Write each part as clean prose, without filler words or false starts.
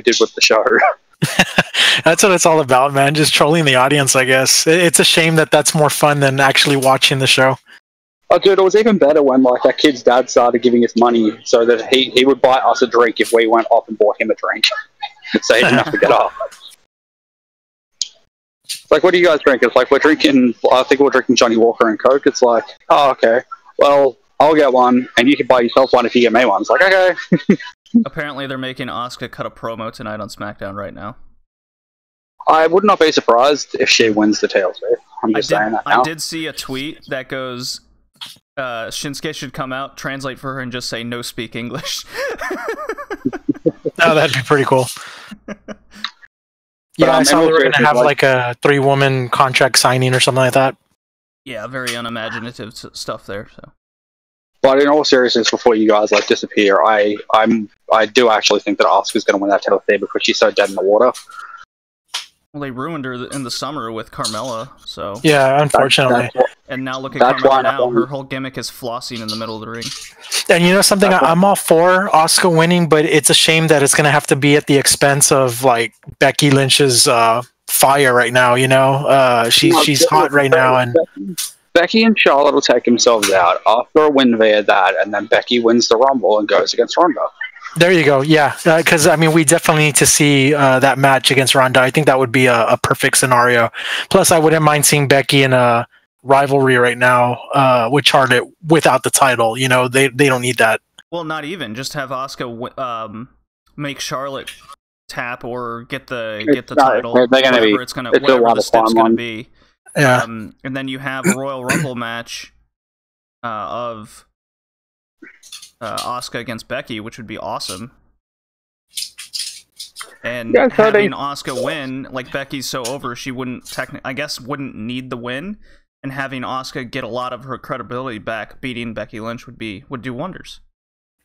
we did with the show. That's what it's all about, man. Just trolling the audience, I guess. It's a shame that that's more fun than actually watching the show. Oh, dude, it was even better when like that kid's dad started giving us money so that he would buy us a drink if we went off and bought him a drink, so he didn't have to get off. It's like, what do you guys drink? It's like, I think we're drinking Johnny Walker and Coke. It's like, oh, okay. Well, I'll get one, and you can buy yourself one if you get me one. It's like, okay. Apparently, they're making Asuka cut a promo tonight on SmackDown right now. I would not be surprised if she wins the TLC. I'm just saying that now. I did see a tweet that goes, Shinsuke should come out, translate for her, and just say, no speak English. Oh, that'd be pretty cool. Yeah, I saw they were going to have like a 3-woman contract signing or something like that. Yeah, very unimaginative stuff there. So, but in all seriousness, before you guys like disappear, I do actually think that Asuka's going to win that title there because she's so dead in the water. Well, they ruined her in the summer with Carmella, so... Yeah, unfortunately. And now look at Carmella now. Her whole gimmick is flossing in the middle of the ring. And you know something? I'm all for Asuka winning, but it's a shame that it's going to have to be at the expense of, like, Becky Lynch's fire right now, you know? She's hot right now, and... Becky and Charlotte will take themselves out. Asuka win via that, and then Becky wins the Rumble and goes against Ronda. There you go. Yeah, because I mean, we definitely need to see that match against Ronda. I think that would be a perfect scenario. Plus, I wouldn't mind seeing Becky in a rivalry right now with Charlotte without the title. You know, they don't need that. Well, not even. Just have Asuka make Charlotte tap or get the title. Whatever it's gonna be. Yeah. And then you have a Royal Rumble match of Asuka against Becky, which would be awesome. And having Asuka win, like Becky's so over, she wouldn't wouldn't need the win. And having Asuka get a lot of her credibility back, beating Becky Lynch would do wonders.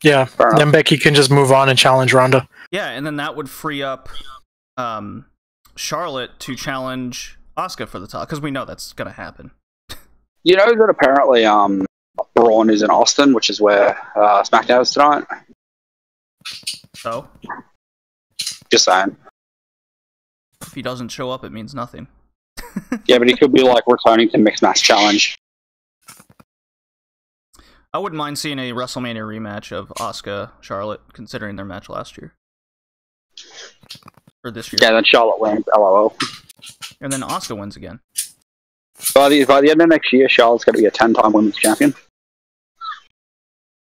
Yeah, then Becky can just move on and challenge Ronda. Yeah, and then that would free up Charlotte to challenge Asuka for the title, because we know that's going to happen. You know that apparently Braun is in Austin, which is where SmackDown is tonight. So? Just saying. If he doesn't show up, it means nothing. Yeah, but he could be like returning to Mixed Match Challenge. I wouldn't mind seeing a WrestleMania rematch of Asuka Charlotte, considering their match last year. Or this year. Yeah, then Charlotte wins, LOL. And then Asuka wins again. By the end of next year, Charlotte's going to be a 10-time women's champion.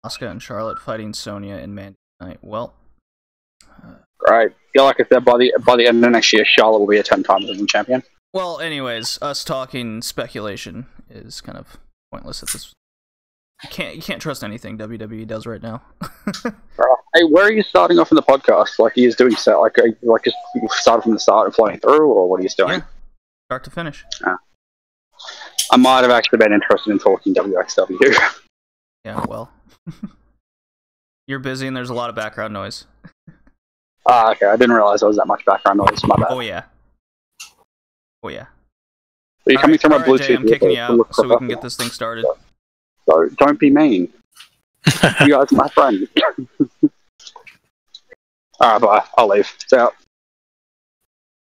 Asuka and Charlotte fighting Sonya and Mandy tonight. Well, right. Yeah, like I said, by the end of next year, Charlotte will be a 10-time women's champion. Well, anyways, us talking speculation is kind of pointless at this. You can't trust anything WWE does right now. Hey, where are you starting off in the podcast? Like, are you doing so? Like just started from the start and flowing through, or what are you doing? Yeah. Start to finish. I might have actually been interested in talking WXW. Yeah, well, you're busy and there's a lot of background noise. Okay. I didn't realize there was that much background noise. My bad. Oh yeah. Oh yeah. So you're coming through my Bluetooth. Jay, I'm kicking you out so we can get this thing started. So don't be mean. You guys are my friend. Alright, bye. I'll leave. It's out.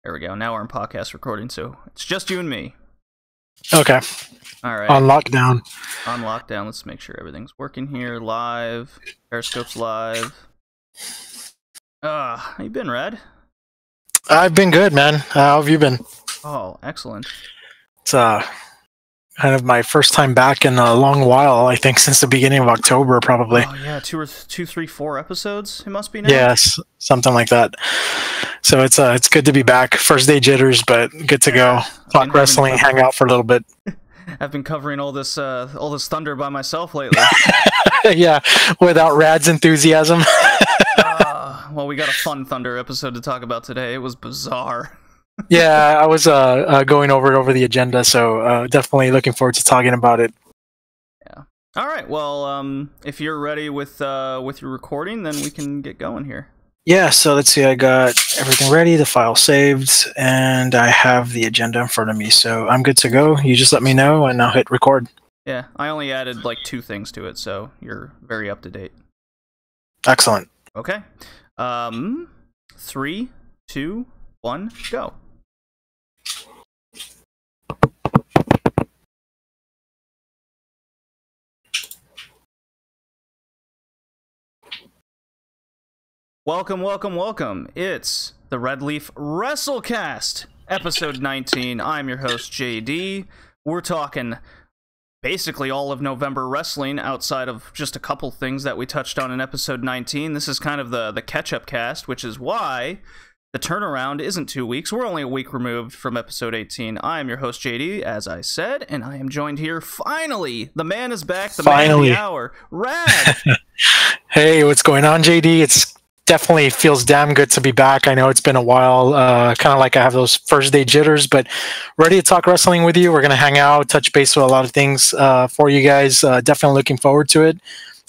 There we go. Now we're in podcast recording, so it's just you and me. Okay. Alright. On lockdown. On lockdown. Let's make sure everything's working here. Live. Periscope's live. How you been, Red? I've been good, man. How have you been? Oh, excellent. It's kind of my first time back in a long while, I think, since the beginning of October, probably. Oh, yeah, 2, 3, 4 episodes it must be now? Yes, something like that. So it's good to be back. First day jitters, but good to go. Talk wrestling, hang out for a little bit. I've been covering all this thunder by myself lately. Yeah, without Rad's enthusiasm. Well, we got a fun Thunder episode to talk about today. It was bizarre. Yeah, I was going over the agenda, so definitely looking forward to talking about it. Yeah. All right. Well, if you're ready with your recording, then we can get going here. Yeah. So let's see. I got everything ready, the file saved, and I have the agenda in front of me. So I'm good to go. You just let me know, and I'll hit record. Yeah, I only added like 2 things to it, so you're very up to date. Excellent. Okay. 3, 2, 1, go. Welcome, welcome, welcome. It's the Red Leaf Wrestlecast, episode 19. I'm your host, JD. We're talking basically all of November wrestling outside of just a couple things that we touched on in episode 19. This is kind of the catch-up cast, which is why the turnaround isn't 2 weeks. We're only a week removed from episode 18. I am your host, JD, as I said, and I am joined here, finally. The man is back, the man of the hour, Rad. Hey, what's going on, JD? It's definitely feels damn good to be back. I know it's been a while, kind of like I have those first day jitters, but ready to talk wrestling with you. We're going to hang out, touch base with a lot of things for you guys. Definitely looking forward to it.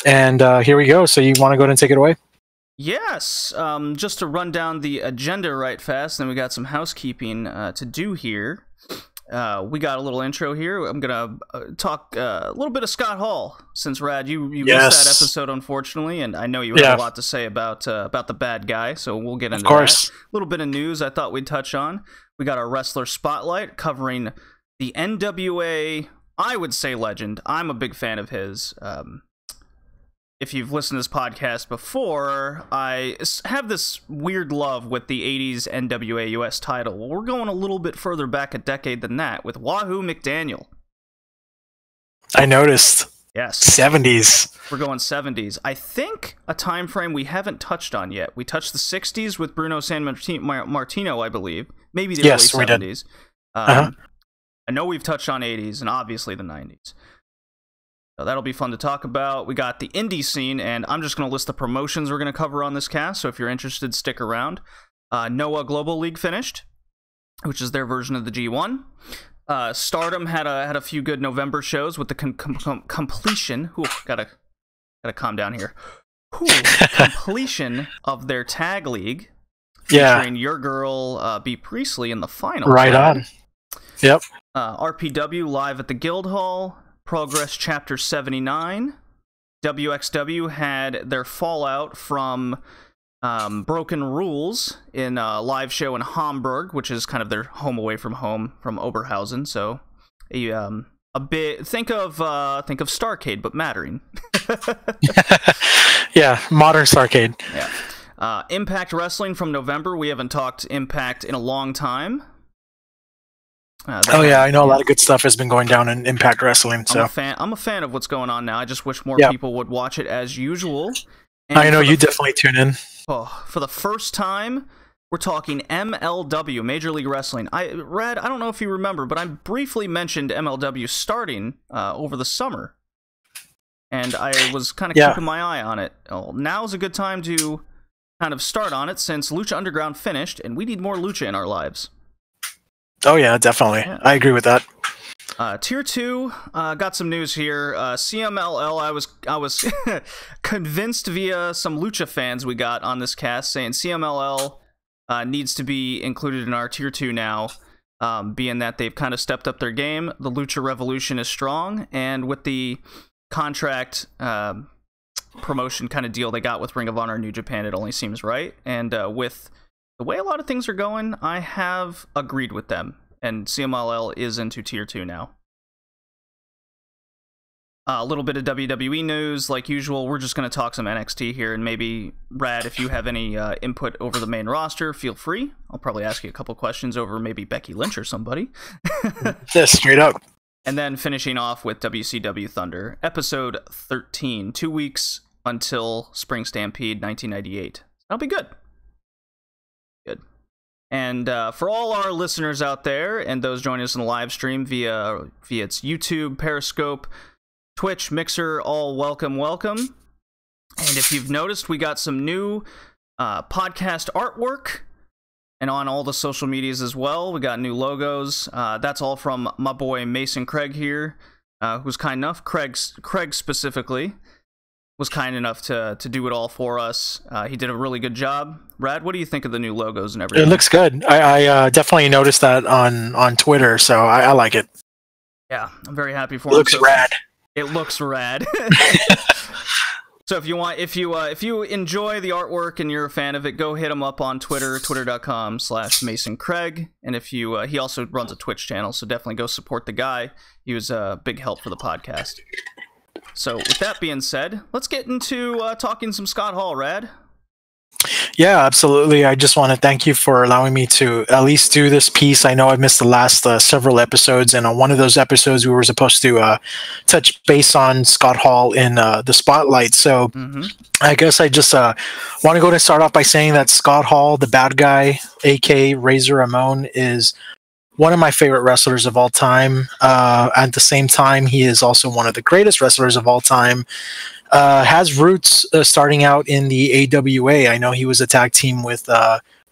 And here we go. So you want to go ahead and take it away? Yes. Just to run down the agenda right fast, then we got some housekeeping to do here. We got a little intro here. I'm going to talk a little bit of Scott Hall, since, Rad, you missed that episode, unfortunately, and I know you have a lot to say about the bad guy, so we'll get into that. A little bit of news I thought we'd touch on. We got our Wrestler Spotlight covering the NWA, I would say, legend. I'm a big fan of his. If you've listened to this podcast before, I have this weird love with the 80s NWA US title. Well, we're going a little bit further back a decade than that with Wahoo McDaniel. I noticed. Yes. 70s. We're going 70s. I think a time frame we haven't touched on yet. We touched the 60s with Bruno San Martino, I believe. Maybe the early 70s. I know we've touched on 80s and obviously the 90s. So that'll be fun to talk about. We got the indie scene, and I'm just going to list the promotions we're going to cover on this cast, so if you're interested, stick around. Noah Global League finished, which is their version of the G1. Stardom had a few good November shows with the completion. Gotta calm down here. Completion of their tag league, featuring your girl B. Priestley in the final. Right on. Yep. RPW live at the Guildhall. Progress Chapter 79. WXW had their fallout from Broken Rules in a live show in Hamburg, which is kind of their home away from home from Oberhausen. So a bit think of Starrcade, but mattering. Yeah, modern Starrcade. Yeah. Impact Wrestling from November. We haven't talked Impact in a long time. I know a lot of good stuff has been going down in Impact Wrestling. So I'm a fan of what's going on now. I just wish more people would watch it as usual. And I know you definitely tune in. For the first time, we're talking MLW, Major League Wrestling. Rad, I don't know if you remember, but I briefly mentioned MLW starting over the summer, and I was kind of keeping my eye on it. Well, now's a good time to kind of start on it, since Lucha Underground finished, and we need more Lucha in our lives. Oh yeah, definitely. Yeah. I agree with that. Tier 2, got some news here. CMLL, I was convinced via some Lucha fans we got on this cast saying CMLL needs to be included in our Tier 2 now, being that they've kind of stepped up their game. The Lucha Revolution is strong, and with the contract promotion kind of deal they got with Ring of Honor New Japan, it only seems right. And with the way a lot of things are going, I have agreed with them, and CMLL is into Tier 2 now. A little bit of WWE news, like usual. We're just going to talk some NXT here, and maybe, Rad, if you have any input over the main roster, feel free. I'll probably ask you a couple questions over maybe Becky Lynch or somebody. Just straight up. And then finishing off with WCW Thunder, episode 13, 2 weeks until Spring Stampede 1998. That'll be good. Good. And for all our listeners out there and those joining us in the live stream via its YouTube, Periscope, Twitch, Mixer, all welcome. And if you've noticed, we got some new podcast artwork, and on all the social medias as well. We got new logos. That's all from my boy Mason Craig here, who's kind enough. Craig specifically was kind enough to do it all for us. He did a really good job. Brad, what do you think of the new logos and everything? It looks good. I definitely noticed that on Twitter, so I like it. Yeah, I'm very happy for him. It looks rad. It looks rad. So if you enjoy the artwork and you're a fan of it, go hit him up on Twitter, twitter.com/MasonCraig. And if you, he also runs a Twitch channel, so definitely go support the guy. He was a big help for the podcast. So with that being said, let's get into talking some Scott Hall, Rad. Yeah, absolutely. I just want to thank you for allowing me to at least do this piece. I know I missed the last several episodes, and on one of those episodes, we were supposed to touch base on Scott Hall in the spotlight. So I guess I just want to go and start off by saying that Scott Hall, the bad guy, aka Razor Ramon, is one of my favorite wrestlers of all time. At the same time, he is also one of the greatest wrestlers of all time. Has roots starting out in the AWA. I know he was a tag team with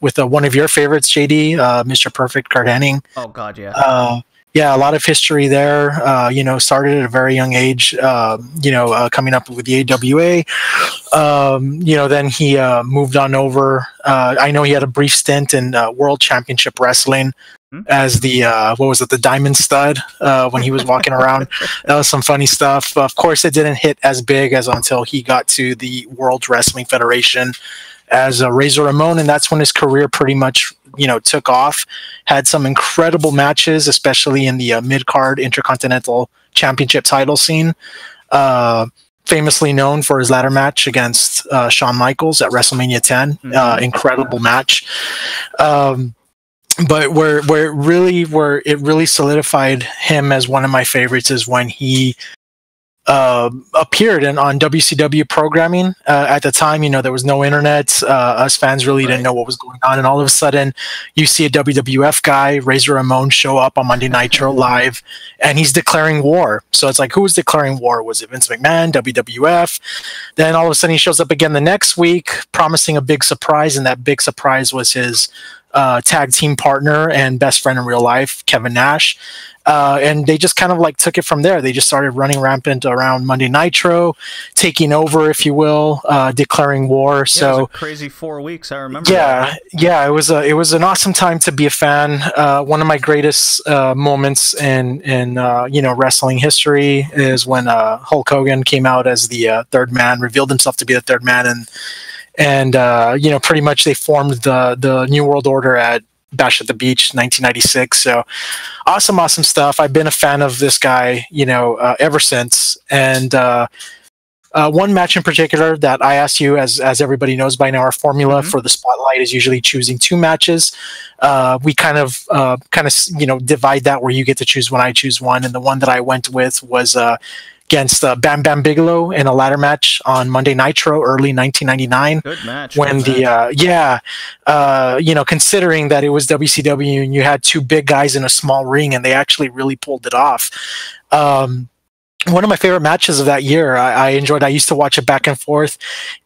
one of your favorites, JD, Mr. Perfect, Kurt Hennig. Oh God, yeah. Yeah, a lot of history there. Started at a very young age. Coming up with the AWA. Then he moved on over. I know he had a brief stint in World Championship Wrestling as the the Diamond Stud when he was walking around. That was some funny stuff. Of course, it didn't hit as big as until he got to the World Wrestling Federation as Razor Ramon, and that's when his career pretty much took off. Had some incredible matches, especially in the mid-card Intercontinental Championship title scene. Famously known for his ladder match against Shawn Michaels at WrestleMania 10. Incredible match. But where it really solidified him as one of my favorites is when he appeared on WCW programming. At the time, there was no internet. Us fans really didn't know what was going on, and all of a sudden, you see a WWF guy, Razor Ramon, show up on Monday Nitro Live, and he's declaring war. So it's like, who was declaring war? Was it Vince McMahon, WWF? Then all of a sudden, he shows up again the next week, promising a big surprise, and that big surprise was his tag team partner and best friend in real life, Kevin Nash. And they just kind of took it from there. They just started running rampant around Monday Nitro, taking over, if you will, declaring war. It was a crazy 4 weeks. I remember. Yeah, it was an awesome time to be a fan. One of my greatest moments in wrestling history is when Hulk Hogan came out as the third man, revealed himself to be the third man, and pretty much they formed the New World Order at Bash at the Beach 1996. So awesome stuff. I've been a fan of this guy ever since. And one match in particular that I asked you, as everybody knows by now, our formula for the spotlight is usually choosing two matches. We kind of divide that where you get to choose one, I choose one, and the one that I went with was against Bam Bam Bigelow in a ladder match on Monday Nitro, early 1999. Good match. When considering that it was WCW and you had two big guys in a small ring, and they actually really pulled it off. One of my favorite matches of that year. I enjoyed. I used to watch it back and forth.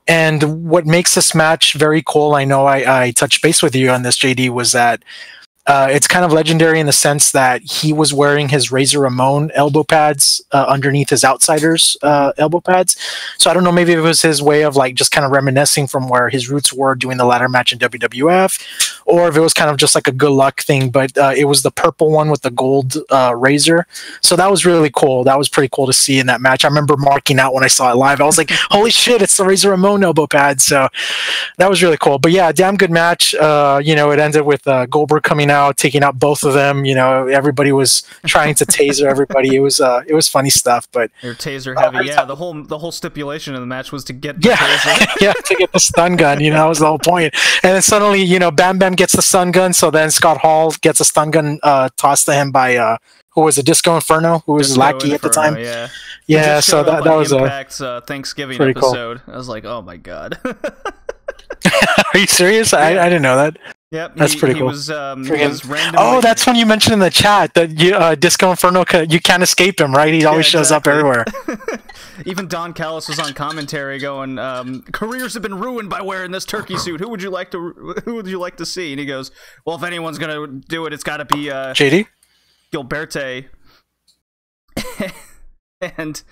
And what makes this match very cool, I know I touched base with you on this, JD, was that it's kind of legendary in the sense that he was wearing his Razor Ramon elbow pads underneath his Outsiders elbow pads. So I don't know, maybe it was his way of just kind of reminiscing from where his roots were doing the ladder match in WWF, or if it was kind of just like a good luck thing. But it was the purple one with the gold razor. So that was really cool. That was pretty cool to see in that match. I remember marking out when I saw it live. I was like, holy shit, it's the Razor Ramon elbow pad. So that was really cool. But yeah, damn good match. It ended with Goldberg coming out, taking out both of them. Everybody was trying to taser everybody. It was funny stuff. But they're taser heavy. The whole stipulation of the match was to get the taser. To get the stun gun. That was the whole point. And then suddenly, Bam Bam gets the stun gun. So then Scott Hall gets a stun gun tossed to him by who was it? Disco Inferno, who was his lackey at the time. Yeah. So that was Impact's Thanksgiving episode. Cool. I was like, oh my god. Are you serious? I didn't know that. Yep, that's pretty cool. He was randomly... that's when you mentioned in the chat that Disco Inferno, you can't escape him, right? He always shows up everywhere. Even Don Callis was on commentary going, careers have been ruined by wearing this turkey suit. Who would you like to see? And he goes, well, if anyone's gonna do it, it's got to be JD Gilberte, and it's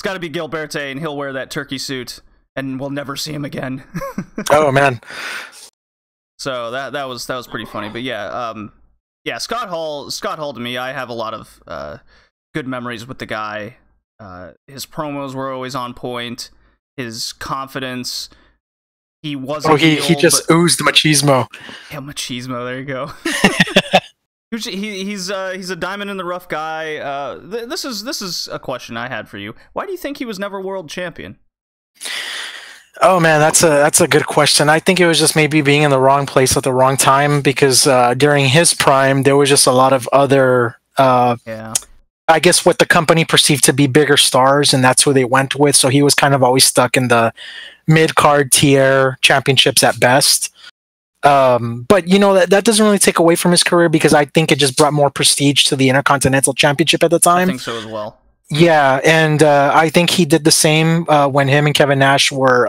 got to be Gilberte, and he'll wear that turkey suit, and we'll never see him again. Oh man. So that was pretty funny. But yeah, Scott Hall to me, I have a lot of good memories with the guy. His promos were always on point. his confidence. He wasn't. Oh, he just oozed machismo. Yeah, machismo. There you go. He's a diamond in the rough guy. This is a question I had for you. Why do you think he was never world champion? Oh man, that's a good question. I think it was just maybe being in the wrong place at the wrong time, because during his prime there was just a lot of other I guess what the company perceived to be bigger stars, and that's who they went with. So he was kind of always stuck in the mid-card tier championships at best. But you know, that doesn't really take away from his career, because I think it just brought more prestige to the Intercontinental Championship at the time. I think so as well. Yeah, and I think he did the same when him and Kevin Nash were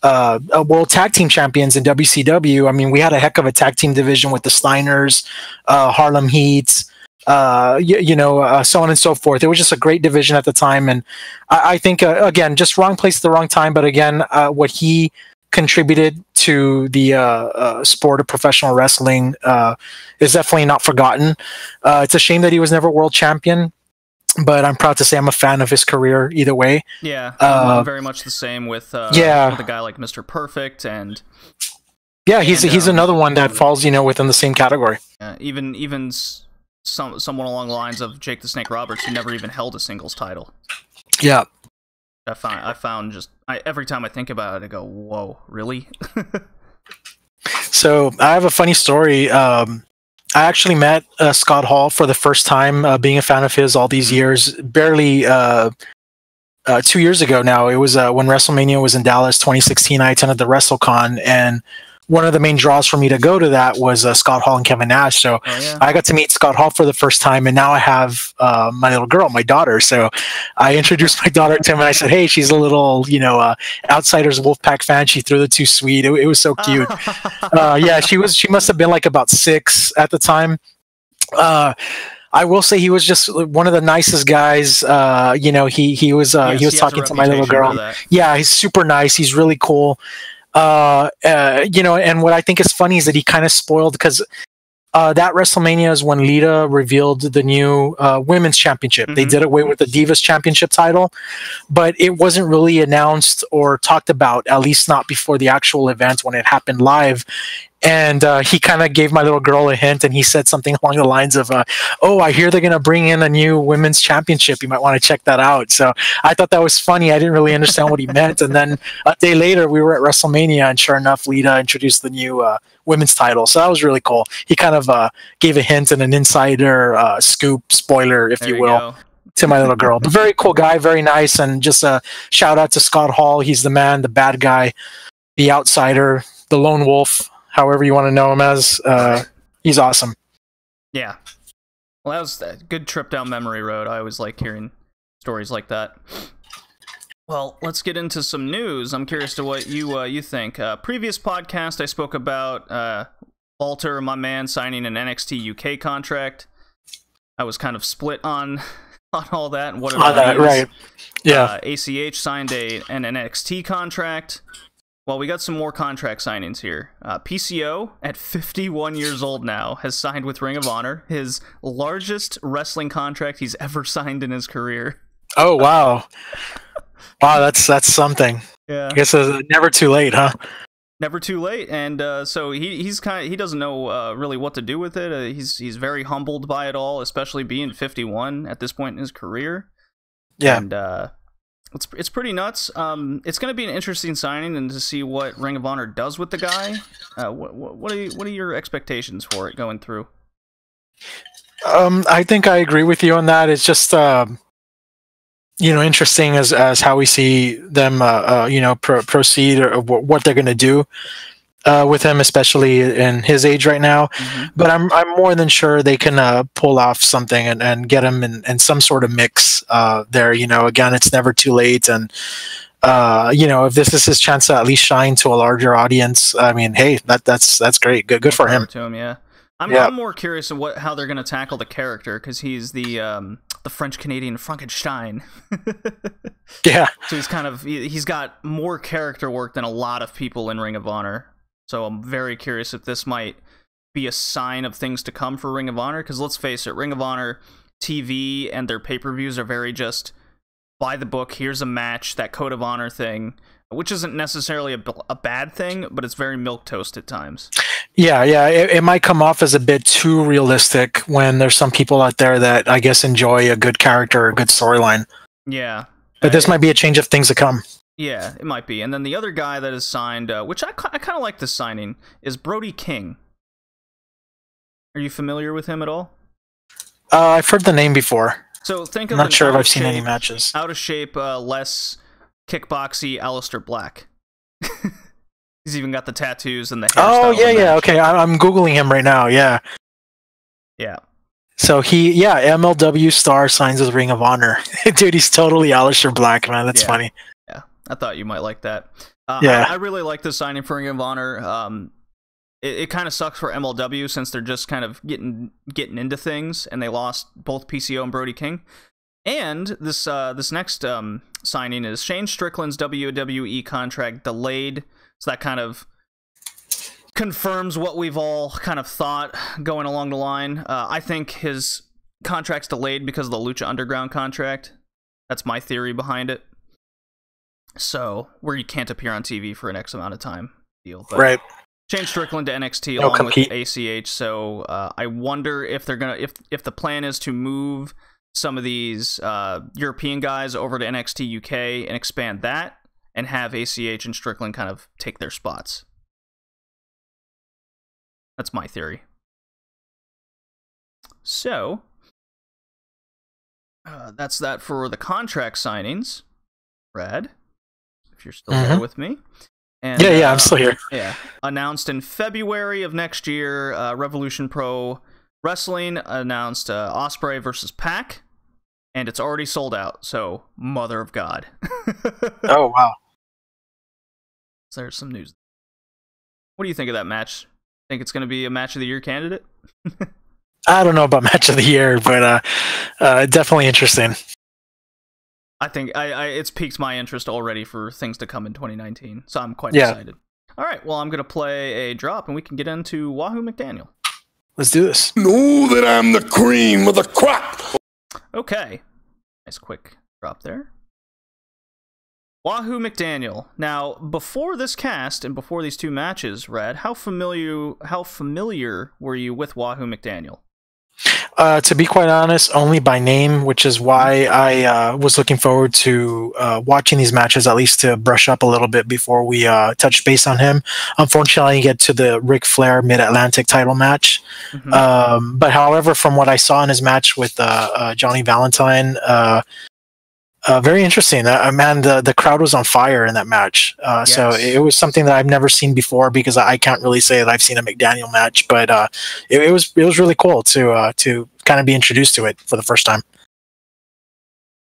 World Tag Team Champions in WCW. I mean, we had a heck of a tag team division with the Steiners, Harlem Heat, so on and so forth. It was just a great division at the time, and I think again, just wrong place at the wrong time. But again, what he contributed to the sport of professional wrestling is definitely not forgotten. It's a shame that he was never world champion, but I'm proud to say I'm a fan of his career either way. Yeah, I'm very much the same with a guy like Mr. Perfect, and he's another one that falls within the same category. Even someone along the lines of Jake the Snake Roberts, who never even held a singles title. Yeah, I found just every time I think about it, I go, whoa, really? So I have a funny story. I actually met Scott Hall for the first time, being a fan of his all these years, barely 2 years ago now. It was when WrestleMania was in Dallas 2016. I attended the WrestleCon, and one of the main draws for me to go to that was Scott Hall and Kevin Nash. So I got to meet Scott Hall for the first time, and now I have my little girl, my daughter. So I introduced my daughter to him, and I said, hey, she's a little, Outsiders Wolfpack fan. She threw the too sweet. It was so cute. She must have been like about 6 at the time. I will say he was just one of the nicest guys. He was talking to my little girl. Yeah, he's super nice. He's really cool. And what I think is funny is that he kind of spoiled, because that WrestleMania is when Lita revealed the new women's championship. They did away with the Divas Championship title, but it wasn't really announced or talked about, at least not before the actual event when it happened live. And he kind of gave my little girl a hint, and he said something along the lines of, oh, I hear they're going to bring in a new women's championship. You might want to check that out. So I thought that was funny. I didn't really understand what he meant. And then a day later, we were at WrestleMania, and sure enough, Lita introduced the new women's title. So that was really cool. He kind of gave a hint and an insider scoop, spoiler, if you will, to my little girl. But very cool guy, very nice. And just a shout out to Scott Hall. He's the man, the bad guy, the outsider, the lone wolf, however you want to know him as. He's awesome. Yeah. Well, that was a good trip down memory road. I always like hearing stories like that. Well, let's get into some news. I'm curious to what you think. Previous podcast, I spoke about Walter, my man, signing an NXT UK contract. I was kind of split on all that and what it means. Right. Yeah. ACH signed an NXT contract. Well, we got some more contract signings here. PCO, at 51 years old now, has signed with Ring of Honor, his largest wrestling contract he's ever signed in his career. Oh, wow. Wow, that's something. Yeah. I guess it's never too late, huh? Never too late, and so he doesn't know really what to do with it. He's very humbled by it all, especially being 51 at this point in his career. Yeah. And it's pretty nuts. It's going to be an interesting signing, and to see what Ring of Honor does with the guy. What are your expectations for it going through? I think I agree with you on that. It's just interesting as how we see them proceed, or what they're going to do with him, especially in his age right now. But I'm more than sure they can pull off something and get him in some sort of mix there. Again, it's never too late, and if this is his chance to at least shine to a larger audience, I mean, hey, that's great. Good for him. To him, yeah. I'm more curious of how they're going to tackle the character, because he's the French Canadian Frankenstein. Yeah. So he's got more character work than a lot of people in Ring of Honor. So I'm very curious if this might be a sign of things to come for Ring of Honor, because let's face it, Ring of Honor TV and their pay-per-views are very just by the book. Here's a match, that code of honor thing, which isn't necessarily a bad thing, but it's very milquetoast at times. Yeah, it might come off as a bit too realistic when there's some people out there that I guess enjoy a good character or a good storyline. Yeah. But this might be a change of things to come. Yeah, it might be. And then the other guy that is signed, which I kind of like this signing, is Brody King. Are you familiar with him at all? I've heard the name before. So think of I'm not sure if I've seen any matches. Out of shape, less kickboxy Aleister Black. He's even got the tattoos and the hairstyle. Oh, yeah, okay. I'm Googling him right now, yeah. Yeah. So MLW star signs as Ring of Honor. Dude, he's totally Aleister Black, man. That's funny. Yeah, I thought you might like that. Yeah. I really like this signing for Ring of Honor. It kind of sucks for MLW since they're just kind of getting into things, and they lost both PCO and Brody King. And this next signing is Shane Strickland's WWE contract delayed, so that kind of confirms what we've all kind of thought going along the line. I think his contract's delayed because of the Lucha Underground contract. That's my theory behind it. So, where you can't appear on TV for an X amount of time deal. But right. Shane Strickland to NXT along with ACH. So I wonder if they're gonna if the plan is to move some of these European guys over to NXT UK and expand that, and have ACH and Strickland kind of take their spots. That's my theory. So that's that for the contract signings. Red, if you're still there with me. And, yeah, I'm still here. Yeah, announced in February of next year, Revolution Pro Wrestling announced Ospreay versus Pac, and it's already sold out. So, mother of God! Oh wow! So there's some news. What do you think of that match? Think it's going to be a match of the year candidate? I don't know about match of the year, but definitely interesting. I think it's piqued my interest already for things to come in 2019, so I'm quite excited. All right, well, I'm going to play a drop, and we can get into Wahoo McDaniel. Let's do this. Know that I'm the cream of the crop. Okay. Nice quick drop there. Wahoo McDaniel. Now, before this cast and before these two matches, Red, how familiar were you with Wahoo McDaniel? To be quite honest, only by name, which is why I was looking forward to watching these matches, at least to brush up a little bit before we touch base on him. Unfortunately, I didn't get to the Ric Flair Mid-Atlantic title match. But however, from what I saw in his match with Johnny Valentine, very interesting. Man, the crowd was on fire in that match. Yes. So it was something that I've never seen before, because I can't really say that I've seen a McDaniel match, but it was really cool to kind of be introduced to it for the first time.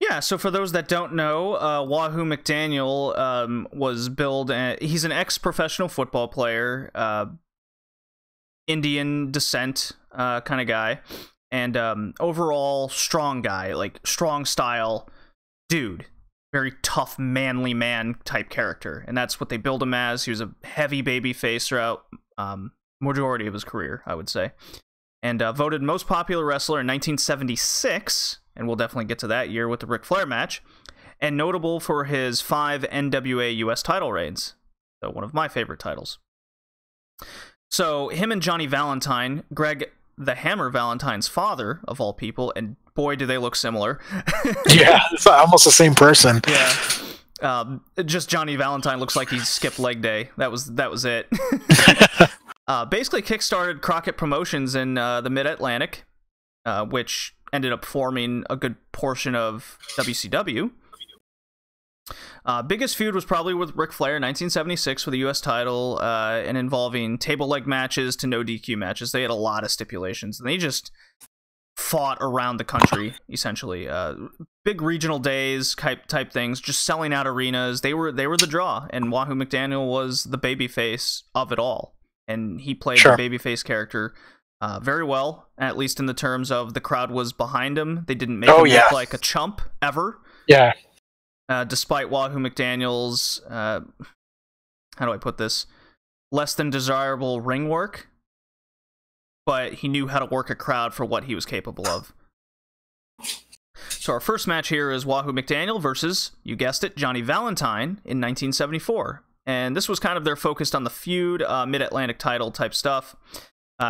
Yeah, so for those that don't know, Wahoo McDaniel was billed. He's an ex-professional football player, Indian descent kind of guy, and overall strong guy, like strong style dude, very tough, manly man type character, and that's what they build him as. He was a heavy baby face throughout majority of his career, I would say, and voted most popular wrestler in 1976, and we'll definitely get to that year with the Ric Flair match, and notable for his 5 NWA US title reigns, so one of my favorite titles. So him and Johnny Valentine, Greg the Hammer Valentine's father, of all people, and boy, do they look similar. Yeah, it's almost the same person. Yeah. Just Johnny Valentine looks like he skipped leg day. That was it. Basically kickstarted Crockett Promotions in the Mid-Atlantic, which ended up forming a good portion of WCW. Biggest feud was probably with Ric Flair in 1976 for the U.S. title, and involving table leg matches to no DQ matches. They had a lot of stipulations, and they just fought around the country, essentially. Big regional days type things, just selling out arenas. They were the draw, and Wahoo McDaniel was the babyface of it all, and he played the babyface character very well, at least in the terms of the crowd was behind him. They didn't make him look like a chump ever. Yeah. Despite Wahoo McDaniel's, how do I put this, less than desirable ring work, but he knew how to work a crowd for what he was capable of. So our first match here is Wahoo McDaniel versus, you guessed it, Johnny Valentine in 1974. And this was kind of their focused on the feud, mid-Atlantic title type stuff.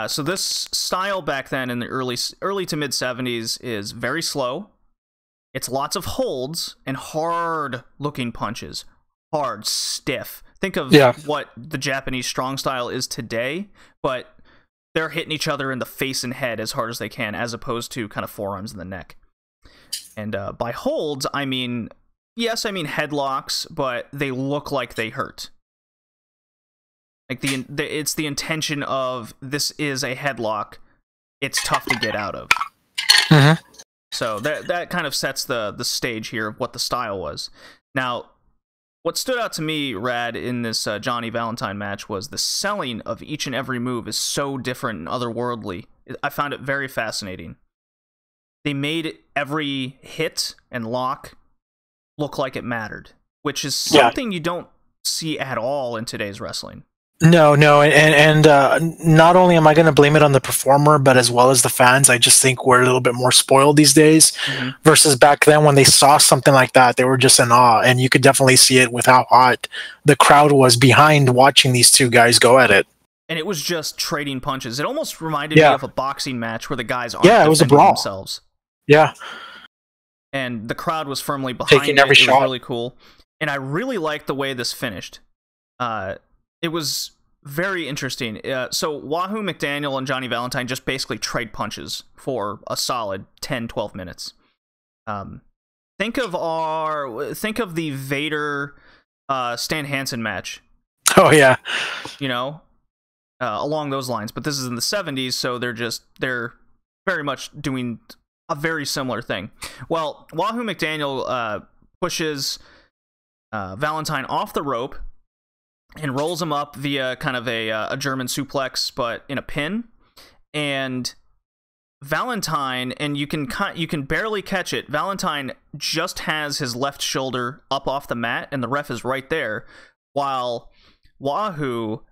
So this style back then in the early to mid-70s is very slow. It's lots of holds and hard-looking punches. Hard, stiff. Think of what the Japanese strong style is today, but they're hitting each other in the face and head as hard as they can, as opposed to kind of forearms in the neck. And by holds, I mean, yes, I mean headlocks, but they look like they hurt. Like it's the intention of, this is a headlock. It's tough to get out of. Mm-hmm. So that kind of sets the stage here of what the style was. Now, what stood out to me, Rad, in this Johnny Valentine match was the selling of each and every move is so different and otherworldly. I found it very fascinating. They made every hit and lock look like it mattered, which is something you don't see at all in today's wrestling. No, and not only am I going to blame it on the performer, but as well as the fans. I just think we're a little bit more spoiled these days versus back then when they saw something like that, they were just in awe, and you could definitely see it with how hot the crowd was behind watching these two guys go at it. And it was just trading punches. It almost reminded me of a boxing match where the guys aren't it was a brawl. themselves. Yeah. And the crowd was firmly behind taking every shot. It was really cool. And I really liked the way this finished. It was very interesting. So Wahoo McDaniel and Johnny Valentine just basically trade punches for a solid 10-12 minutes. Think of the Vader Stan Hansen match. Oh yeah. You know, along those lines. But this is in the 70s, so they're very much doing a very similar thing. Well, Wahoo McDaniel pushes Valentine off the rope and rolls him up via kind of a German suplex, but in a pin. And Valentine, and you can barely catch it. Valentine just has his left shoulder up off the mat, and the ref is right there, while Wahoo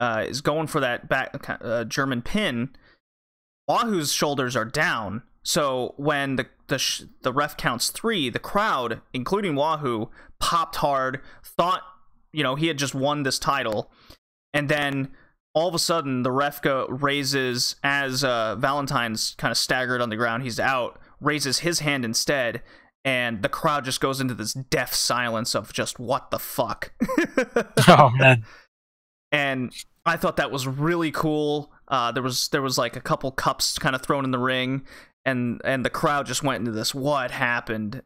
is going for that back German pin. Wahoo's shoulders are down, so when the ref counts 3, the crowd, including Wahoo, popped hard, thought, you know, he had just won this title, and then all of a sudden the ref raises, as Valentine's kind of staggered on the ground, he's out, raises his hand instead, and the crowd just goes into this deaf silence of just, what the fuck? Oh man. And I thought that was really cool. There was like a couple cups kind of thrown in the ring, and the crowd just went into this what happened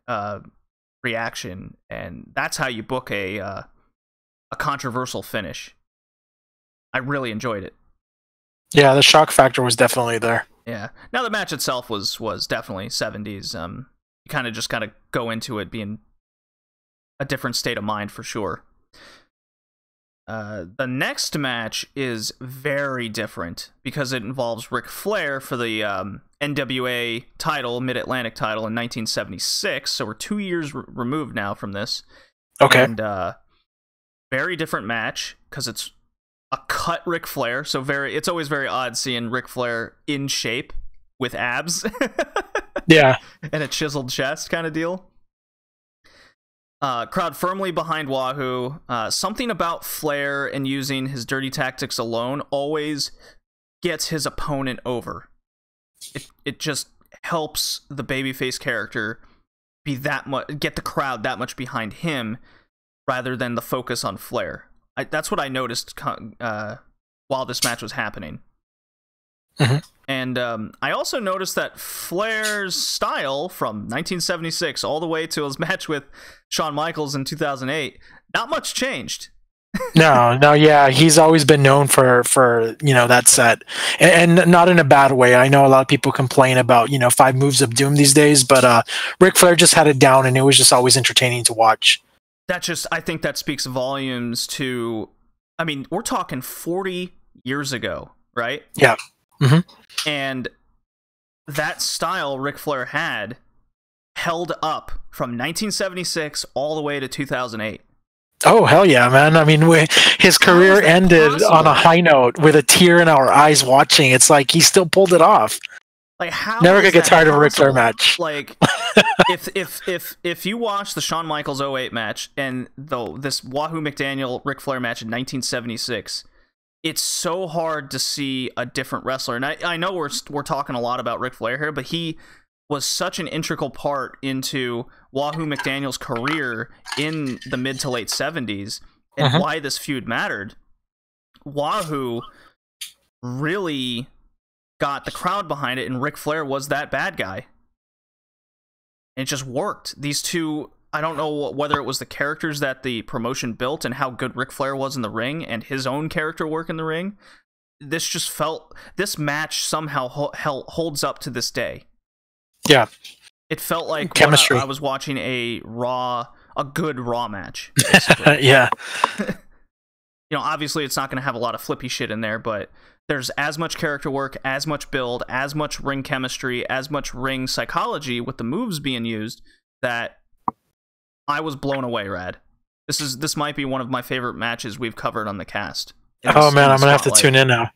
reaction, and that's how you book a controversial finish. I really enjoyed it. Yeah, the shock factor was definitely there. Yeah. Now the match itself was definitely 70s. You kind of go into it being a different state of mind for sure. The next match is very different because it involves Ric Flair for the NWA title, Mid-Atlantic title in 1976. So we're 2 years removed now from this. Okay. And very different match because it's a cut Ric Flair. So it's always very odd seeing Ric Flair in shape with abs. Yeah. And a chiseled chest kind of deal. Crowd firmly behind Wahoo. Something about Flair and using his dirty tactics alone always gets his opponent over. It just helps the babyface character be get the crowd that much behind him rather than the focus on Flair. That's what I noticed while this match was happening. Mm-hmm. And I also noticed that Flair's style from 1976 all the way to his match with Shawn Michaels in 2008, not much changed. No, yeah, he's always been known for that set, and not in a bad way. I know a lot of people complain about 5 moves of doom these days, but Ric Flair just had it down, and it was just always entertaining to watch. I think that speaks volumes to, I mean, we're talking 40 years ago, right? Yeah. Mm-hmm. And that style Ric Flair had held up from 1976 all the way to 2008. Oh, hell yeah, man. I mean, his career ended on a high note with a tear in our eyes watching. It's like he still pulled it off. Like, how Never is gonna get that tired of a Ric Flair possible? match. Like, if you watch the Shawn Michaels 08 match and this Wahoo McDaniel Ric Flair match in 1976, it's so hard to see a different wrestler. And I know we're talking a lot about Ric Flair here, but he was such an integral part into Wahoo McDaniel's career in the mid to late 70s and why this feud mattered. Wahoo really got the crowd behind it, and Ric Flair was that bad guy. And it just worked. These two, I don't know whether it was the characters that the promotion built and how good Ric Flair was in the ring and his own character work in the ring. This match somehow holds up to this day. Yeah. It felt like chemistry. I was watching a good Raw match. Yeah. You know, obviously it's not going to have a lot of flippy shit in there, but there's as much character work, as much build, as much ring chemistry, as much ring psychology with the moves being used that I was blown away, Rad. This might be one of my favorite matches we've covered on the cast. Oh man, I'm gonna have to tune in now.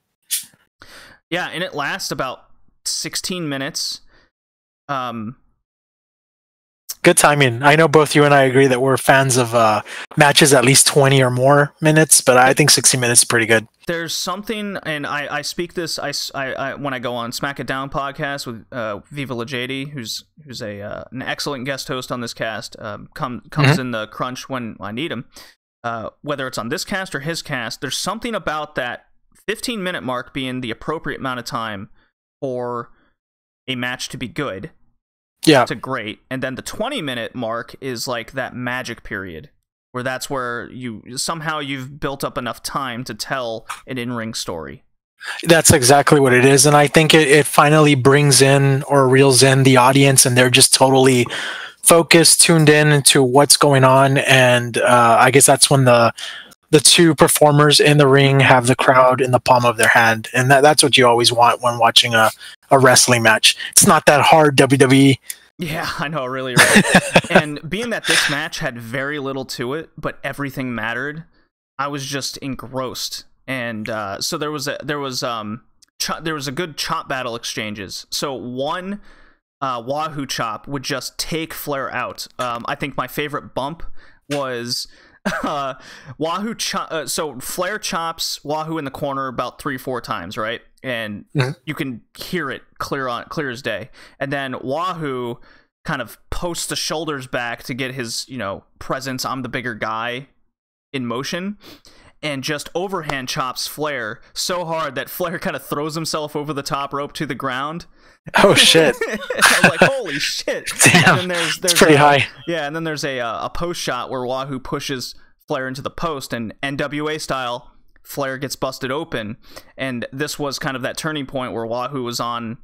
Yeah, and it lasts about 16 minutes. Good timing. I know both you and I agree that we're fans of matches at least 20 or more minutes, but I think 60 minutes is pretty good. There's something, and I speak this I when I go on Smack It Down podcast with Viva Leyende, who's an excellent guest host on this cast. Comes in the crunch when I need him. Whether it's on this cast or his cast, there's something about that 15-minute mark being the appropriate amount of time for a match to be good. Yeah. To great. And then the 20-minute mark is like that magic period where that's where you've built up enough time to tell an in-ring story. That's exactly what it is. And I think it finally brings in or reels in the audience, and they're just totally focused, tuned in into what's going on. And I guess that's when the two performers in the ring have the crowd in the palm of their hand. And that's what you always want when watching a wrestling match. It's not that hard, WWE. Yeah, I know, really right. And being that this match had very little to it, but everything mattered, I was just engrossed. And so there was a good chop battle exchanges. So one Wahoo chop would just take Flair out. I think my favorite bump was Wahoo so Flair chops Wahoo in the corner about 3-4 times, right? And you can hear it clear as day. And then Wahoo kind of posts the shoulders back to get his, presence, I'm the bigger guy in motion, and just overhand chops Flair so hard that Flair kind of throws himself over the top rope to the ground. Oh shit. I was like, holy shit. Damn, and then there's it's pretty high. Yeah, and then there's a post shot where Wahoo pushes Flair into the post, and NWA style, Flair gets busted open. And this was kind of that turning point where Wahoo was on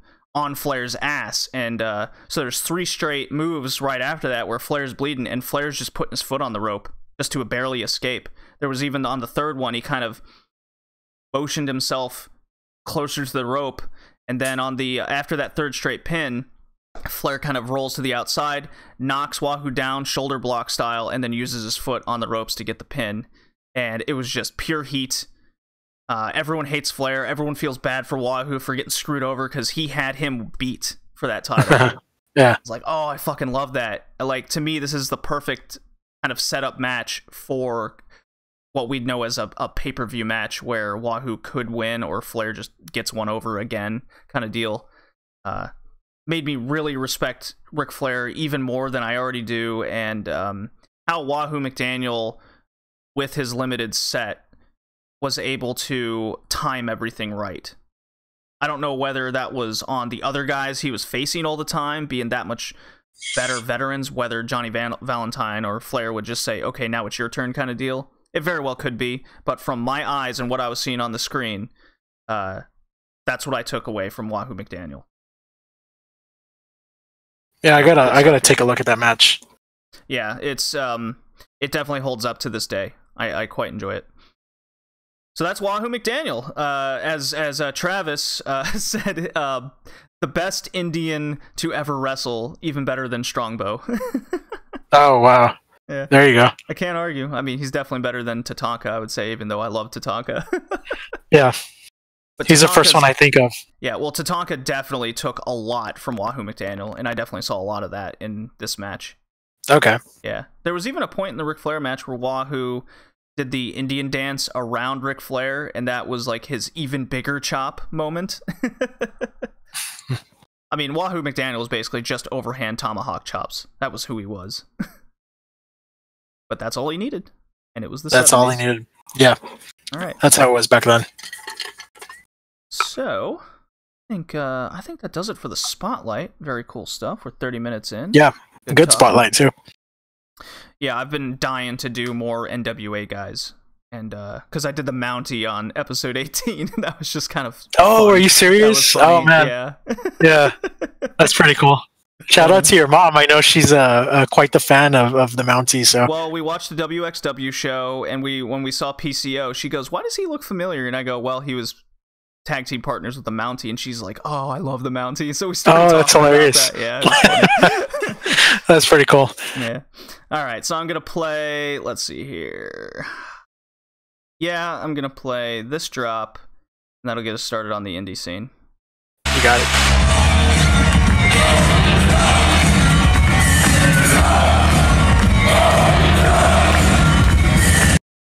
Flair's ass. And so there's 3 straight moves right after that where Flair's bleeding, and Flair's just putting his foot on the rope just to barely escape. There was even on the third one, he kind of motioned himself closer to the rope. And then on the after that third straight pin, Flair kind of rolls to the outside, knocks Wahoo down shoulder block style, and then uses his foot on the ropes to get the pin. And it was just pure heat. Everyone hates Flair. Everyone feels bad for Wahoo for getting screwed over because he had him beat for that title. Yeah. It's like, oh, I fucking love that. Like, to me, this is the perfect kind of setup match for what we'd know as a pay-per-view match where Wahoo could win or Flair just gets one over again kind of deal. Made me really respect Ric Flair even more than I already do, and how Wahoo McDaniel, with his limited set, was able to time everything right. I don't know whether that was on the other guys he was facing all the time, being that much better veterans, whether Johnny Valentine or Flair would just say, okay, now it's your turn kind of deal. It very well could be, but from my eyes and what I was seeing on the screen, that's what I took away from Wahoo McDaniel. Yeah, I gotta take a look at that match. Yeah, it's it definitely holds up to this day. I quite enjoy it. So that's Wahoo McDaniel. As Travis said, the best Indian to ever wrestle, even better than Strongbow. Oh wow. Yeah. There you go. I can't argue. I mean, he's definitely better than Tatanka, I would say, even though I love Tatanka. Yeah. But he's the first one I think of. Yeah, well, Tatanka definitely took a lot from Wahoo McDaniel, and I definitely saw a lot of that in this match. Okay. Yeah. There was even a point in the Ric Flair match where Wahoo did the Indian dance around Ric Flair, and that was like his even bigger chop moment. I mean, Wahoo McDaniel was basically just overhand tomahawk chops. That was who he was. But that's all he needed. And it was the 70s. That's all he needed. Yeah. All right. That's how it was back then. So, I think that does it for the spotlight. Very cool stuff. We're 30 minutes in. Yeah. Good spotlight, too. Yeah, I've been dying to do more NWA guys. And, because I did the Mountie on episode 18, and that was just kind of Oh, fun. are you serious? Oh, man. Yeah. Yeah. That's pretty cool. Shout out to your mom. I know she's quite the fan of the Mountie. So. Well, we watched the WXW show, and when we saw PCO, she goes, "Why does he look familiar?" And I go, "Well, he was tag team partners with the Mountie." And she's like, "Oh, I love the Mountie." So we started talking that's hilarious. about that. Yeah, that's pretty cool. Yeah. All right, so I'm gonna play. Let's see here. Yeah, I'm gonna play this drop, and that'll get us started on the indie scene. You got it.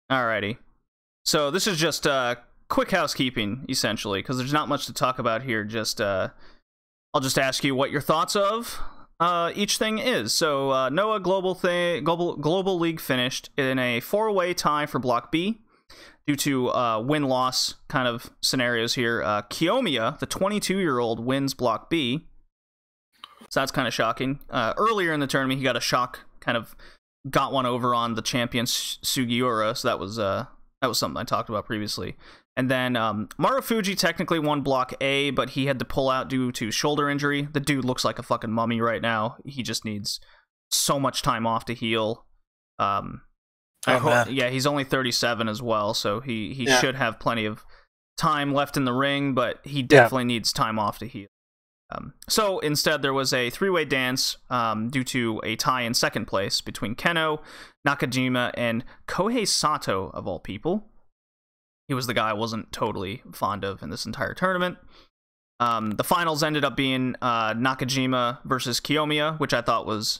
Alrighty. So this is just quick housekeeping, essentially, because there's not much to talk about here. Just I'll just ask you what your thoughts of each thing is. So Noah Global League finished in a 4-way tie for Block B due to win-loss kind of scenarios here. Kiyomiya, the 22-year-old, wins Block B. So that's kind of shocking. Earlier in the tournament, he got a shock, kind of got one over on the champion Sugiura. So that was something I talked about previously. And then Marufuji technically won Block A, but he had to pull out due to shoulder injury. The dude looks like a fucking mummy right now. He just needs so much time off to heal. Yeah, he's only 37 as well, so he should have plenty of time left in the ring, but he definitely needs time off to heal. So instead, there was a 3-way dance due to a tie in second place between Keno, Nakajima, and Kohei Sato, of all people. He was the guy I wasn't totally fond of in this entire tournament. The finals ended up being Nakajima versus Kiyomiya, which I thought was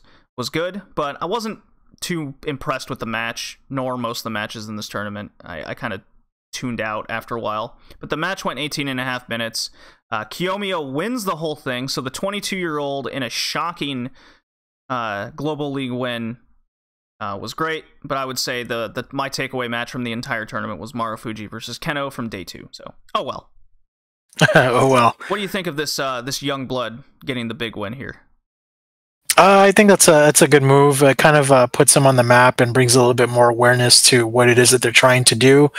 good, but I wasn't too impressed with the match, nor most of the matches in this tournament. I kind of tuned out after a while. But the match went 18.5 minutes. Kiyomiya wins the whole thing, so the 22-year-old in a shocking Global League win was great, but I would say my takeaway match from the entire tournament was Marufuji versus Keno from day 2. So, oh well. Oh well. What do you think of this young blood getting the big win here? I think that's a good move. It kind of puts them on the map and brings a little bit more awareness to what it is that they're trying to do.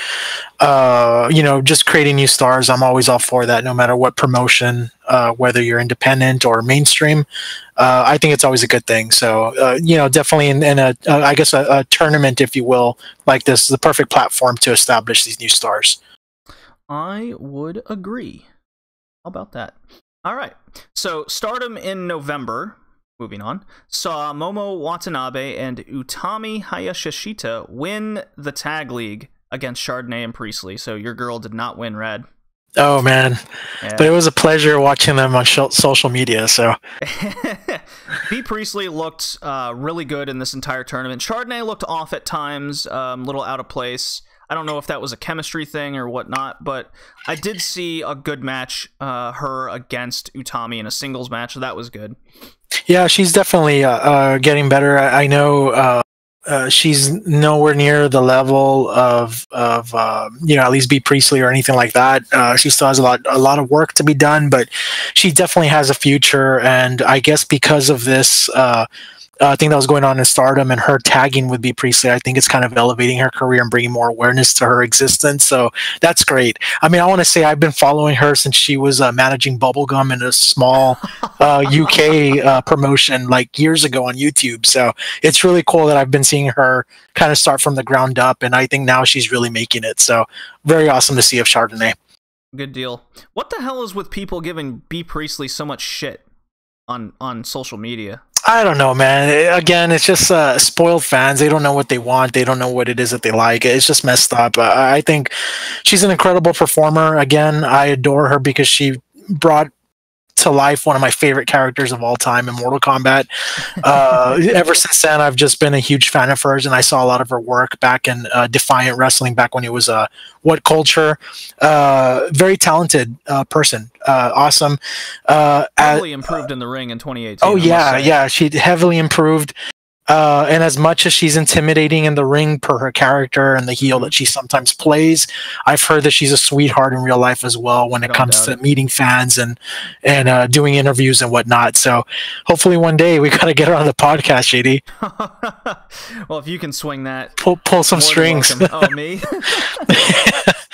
Just creating new stars. I'm always all for that, no matter what promotion, whether you're independent or mainstream. I think it's always a good thing. So, definitely in a tournament, if you will, like this is the perfect platform to establish these new stars. I would agree. How about that? All right. So, Stardom in November. Moving on, saw Momo Watanabe and Utami Hayashishita win the tag league against Chardonnay and Priestley. So your girl did not win, Rad. Oh man, yeah. But it was a pleasure watching them on social media. So B Priestley looked really good in this entire tournament. Chardonnay looked off at times, a little out of place. I don't know if that was a chemistry thing or whatnot, but I did see a good match, her against Utami in a singles match, so that was good. Yeah, she's definitely getting better. I know she's nowhere near the level of at least B Priestley or anything like that. She still has a lot of work to be done, but she definitely has a future. And I guess because of this thing that was going on in Stardom and her tagging with B Priestley, I think it's kind of elevating her career and bringing more awareness to her existence. So that's great. I mean, I want to say I've been following her since she was managing Bubblegum in a small UK promotion like years ago on YouTube. So it's really cool that I've been seeing her kind of start from the ground up, and I think now she's really making it. So very awesome to see of Chardonnay. Good deal. What the hell is with people giving B Priestley so much shit on social media? I don't know, man. Again, it's just spoiled fans. They don't know what they want. They don't know what it is that they like. It's just messed up. I think she's an incredible performer. Again, I adore her because she brought to life one of my favorite characters of all time in Mortal Kombat. Ever since then, I've just been a huge fan of hers, and I saw a lot of her work back in Defiant Wrestling, back when it was What Culture. Very talented person. Awesome. Heavily improved in the ring in 2018. Oh, yeah. She heavily improved. And as much as she's intimidating in the ring per her character and the heel that she sometimes plays, I've heard that she's a sweetheart in real life as well when it comes to meeting fans and doing interviews and whatnot. So hopefully one day we gotta get her on the podcast, JD. Well, if you can swing that, pull some strings. Oh, me?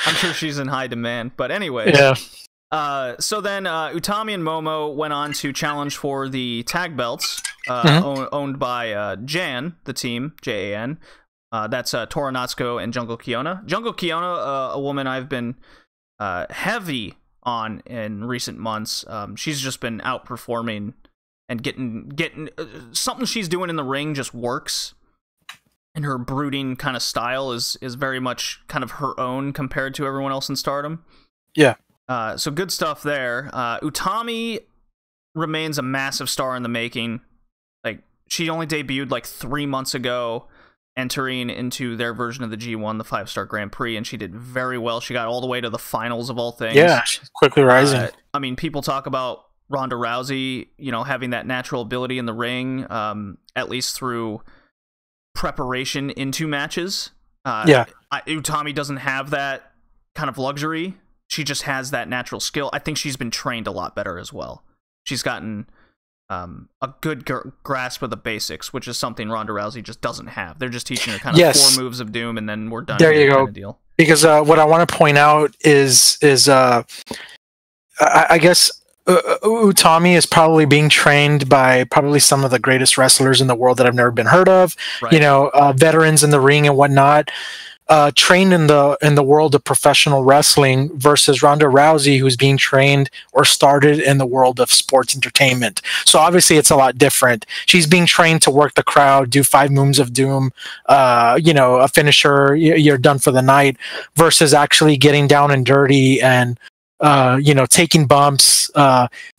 I'm sure she's in high demand. But anyway. Yeah. So then Utami and Momo went on to challenge for the tag belts, owned by Jan, the team, Jan. That's Tora Natsuko and Jungle Kiona. Jungle Kiona, a woman I've been heavy on in recent months. She's just been outperforming and getting something she's doing in the ring just works. And her brooding kind of style is very much kind of her own compared to everyone else in Stardom. Yeah. So good stuff there. Utami remains a massive star in the making. Like, she only debuted like 3 months ago, entering into their version of the G1, the 5-star Grand Prix, and she did very well. She got all the way to the finals of all things. Yeah, she's quickly rising. I mean, people talk about Ronda Rousey, having that natural ability in the ring, at least through preparation into matches. Utami doesn't have that kind of luxury. She just has that natural skill. I think she's been trained a lot better as well. She's gotten a good grasp of the basics, which is something Ronda Rousey just doesn't have. They're just teaching her kind of 4 moves of doom, and then we're done. There you go. Kind of deal. Because what I want to point out is I guess Utami is probably being trained by probably some of the greatest wrestlers in the world that I've never been heard of. Right. Veterans in the ring and whatnot. Trained in the world of professional wrestling versus Ronda Rousey, who's being trained or started in the world of sports entertainment. So obviously it's a lot different. She's being trained to work the crowd, do 5 moves of doom, a finisher, you're done for the night, versus actually getting down and dirty and taking bumps,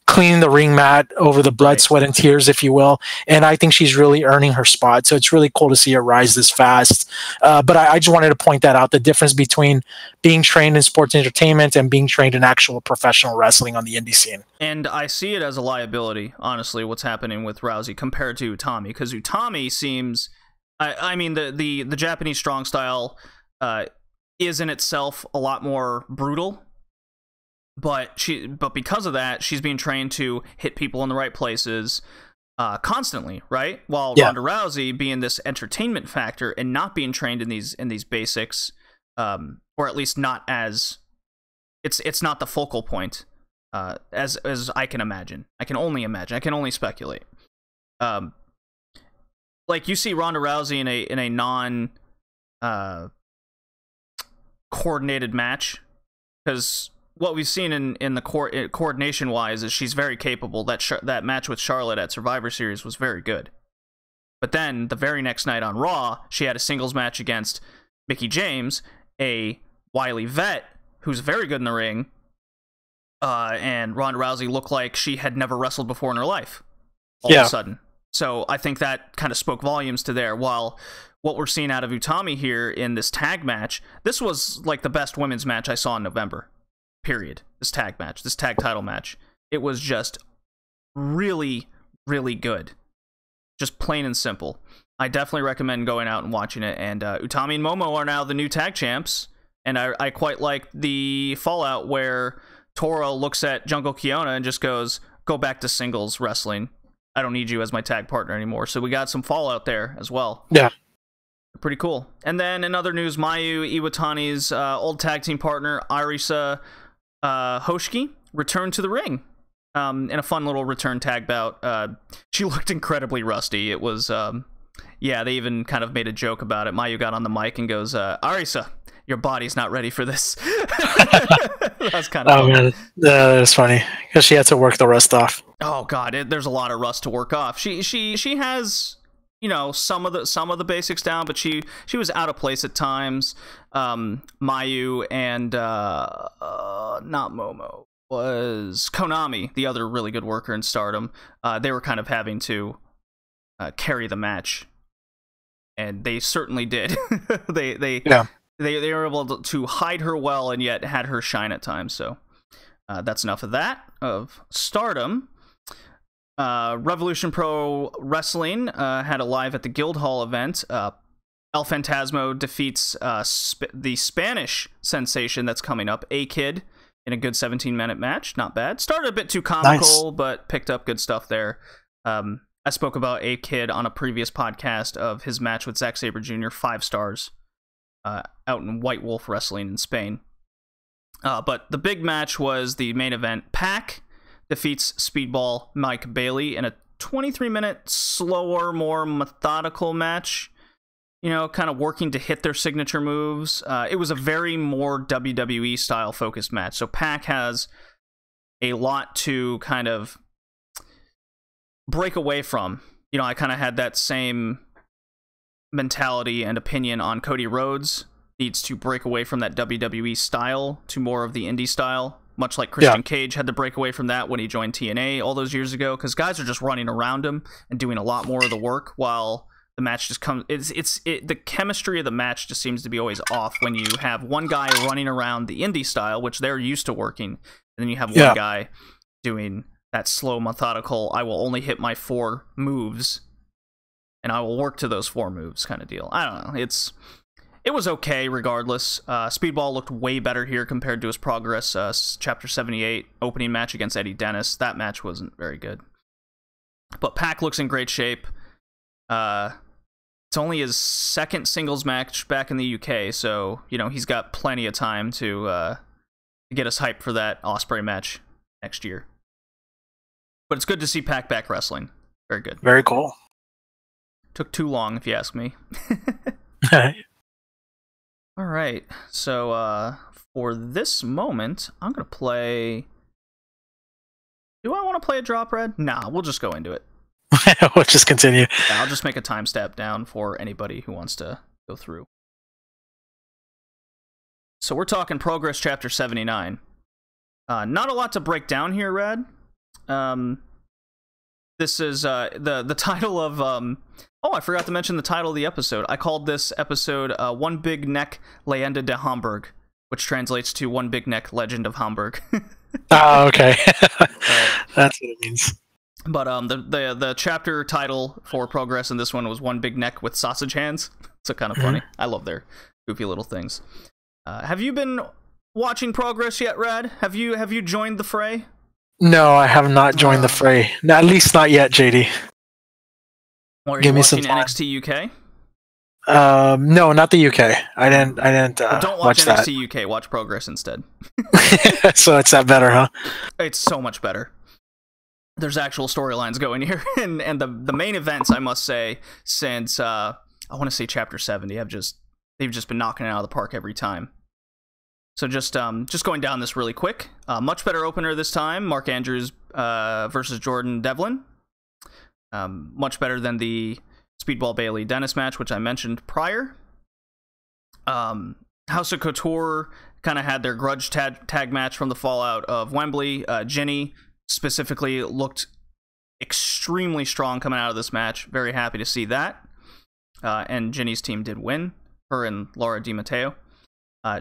cleaning the ring mat over the blood, sweat, and tears, if you will. And I think she's really earning her spot. So it's really cool to see her rise this fast. But I just wanted to point that out, the difference between being trained in sports entertainment and being trained in actual professional wrestling on the indie scene. And I see it as a liability, honestly, what's happening with Rousey compared to Utami. Because Utami seems... I mean, the Japanese strong style is in itself a lot more brutal. But because of that, she's being trained to hit people in the right places constantly, right? While Ronda Rousey being this entertainment factor and not being trained in these basics, or at least not as it's not the focal point as I can imagine. I can only imagine. I can only speculate. Like, you see Ronda Rousey in a non coordinated match, because what we've seen in the coordination wise is she's very capable. That match with Charlotte at Survivor Series was very good. But then the very next night on Raw, she had a singles match against Mickie James, a wily vet who's very good in the ring, and Ronda Rousey looked like she had never wrestled before in her life all of a sudden. So I think that kind of spoke volumes to there. While what we're seeing out of Utami here in this tag match, this was like the best women's match I saw in November. Period. This tag title match. It was just really, really good. Just plain and simple. I definitely recommend going out and watching it. And Utami and Momo are now the new tag champs. And I quite like the fallout where Tora looks at Jungle Kiona and just goes, "Go back to singles wrestling. I don't need you as my tag partner anymore." So we got some fallout there as well. Yeah. Pretty cool. And then in other news, Mayu Iwatani's old tag team partner, Arisa Hoshiki, returned to the ring in a fun little return tag bout. She looked incredibly rusty. It was, they even kind of made a joke about it. Mayu got on the mic and goes, "Arisa, your body's not ready for this." That's kind of man, that's funny, because she had to work the rest off. Oh God, there's a lot of rust to work off. She has, you know, some of the basics down, but she was out of place at times. Mayu and not Momo, was Konami, the other really good worker in Stardom. They were kind of having to carry the match, and they certainly did. They were able to hide her well and yet had her shine at times. So that's enough of that, of Stardom. Revolution Pro Wrestling had a live at the Guildhall event. El Phantasmo defeats the Spanish sensation that's coming up, A-Kid, in a good 17-minute match. Not bad. Started a bit too comical, but picked up good stuff there. I spoke about A-Kid on a previous podcast of his match with Zack Sabre Jr., 5 stars, out in White Wolf Wrestling in Spain. But the big match was the main event. Pac defeats Speedball Mike Bailey in a 23-minute, slower, more methodical match. You know, kind of working to hit their signature moves. It was a very more WWE-style focused match. So Pac has a lot to kind of break away from. You know, I kind of had that same mentality and opinion on Cody Rhodes. Needs to break away from that WWE style to more of the indie style. Much like Christian Cage had to break away from that when he joined TNA all those years ago, because guys are just running around him and doing a lot more of the work, while the match just comes. The chemistry of the match just seems to be always off when you have one guy running around the indie style, which they're used to working, and then you have one guy doing that slow, methodical, I will only hit my 4 moves, and I will work to those 4 moves kind of deal. I don't know. It was okay regardless. Speedball looked way better here compared to his progress. Chapter 78 opening match against Eddie Dennis. That match wasn't very good. But Pac looks in great shape. It's only his 2nd singles match back in the UK, so you know he's got plenty of time to get us hyped for that Ospreay match next year. But it's good to see Pac back wrestling. Very good. Very cool. Took too long, if you ask me. All right, so for this moment, I'm going to play... Do I want to play a drop, Red? Nah, we'll just go into it. We'll just continue. Yeah, I'll just make a timestamp down for anybody who wants to go through. So we're talking Progress Chapter 79. Not a lot to break down here, Red. This is the title of... Oh, I forgot to mention the title of the episode. I called this episode One Big Neck Leyende de Hamburg, which translates to One Big Neck Legend of Hamburg. Oh, okay. That's what it means. But the chapter title for Progress in this one was One Big Neck with Sausage Hands. So kind of funny. I love their goofy little things. Have you been watching Progress yet, Rad? Have you joined the fray? No, I have not joined the fray. No, at least not yet, JD. Or are you watching NXT UK? No, not the UK. I didn't. Well, don't watch NXT that. UK. Watch Progress instead. So it's that better, huh? It's so much better. There's actual storylines going here, and the main events, I must say, since I want to say Chapter 70, they've just been knocking it out of the park every time. So just going down this really quick. Much better opener this time. Mark Andrews versus Jordan Devlin. Much better than the Speedball Bailey Dennis match, which I mentioned prior. House of Couture kind of had their grudge tag match from the fallout of Wembley. Ginny specifically looked extremely strong coming out of this match. Very happy to see that. And Ginny's team did win. Her and Laura DiMatteo.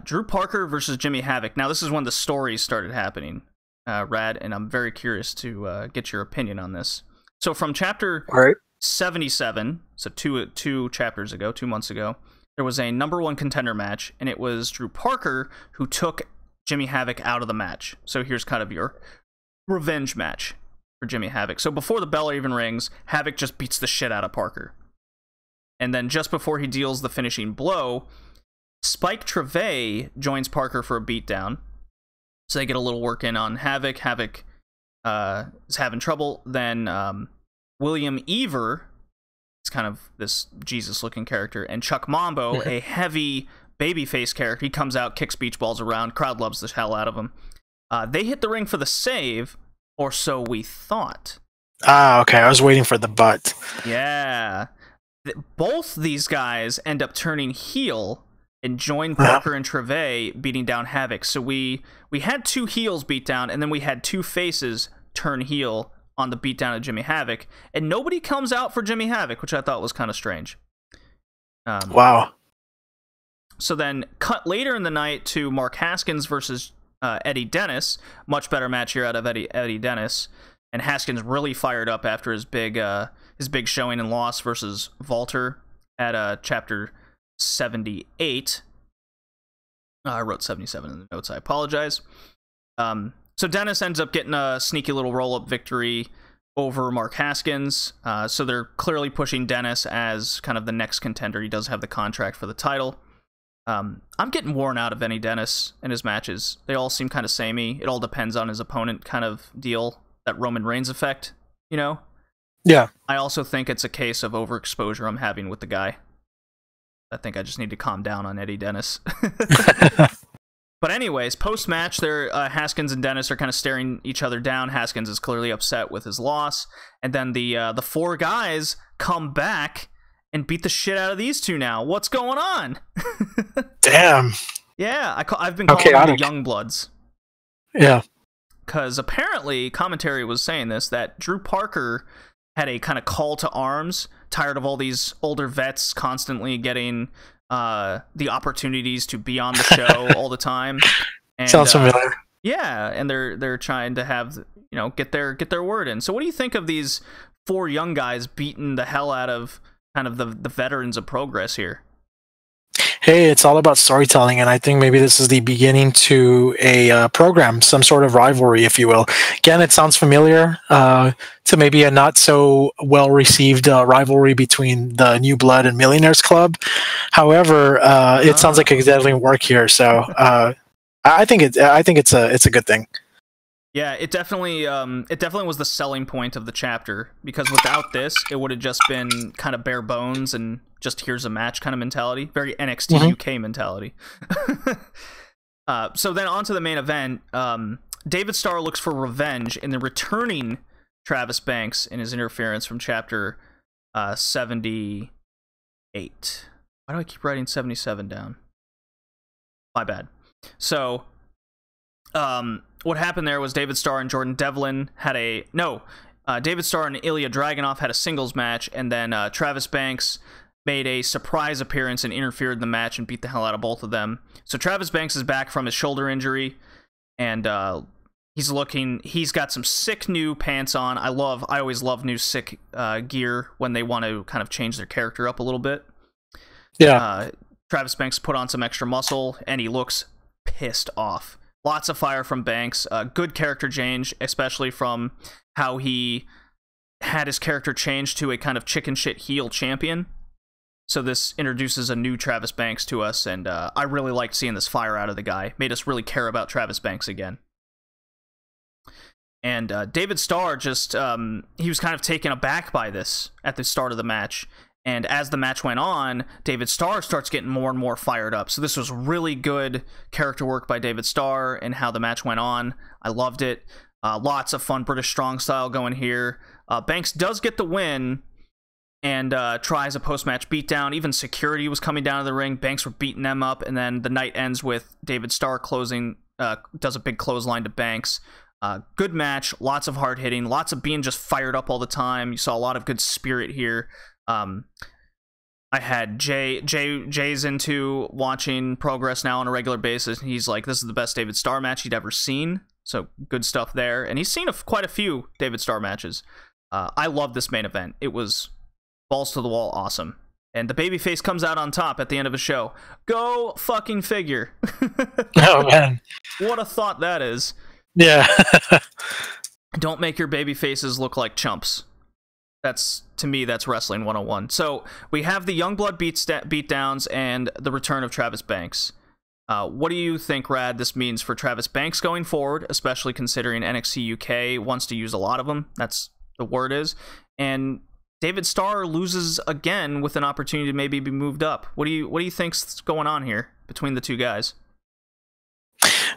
Drew Parker versus Jimmy Havoc. Now, this is when the stories started happening, Rad, and I'm very curious to get your opinion on this. So from chapter 77, so two chapters ago, 2 months ago, there was a #1 contender match, and it was Drew Parker who took Jimmy Havoc out of the match. So here's kind of your revenge match for Jimmy Havoc. So before the bell even rings, Havoc just beats the shit out of Parker. And then just before he deals the finishing blow, Spike Trevay joins Parker for a beatdown. So they get a little work in on Havoc. Havoc is having trouble. Then William Ever is kind of this Jesus-looking character, and Chuck Mambo, a heavy babyface character, he comes out, kicks beach balls around. Crowd loves the hell out of him. They hit the ring for the save, or so we thought. Ah, okay. I was waiting for the but. Yeah. Both these guys end up turning heel and join Parker and Treve beating down Havoc. So we had 2 heels beat down, and then we had 2 faces turn heel on the beatdown of Jimmy Havoc, and nobody comes out for Jimmy Havoc, which I thought was kind of strange. Wow. So then, cut later in the night to Mark Haskins versus Eddie Dennis. Much better match here out of Eddie Dennis, and Haskins really fired up after his big showing and loss versus Walter at Chapter 78. I wrote 77 in the notes. I apologize. So Dennis ends up getting a sneaky little roll-up victory over Mark Haskins. So they're clearly pushing Dennis as kind of the next contender. He does have the contract for the title. I'm getting worn out of Eddie Dennis in his matches. They all seem kind of samey. It all depends on his opponent kind of deal. That Roman Reigns effect, you know? Yeah. I also think it's a case of overexposure I'm having with the guy. I think I just need to calm down on Eddie Dennis. But anyways, post-match, Haskins and Dennis are kind of staring each other down. Haskins is clearly upset with his loss. And then the 4 guys come back and beat the shit out of these 2 now. What's going on? Damn. Yeah, I've been calling them the Young Bloods. Yeah. Because apparently, commentary was saying this, that Drew Parker had a kind of call to arms, tired of all these older vets constantly getting the opportunities to be on the show all the time. And, sounds familiar. Yeah, and they're trying to have, you know, get their word in. So what do you think of these 4 young guys beating the hell out of kind of the veterans of Progress here? Hey, it's all about storytelling, and I think maybe this is the beginning to a program, some sort of rivalry, if you will. Again, it sounds familiar to maybe a not so well received rivalry between the New Blood and Millionaires Club. However, it sounds like it's definitely work here. So I think it's a good thing. Yeah, it definitely was the selling point of the chapter, because without this, it would have just been kind of bare bones and just here's a match kind of mentality, very NXT UK mentality. So then on to the main event. David Starr looks for revenge in the returning Travis Banks in his interference from chapter 78. Why do I keep writing 77 down? My bad. So, what happened there was David Starr and Jordan Devlin had David Starr and Ilya Dragunov had a singles match, and then Travis Banks made a surprise appearance and interfered in the match and beat the hell out of both of them. So Travis Banks is back from his shoulder injury, and he's got some sick new pants on. I always love new sick gear when they want to kind of change their character up a little bit. Yeah. Travis Banks put on some extra muscle, and he looks pissed off. Lots of fire from Banks. Good character change, especially from how he had his character change to a kind of chicken shit heel champion. So this introduces a new Travis Banks to us, and I really liked seeing this fire out of the guy. Made us really care about Travis Banks again. And David Starr just, he was kind of taken aback by this at the start of the match. And as the match went on, David Starr starts getting more and more fired up. So this was really good character work by David Starr and how the match went on. I loved it. Lots of fun British strong style going here. Banks does get the win and tries a post-match beatdown. Even security was coming down to the ring. Banks were beating them up. And then the night ends with David Starr does a big clothesline to Banks. Good match. Lots of hard hitting. Lots of being just fired up all the time. You saw a lot of good spirit here. I had Jay's into watching Progress now on a regular basis, and he's like, this is the best David Starr match he'd ever seen. So good stuff there. And he's seen quite a few David Starr matches. I love this main event. It was balls to the wall awesome. And the babyface comes out on top at the end of a show. Go fucking figure. Oh, man. What a thought that is. Yeah. Don't make your babyfaces look like chumps. To me, that's Wrestling 101. So we have the Youngblood beatdowns and the return of Travis Banks. What do you think, Rad, this means for Travis Banks going forward, especially considering NXT UK wants to use a lot of them? That's the word is. And David Starr loses again with an opportunity to maybe be moved up. What do you think's going on here between the two guys?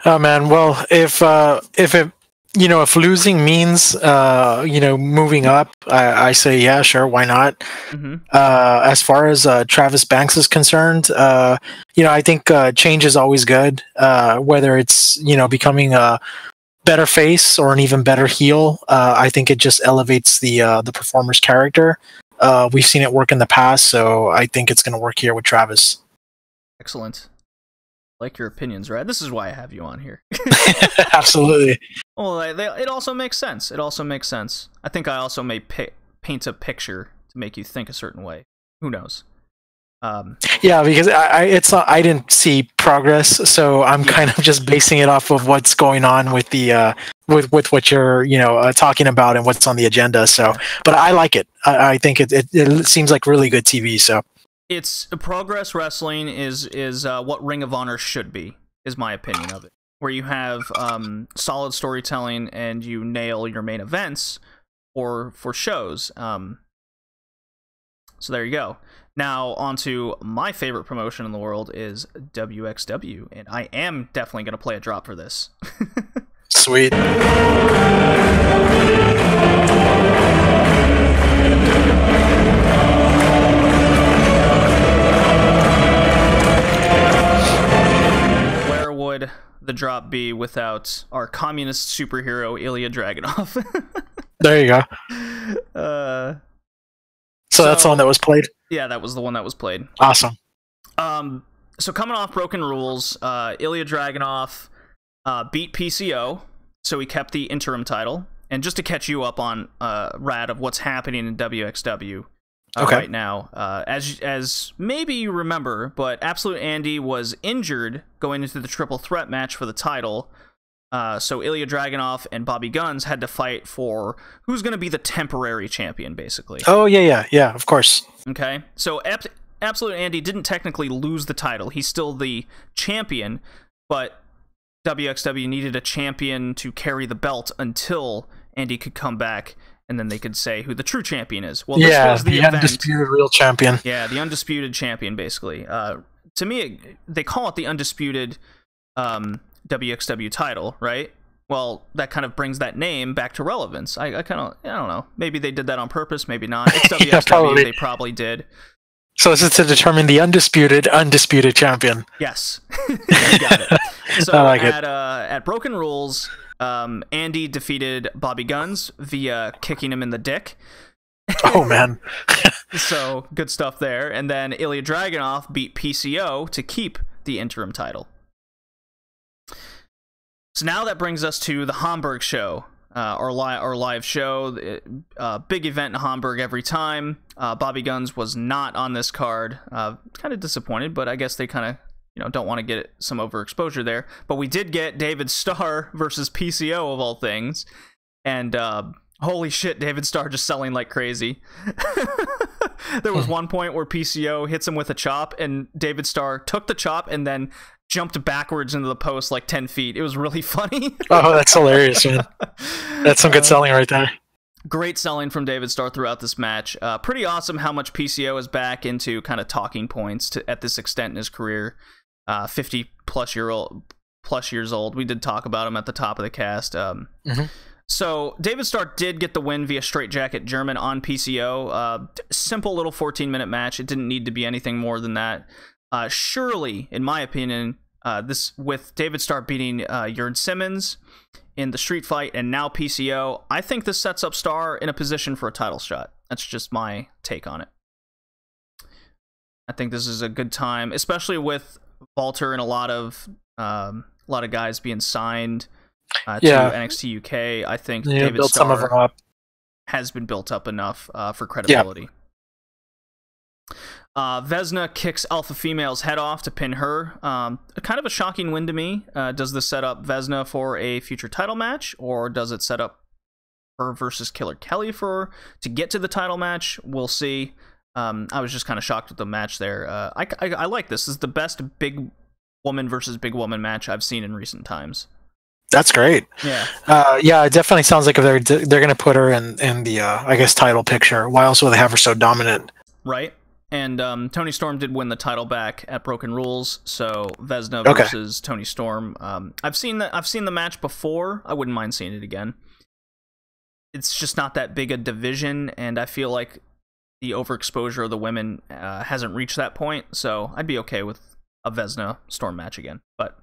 Oh man, well, if if losing means moving up, I say yeah, sure, why not? As far as Travis Banks is concerned, I think change is always good. Whether it's becoming a better face or an even better heel, I think it just elevates the performer's character. We've seen it work in the past, so I think it's going to work here with Travis. Excellent. Like your opinions, right? This is why I have you on here. Absolutely. Well, it also makes sense. It also makes sense. I think I also may paint a picture to make you think a certain way. Who knows? Yeah, because I didn't see progress, so I'm kind of just basing it off of what's going on with the with what you're talking about and what's on the agenda. So, but I like it. I think it seems like really good TV. So. It's progress wrestling is what Ring of Honor should be, is my opinion of it. Where you have solid storytelling and you nail your main events for shows. So there you go. Now on to my favorite promotion in the world is WXW, and I am definitely going to play a drop for this. Sweet. The drop be without our communist superhero Ilya Dragunov? There you go. So that's the one that was played? Yeah, that was the one that was played. Awesome. So coming off Broken Rules, Ilya Dragunov beat PCO, so he kept the interim title. And just to catch you up on Rad of what's happening in WXW right now, as maybe you remember, but Absolute Andy was injured going into the triple threat match for the title. So Ilya Dragunov and Bobby Guns had to fight for who's going to be the temporary champion, basically. Oh, yeah, of course. Okay, so Absolute Andy didn't technically lose the title. He's still the champion, but WXW needed a champion to carry the belt until Andy could come back, and then they could say who the true champion is. Well, this was the event. Undisputed real champion. Yeah, the undisputed champion, basically. To me, they call it the undisputed WXW title, right? Well, that kind of brings that name back to relevance. I don't know. Maybe they did that on purpose, maybe not. It's WXW, yeah, probably. They probably did. So this is to determine the undisputed champion. Yes. You got it. So I like it. At Broken Rules, Andy defeated Bobby Guns via kicking him in the dick. Oh, man. So, good stuff there. And then Ilya Dragunov beat PCO to keep the interim title. So now that brings us to the Hamburg show, our live show. Big event in Hamburg every time. Bobby Guns was not on this card. Kind of disappointed, but I guess they kind of don't want to get some overexposure there. But we did get David Starr versus PCO of all things, and holy shit, David Starr just selling like crazy. There was one point where PCO hits him with a chop, and David Starr took the chop and then jumped backwards into the post like 10 feet. It was really funny. Oh, that's hilarious, man. That's some good selling right there. Great selling from David Starr throughout this match. Pretty awesome how much PCO is back into kind of talking points at this extent in his career. 50 plus years old. We did talk about him at the top of the cast. So David Starr did get the win via straightjacket German on PCO. Simple little 14-minute match. It didn't need to be anything more than that. Surely, in my opinion, this with David Starr beating Jurn Simmons in the street fight and now PCO, I think this sets up Starr in a position for a title shot. That's just my take on it. I think this is a good time, especially with Walter and a lot of guys being signed to NXT UK. I think David Starr some of them up. Has been built up enough for credibility. Yeah. Vesna kicks Alpha Female's head off to pin her. Kind of a shocking win to me. Does this set up Vesna for a future title match, or does it set up her versus Killer Kelly to get to the title match? We'll see. I was just kind of shocked with the match there. I like this. This is the best big woman versus big woman match I've seen in recent times. That's great. Yeah. Yeah, it definitely sounds like if they're going to put her in the I guess title picture. Why else will they have her so dominant? Right. And Tony Storm did win the title back at Broken Rules, so Vesna Okay. versus Tony Storm. I've seen the match before. I wouldn't mind seeing it again. It's just not that big a division, and I feel like the overexposure of the women hasn't reached that point, so I'd be okay with a Vesna Storm match again. But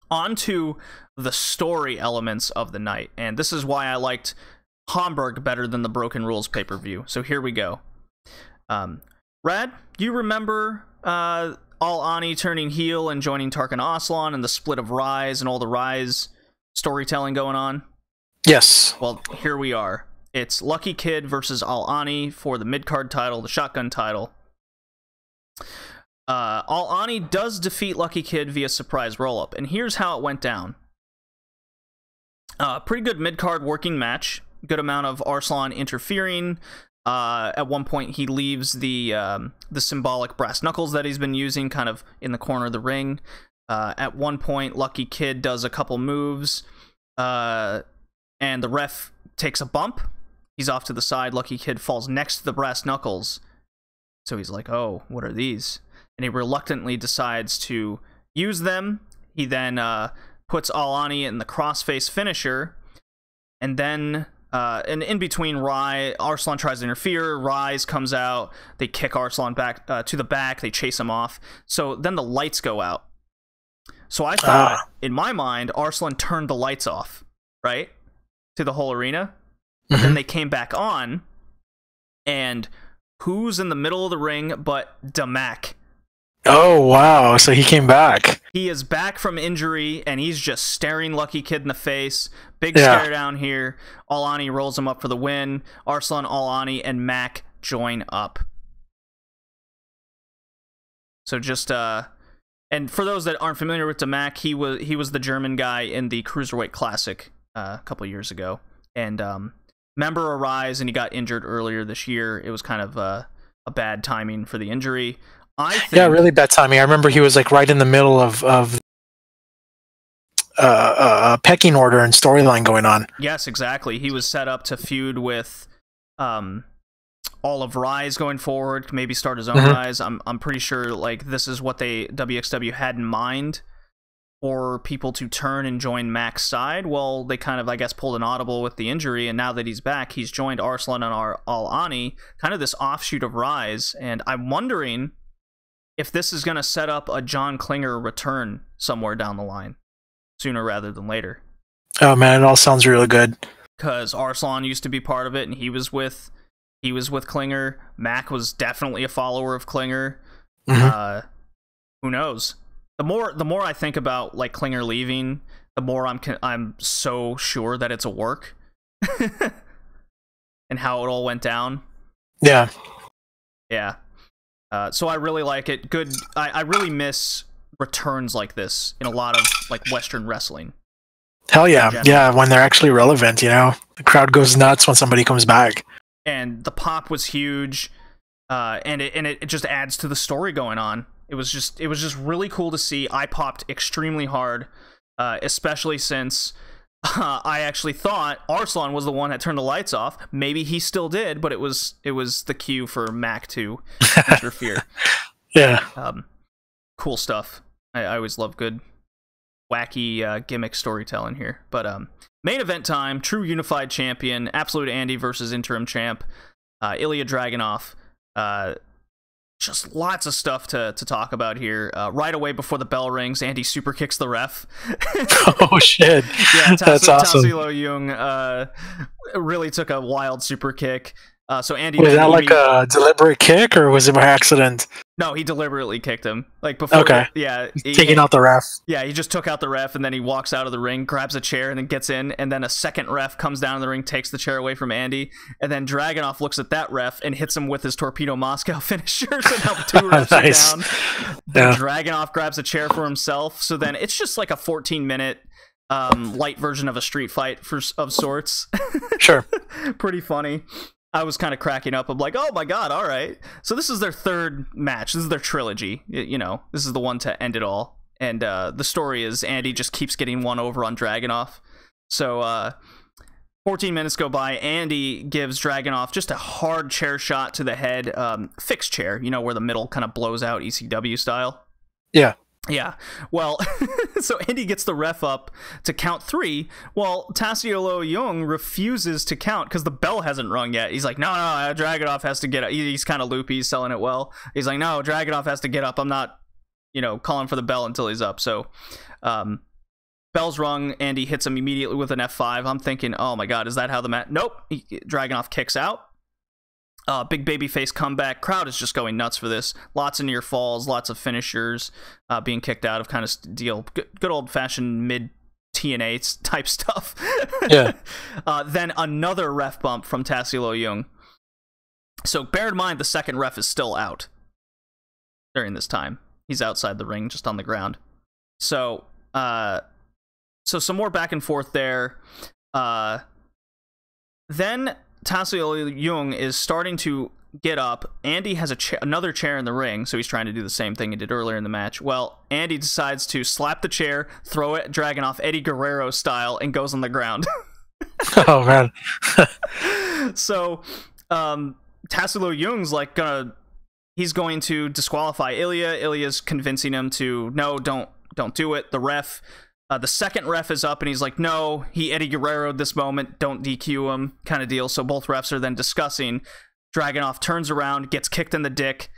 on to the story elements of the night, and this is why I liked Hamburg better than the Broken Rules pay-per-view. So here we go. Rad, you remember All Ani turning heel and joining Tarkan Aslan and the split of Rise and all the Rise storytelling going on? Yes. Well, here we are. It's Lucky Kid versus All Ani for the mid-card title, the shotgun title. All Ani does defeat Lucky Kid via surprise roll-up, and here's how it went down. Pretty good mid-card working match. Good amount of Arslan interfering. At one point, he leaves the symbolic brass knuckles that he's been using kind of in the corner of the ring. At one point, Lucky Kid does a couple moves, and the ref takes a bump. He's off to the side. Lucky Kid falls next to the brass knuckles. So he's like, oh, what are these? And he reluctantly decides to use them. He then puts All Ani in the crossface finisher, and then... and in between, Arslan tries to interfere. Rise comes out. They kick Arslan back to the back. They chase him off. So then the lights go out. So I thought, in my mind, Arslan turned the lights off, right? To the whole arena. Mm-hmm. Then they came back on. And who's in the middle of the ring but Damak? Oh, wow. So he came back. He is back from injury, and he's just staring Lucky Kid in the face. Big stare down here. All Ani rolls him up for the win. Arslan, All Ani, and Mac join up. So just, and for those that aren't familiar with Damak, he was the German guy in the Cruiserweight Classic a couple years ago. And member of Rise, and he got injured earlier this year. It was kind of a bad timing for the injury. I think, really bad timing. I remember he was like right in the middle of pecking order and storyline going on. Yes, exactly. He was set up to feud with all of Rise going forward, maybe start his own Rise. I'm pretty sure like this is what WXW had in mind for people to turn and join Mac's side. Well, they kind of, I guess, pulled an audible with the injury, and now that he's back, he's joined Arslan and All Ani, kind of this offshoot of Rise, and I'm wondering if this is going to set up a John Klinger return somewhere down the line, sooner rather than later. Oh man, it all sounds really good. Because Arslan used to be part of it, and he was with Klinger. Mac was definitely a follower of Klinger. Mm-hmm. Who knows? The more I think about like Klinger leaving, the more I'm so sure that it's a work, and how it all went down. Yeah. Yeah. So I really like it. Good. I really miss returns like this in a lot of like Western wrestling. Hell yeah. Yeah, when they're actually relevant, you know? The crowd goes nuts when somebody comes back. And the pop was huge. And it just adds to the story going on. It was just really cool to see. I popped extremely hard, especially since I actually thought Arslan was the one that turned the lights off. Maybe he still did, but it was the cue for Mac to interfere. Yeah. Cool stuff. I always love good, wacky gimmick storytelling here. But main event time, true unified champion, Absolute Andy versus interim champ, Ilya Dragunov. Just lots of stuff to talk about here. Right away before the bell rings, Andy super kicks the ref. Oh shit! Yeah, that's awesome. Tassilo Jung really took a wild super kick. So Andy was that like a deliberate kick, or was it by accident? No, he deliberately kicked him. Like before. Okay. Taking out the ref. Yeah, he just took out the ref, and then he walks out of the ring, grabs a chair, and then gets in. And then a second ref comes down in the ring, takes the chair away from Andy, and then Dragunov looks at that ref and hits him with his Torpedo Moscow finisher. So now two refs nice. are down. Then Dragunov grabs a chair for himself. So then it's just like a 14-minute light version of a street fight of sorts. Sure. Pretty funny. I was kind of cracking up. I'm like, oh my god, all right. So this is their third match. This is their trilogy. You know, this is the one to end it all. And the story is Andy just keeps getting one over on Dragunov. So 14 minutes go by. Andy gives Dragunov just a hard chair shot to the head. Fixed chair, you know, where the middle kind of blows out ECW style. Yeah. Yeah. Well, so Andy gets the ref up to count 3, while Tassilo Jung refuses to count because the bell hasn't rung yet. He's like, no, Dragunov has to get up. He's kind of loopy. He's selling it well. He's like, no, Dragunov has to get up. I'm not, calling for the bell until he's up. So, bell's rung. Andy hits him immediately with an F5. I'm thinking, oh my God, is that how the match? Nope. Dragunov kicks out. Big babyface comeback. Crowd is just going nuts for this. Lots of near falls, lots of finishers being kicked out of kind of deal. Good old fashioned mid TNA type stuff. Yeah. Then another ref bump from Tassilo Jung. So bear in mind the second ref is still out during this time. He's outside the ring, just on the ground. So some more back and forth there. Then Tassilo Jung is starting to get up. Andy has another chair in the ring, so he's trying to do the same thing he did earlier in the match. Well, Andy decides to slap the chair, throw it, Dragunov Eddie Guerrero style, and goes on the ground. Oh, man. So, Tassilo Jung's like he's going to disqualify Ilya. Ilya's convincing him to, no, don't do it. The second ref is up and he's like, no, he Eddie Guerrero'd this moment, don't DQ him, kind of deal. So both refs are then discussing. Dragunov turns around, gets kicked in the dick,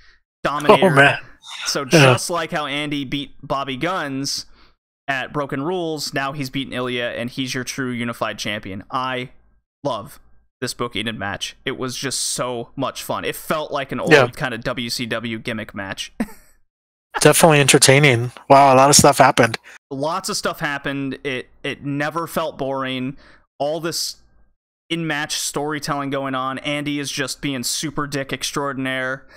Dominator. Oh, man. So just like how Andy beat Bobby Guns at Broken Rules, now he's beaten Ilya and he's your true unified champion. I love this booking and match. It was just so much fun. It felt like an old kind of WCW gimmick match. Definitely entertaining. Wow, a lot of stuff happened. Lots of stuff happened. It never felt boring. All this in-match storytelling going on. Andy is just being super dick extraordinaire.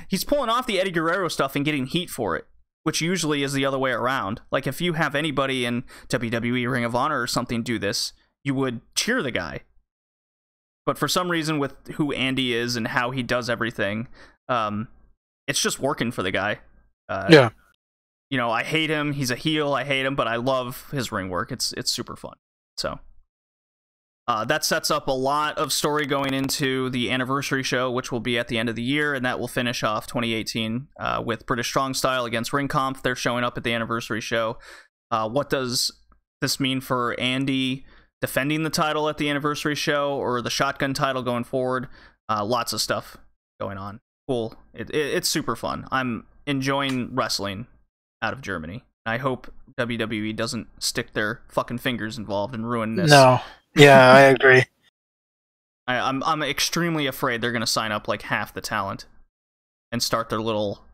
He's pulling off the Eddie Guerrero stuff and getting heat for it, which usually is the other way around. Like, if you have anybody in WWE Ring of Honor or something do this, you would cheer the guy. But for some reason, with who Andy is and how he does everything, it's just working for the guy. Yeah. I hate him. He's a heel. I hate him, but I love his ring work. It's super fun. So that sets up a lot of story going into the anniversary show, which will be at the end of the year, and that will finish off 2018 with British Strong Style against Ring Comp. They're showing up at the anniversary show. What does this mean for Andy defending the title at the anniversary show or the shotgun title going forward? Lots of stuff going on. Cool. It's super fun. I'm enjoying wrestling out of Germany. I hope WWE doesn't stick their fucking fingers involved and ruin this. No. Yeah, I agree. I'm extremely afraid they're going to sign up like half the talent and start their little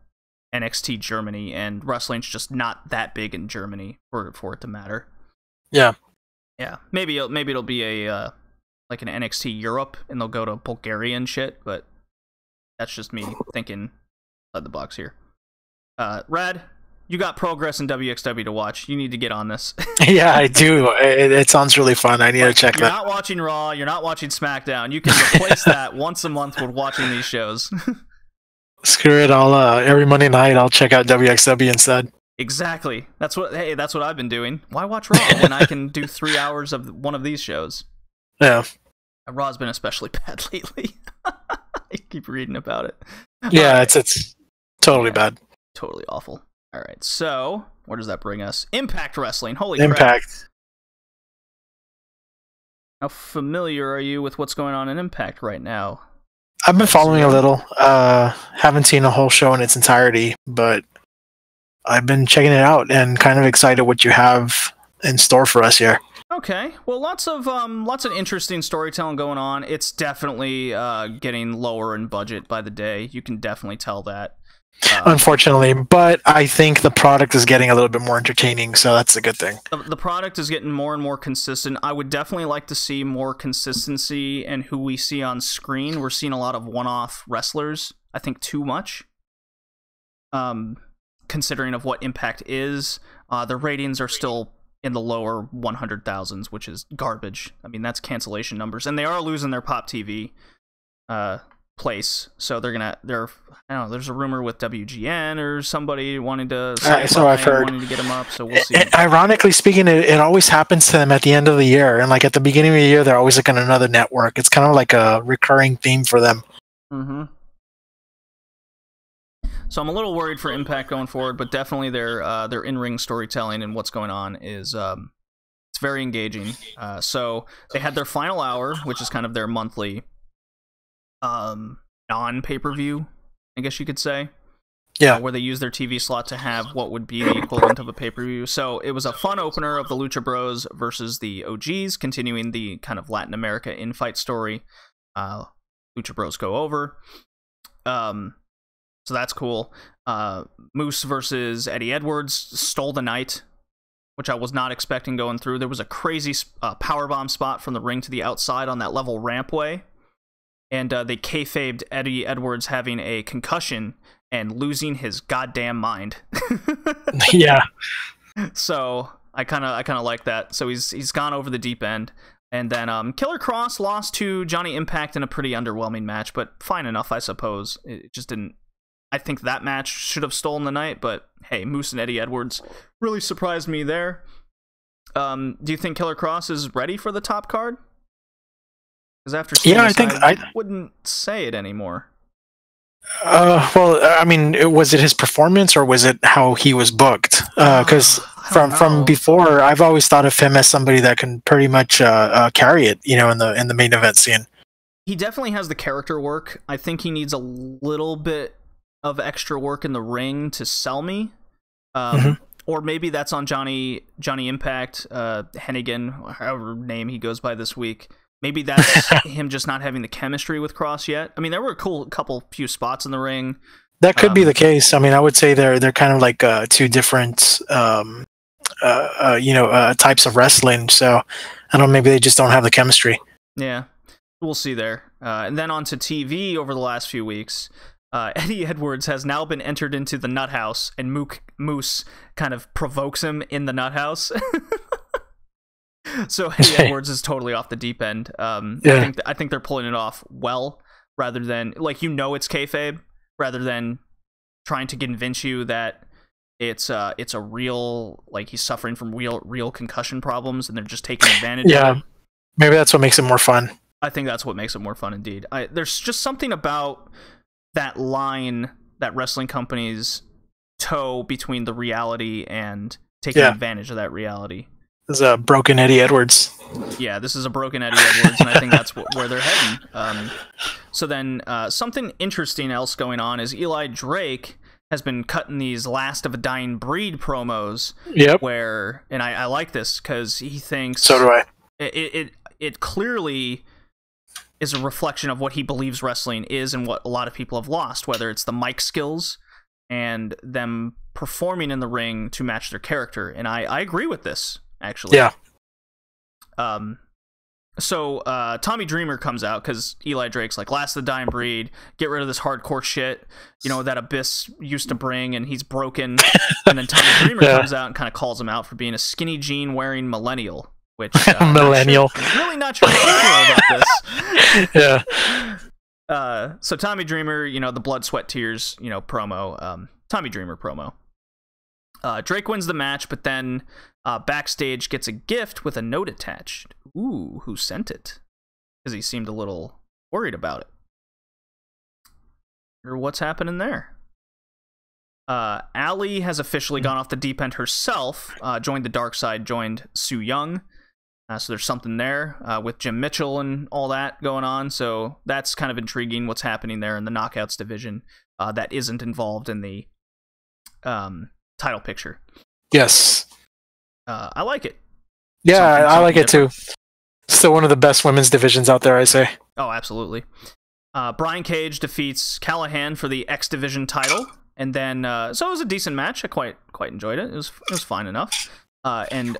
NXT Germany, and wrestling's just not that big in Germany for it to matter. Yeah. Yeah. Maybe it'll be a like an NXT Europe and they'll go to Bulgaria and shit, but that's just me thinking outside the box here. Rad, you got Progress and WXW to watch. You need to get on this. Yeah, I do. It sounds really fun. I need to check that. You're not watching Raw. You're not watching SmackDown. You can replace that once a month with watching these shows. Screw it. I'll every Monday night I'll check out WXW instead. Exactly. That's what I've been doing. Why watch Raw when I can do 3 hours of one of these shows? Yeah. Raw's been especially bad lately. I keep reading about it. Yeah, it's totally bad. Totally awful. All right, so where does that bring us? Impact Wrestling. Holy Impact. crap. How familiar are you with what's going on in Impact right now? I've been following a little. Haven't seen a whole show in its entirety, but I've been checking it out and kind of excited what you have in store for us here. Okay, well, lots of interesting storytelling going on. It's definitely getting lower in budget by the day. You can definitely tell that. Unfortunately, but I think the product is getting a little bit more entertaining, so that's a good thing. The product is getting more and more consistent. I would definitely like to see more consistency in who we see on screen. We're seeing a lot of one-off wrestlers. I think too much. Considering of what Impact is, the ratings are still in the lower 100,000s, which is garbage. I mean, that's cancellation numbers, and they are losing their Pop TV place. So they're I don't know. There's a rumor with WGN or somebody wanting to. So I've heard. Wanting to get him up. So we'll see. Ironically speaking, it always happens to them at the end of the year, and like at the beginning of the year, they're always like on another network. It's kind of like a recurring theme for them. Mm-hmm. So I'm a little worried for Impact going forward, but definitely their in-ring storytelling and what's going on is it's very engaging. So they had their final hour, which is kind of their monthly non-pay-per-view, I guess you could say. Yeah. Where they use their TV slot to have what would be the equivalent of a pay-per-view. So it was a fun opener of the Lucha Bros versus the OGs, continuing the kind of Latin America in-fight story. Lucha Bros go over. So that's cool. Moose versus Eddie Edwards stole the night, which I was not expecting going through. There was a crazy powerbomb spot from the ring to the outside on that level rampway. And they kayfabed Eddie Edwards having a concussion and losing his goddamn mind. Yeah. So I kind of like that. So he's gone over the deep end. And then Killer Cross lost to Johnny Impact in a pretty underwhelming match, but fine enough, I suppose. It just didn't. I think that match should have stolen the night, but hey, Moose and Eddie Edwards really surprised me there. Do you think Killer Cross is ready for the top card? Because after seeing this, I wouldn't say it anymore. Well, I mean, was it his performance or was it how he was booked? Because from before, I've always thought of him as somebody that can pretty much carry it, in the main event scene. He definitely has the character work. I think he needs a little bit of extra work in the ring to sell me. Or maybe that's on Johnny Impact, Hennigan, however name he goes by this week. Maybe that's him just not having the chemistry with Cross yet. I mean, there were a few spots in the ring. That could be the case. I mean, I would say they're kind of like two different types of wrestling. So I don't know, maybe they just don't have the chemistry. Yeah, we'll see there. And then on to TV over the last few weeks. Eddie Edwards has now been entered into the Nut House, and Moose kind of provokes him in the Nut House. So Eddie Edwards is totally off the deep end. I think they're pulling it off well, rather than it's kayfabe, rather than trying to convince you that it's a real, like, he's suffering from real concussion problems, and they're just taking advantage of it. Maybe that's what makes it more fun. I think that's what makes it more fun, indeed. There's just something about that line that wrestling companies toe between the reality and taking advantage of that reality. This is a broken Eddie Edwards. Yeah, this is a broken Eddie Edwards, and I think that's where they're heading. So then something interesting else going on is Eli Drake has been cutting these Last of a Dying Breed promos. Yep. And I like this because he thinks... So do I. It clearly is a reflection of what he believes wrestling is and what a lot of people have lost, whether it's the mic skills and them performing in the ring to match their character. And I agree with this, actually. Yeah. So Tommy Dreamer comes out because Eli Drake's like, Last of the Dying Breed, get rid of this hardcore shit, that Abyss used to bring, and he's broken. And then Tommy Dreamer comes out and kind of calls him out for being a skinny jean wearing millennial. Which millennial. Really not sure how I feel about this. Yeah. So Tommy Dreamer, the blood, sweat, tears, promo. Tommy Dreamer promo. Drake wins the match, but then backstage gets a gift with a note attached. Ooh, who sent it? Because he seemed a little worried about it. Or what's happening there? Allie has officially gone off the deep end herself. Joined the dark side. Joined Su Yung. So there's something there with Jim Mitchell and all that going on. So that's kind of intriguing what's happening there in the Knockouts division that isn't involved in the title picture. Yes. I like it. Yeah, I like it too. Still one of the best women's divisions out there, I say. Oh, absolutely. Brian Cage defeats Callahan for the X Division title. And then, so it was a decent match. I quite enjoyed it. It was fine enough. And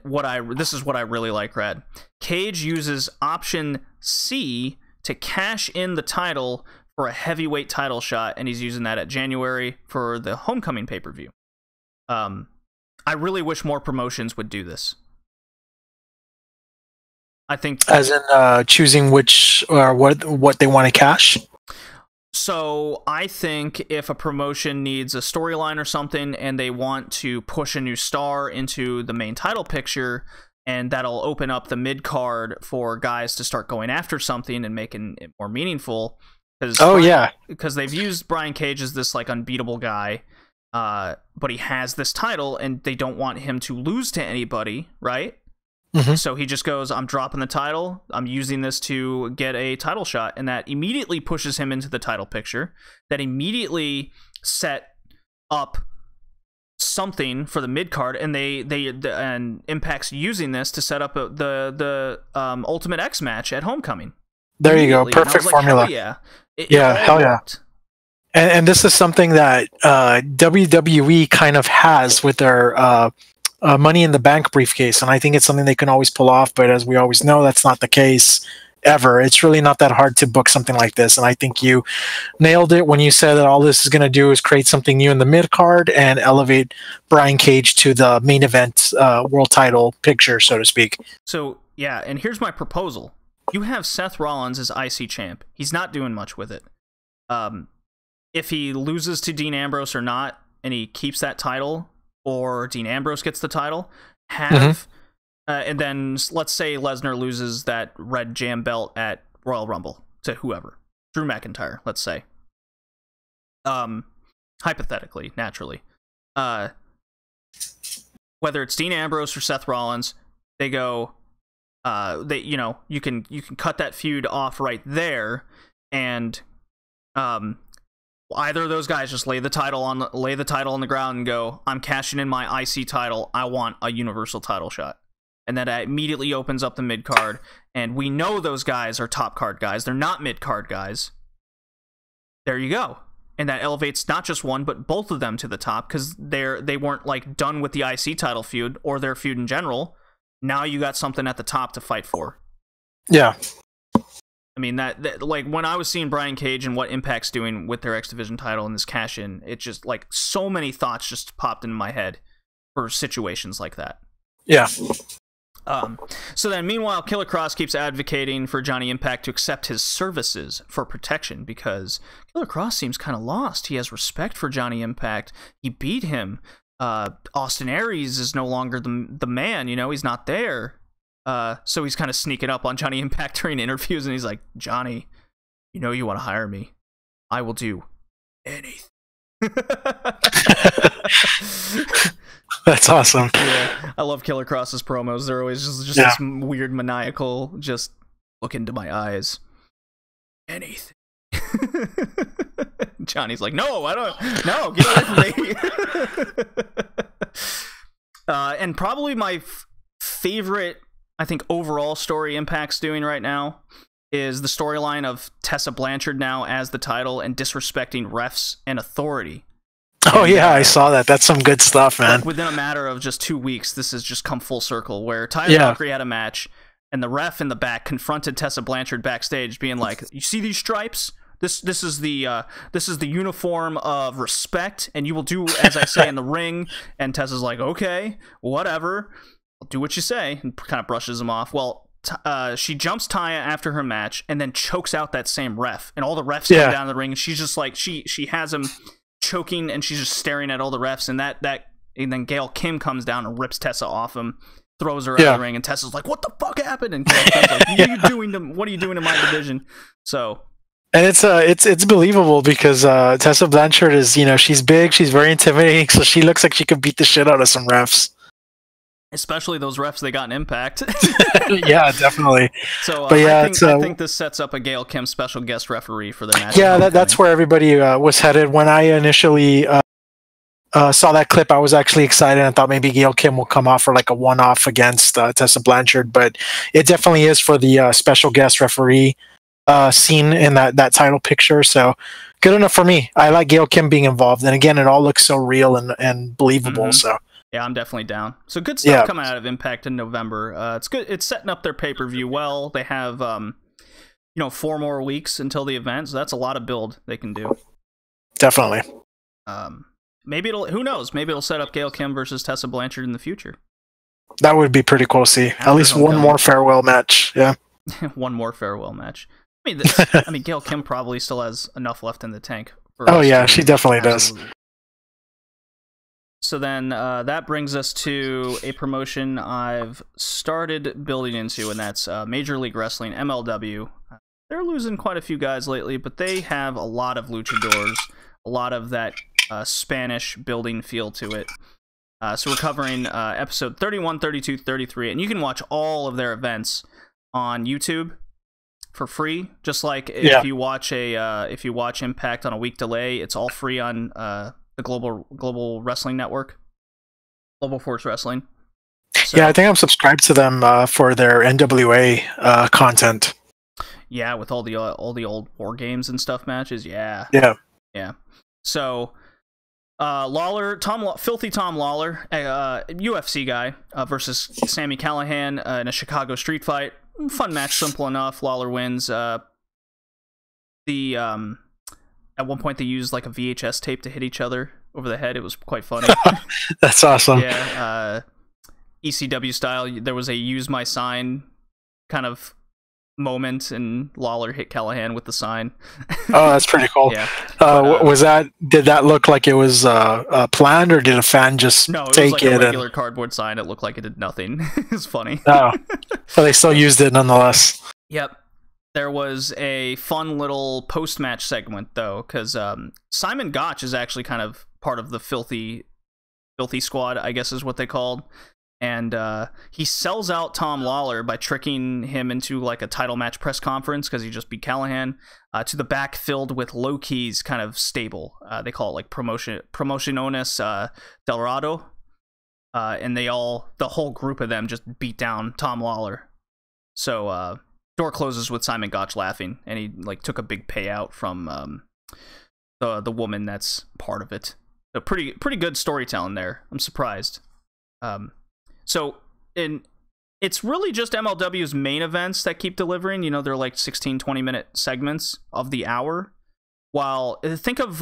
this is what I really like, Rad. Cage uses option C to cash in the title for a heavyweight title shot, and he's using that at January for the Homecoming pay-per-view. I really wish more promotions would do this. I think, as in choosing which or what they want to cash. So I think if a promotion needs a storyline or something and they want to push a new star into the main title picture, and that'll open up the mid card for guys to start going after something and making it more meaningful. Because they've used Brian Cage as this like unbeatable guy, but he has this title and they don't want him to lose to anybody, right? Mm-hmm. So he just goes, I'm dropping the title, I'm using this to get a title shot, and that immediately pushes him into the title picture. That immediately set up something for the mid card, and and Impact's using this to set up the Ultimate X match at Homecoming. There you go, perfect formula. Hell yeah, hell yeah. And this is something that WWE kind of has with their Money in the Bank briefcase, and I think it's something they can always pull off, but as we always know, that's not the case ever. It's really not that hard to book something like this, and I think you nailed it when you said that all this is going to do is create something new in the mid-card and elevate Brian Cage to the main event world title picture, so to speak. So, yeah, and here's my proposal. You have Seth Rollins as IC champ. He's not doing much with it. If he loses to Dean Ambrose or not, and he keeps that title, or Dean Ambrose gets the title, and then let's say Lesnar loses that red jam belt at Royal Rumble to whoever, Drew McIntyre, let's say, hypothetically, naturally, whether it's Dean Ambrose or Seth Rollins, they go, you can cut that feud off right there, and either of those guys just lay the title on the ground and go, I'm cashing in my IC title, I want a Universal title shot. And that immediately opens up the mid-card, and we know those guys are top-card guys. They're not mid-card guys. There you go. And that elevates not just one, but both of them to the top, because they weren't like done with the IC title feud, or their feud in general. Now you got something at the top to fight for. Yeah. I mean, that like when I was seeing Brian Cage and what Impact's doing with their X Division title and this cash-in, it just like so many thoughts just popped into my head for situations like that. Yeah. So then, meanwhile, Killer Kross keeps advocating for Johnny Impact to accept his services for protection, because Killer Kross seems kind of lost. He has respect for Johnny Impact. He beat him. Austin Aries is no longer the man. He's not there. So he's kind of sneaking up on Johnny Impact during interviews, and he's like, Johnny, you want to hire me. I will do anything. That's awesome. Yeah, I love Killer Kross's promos. They're always just this weird maniacal, just look into my eyes. Anything. Johnny's like, no, I don't. No, get away from me. And probably my favorite, I think, overall story Impact's doing right now is the storyline of Tessa Blanchard now as the title and disrespecting refs and authority. Oh, yeah, I saw that. That's some good stuff, man. Within a matter of just 2 weeks, this has just come full circle, where Tyler Valkyrie had a match, and the ref in the back confronted Tessa Blanchard backstage, being like, you see these stripes? This is the uniform of respect, and you will do as I say in the ring. And Tessa's like, okay, whatever. I'll do what you say, and kind of brushes him off. Well, she jumps Taya after her match, and then chokes out that same ref. And all the refs come down the ring, and she's just like, she has him choking, and she's just staring at all the refs, and and then Gail Kim comes down and rips Tessa off him, throws her out of the ring, and Tessa's like, what the fuck happened? And Gail Kim's like, what are you doing to my division? So, and it's believable, because Tessa Blanchard is, she's big, she's very intimidating, so she looks like she could beat the shit out of some refs. Especially those refs they got in Impact. Yeah, definitely. So I think this sets up a Gail Kim special guest referee for their match. Yeah, that's where everybody was headed. When I initially saw that clip, I was actually excited and thought maybe Gail Kim will come off for like a one-off against Tessa Blanchard, but it definitely is for the special guest referee scene in that title picture. So good enough for me. I like Gail Kim being involved, and again, it all looks so real and believable. Mm-hmm. So. Yeah, I'm definitely down. So good stuff coming out of Impact in November. It's good. It's setting up their pay-per-view well. They have, 4 more weeks until the event, so that's a lot of build they can do. Definitely. Maybe who knows? Maybe it'll set up Gail Kim versus Tessa Blanchard in the future. That would be pretty cool to see. At least one more farewell match. Yeah. One more farewell match. I I mean, Gail Kim probably still has enough left in the tank. Oh yeah, she definitely does. So then that brings us to a promotion I've started building into, and that's Major League Wrestling, MLW. They're losing quite a few guys lately, but they have a lot of luchadors, a lot of that Spanish building feel to it. So we're covering episode 31, 32, 33, and you can watch all of their events on YouTube for free. Just like if you watch Impact on a week delay, it's all free on the Global Wrestling Network, Global Force Wrestling. So, yeah, I think I'm subscribed to them for their NWA content. Yeah, with all the old War Games and stuff matches. Yeah. So, Lawler, Filthy Tom Lawler, UFC guy, versus Sami Callihan in a Chicago street fight. Fun match, simple enough. Lawler wins. At one point, they used like a VHS tape to hit each other over the head. It was quite funny. That's awesome. Yeah, ECW style. There was a "Use My Sign" kind of moment, and Lawler hit Callahan with the sign. Oh, that's pretty cool. Yeah. Did that look like it was planned, or did a fan just take it? No, it was like a regular cardboard sign. It looked like it did nothing. It's funny. Oh, but they still used it nonetheless. Yep. There was a fun little post-match segment, though, because Simon Gotch is actually kind of part of the Filthy Squad, I guess is what they called. And he sells out Tom Lawler by tricking him into like a title match press conference, because he just beat Callahan, to the back filled with Low-Key's kind of stable. They call it like Promociones Dorado. And the whole group of them just beat down Tom Lawler. So, door closes with Simon Gotch laughing, and he like took a big payout from the woman that's part of it. So pretty good storytelling there. I'm surprised. It's really just MLW's main events that keep delivering. You know, they're like 16, 20-minute segments of the hour. While think of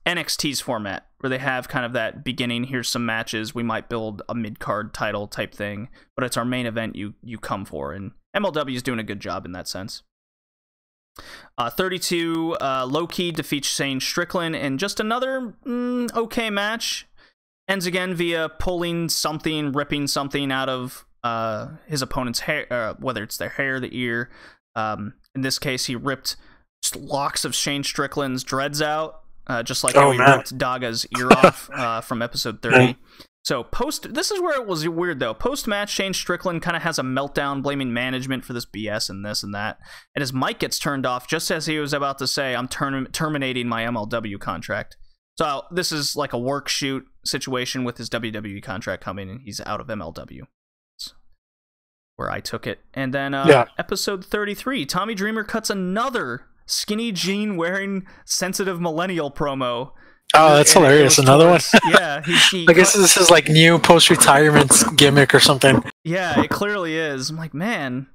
NXT's format, where they have kind of that beginning, here's some matches, we might build a mid-card title type thing, but it's our main event you come for, and MLW is doing a good job in that sense. 32, Low-Key defeats Shane Strickland in just another okay match. Ends again via pulling something, ripping something out of his opponent's hair, whether it's their hair, the ear. In this case, he ripped just locks of Shane Strickland's dreads out, just like how he ripped Daga's ear off from episode 30. So this is where it was weird though. Post-match, Shane Strickland kind of has a meltdown blaming management for this BS and this and that. And his mic gets turned off just as he was about to say, I'm terminating my MLW contract. So this is like a work shoot situation with his WWE contract coming, and he's out of MLW. That's where I took it. And then episode 33, Tommy Dreamer cuts another skinny jean wearing sensitive millennial promo. Oh, that's hilarious. Another one? Yeah. I guess this is like new post-retirement gimmick or something. Yeah, it clearly is. I'm like, man,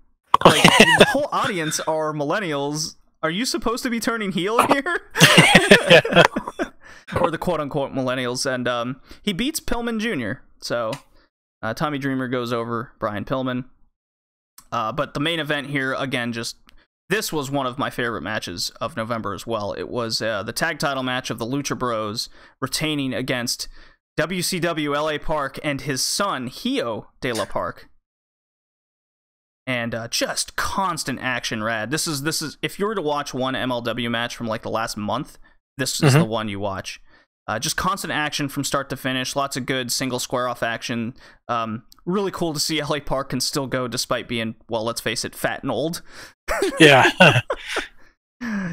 like, the whole audience are millennials. Are you supposed to be turning heel here? Yeah. Or the quote-unquote millennials. And he beats Pillman Jr. So Tommy Dreamer goes over Brian Pillman. But the main event here, again, this was one of my favorite matches of November as well. It was the tag title match of the Lucha Bros retaining against WCW LA Park and his son, Hio de la Park. And just constant action, rad. This is if you were to watch one MLW match from like the last month, this is the one you watch. Just constant action from start to finish. Lots of good single square off action. Really cool to see LA Park can still go despite being, well, let's face it, fat and old. Yeah.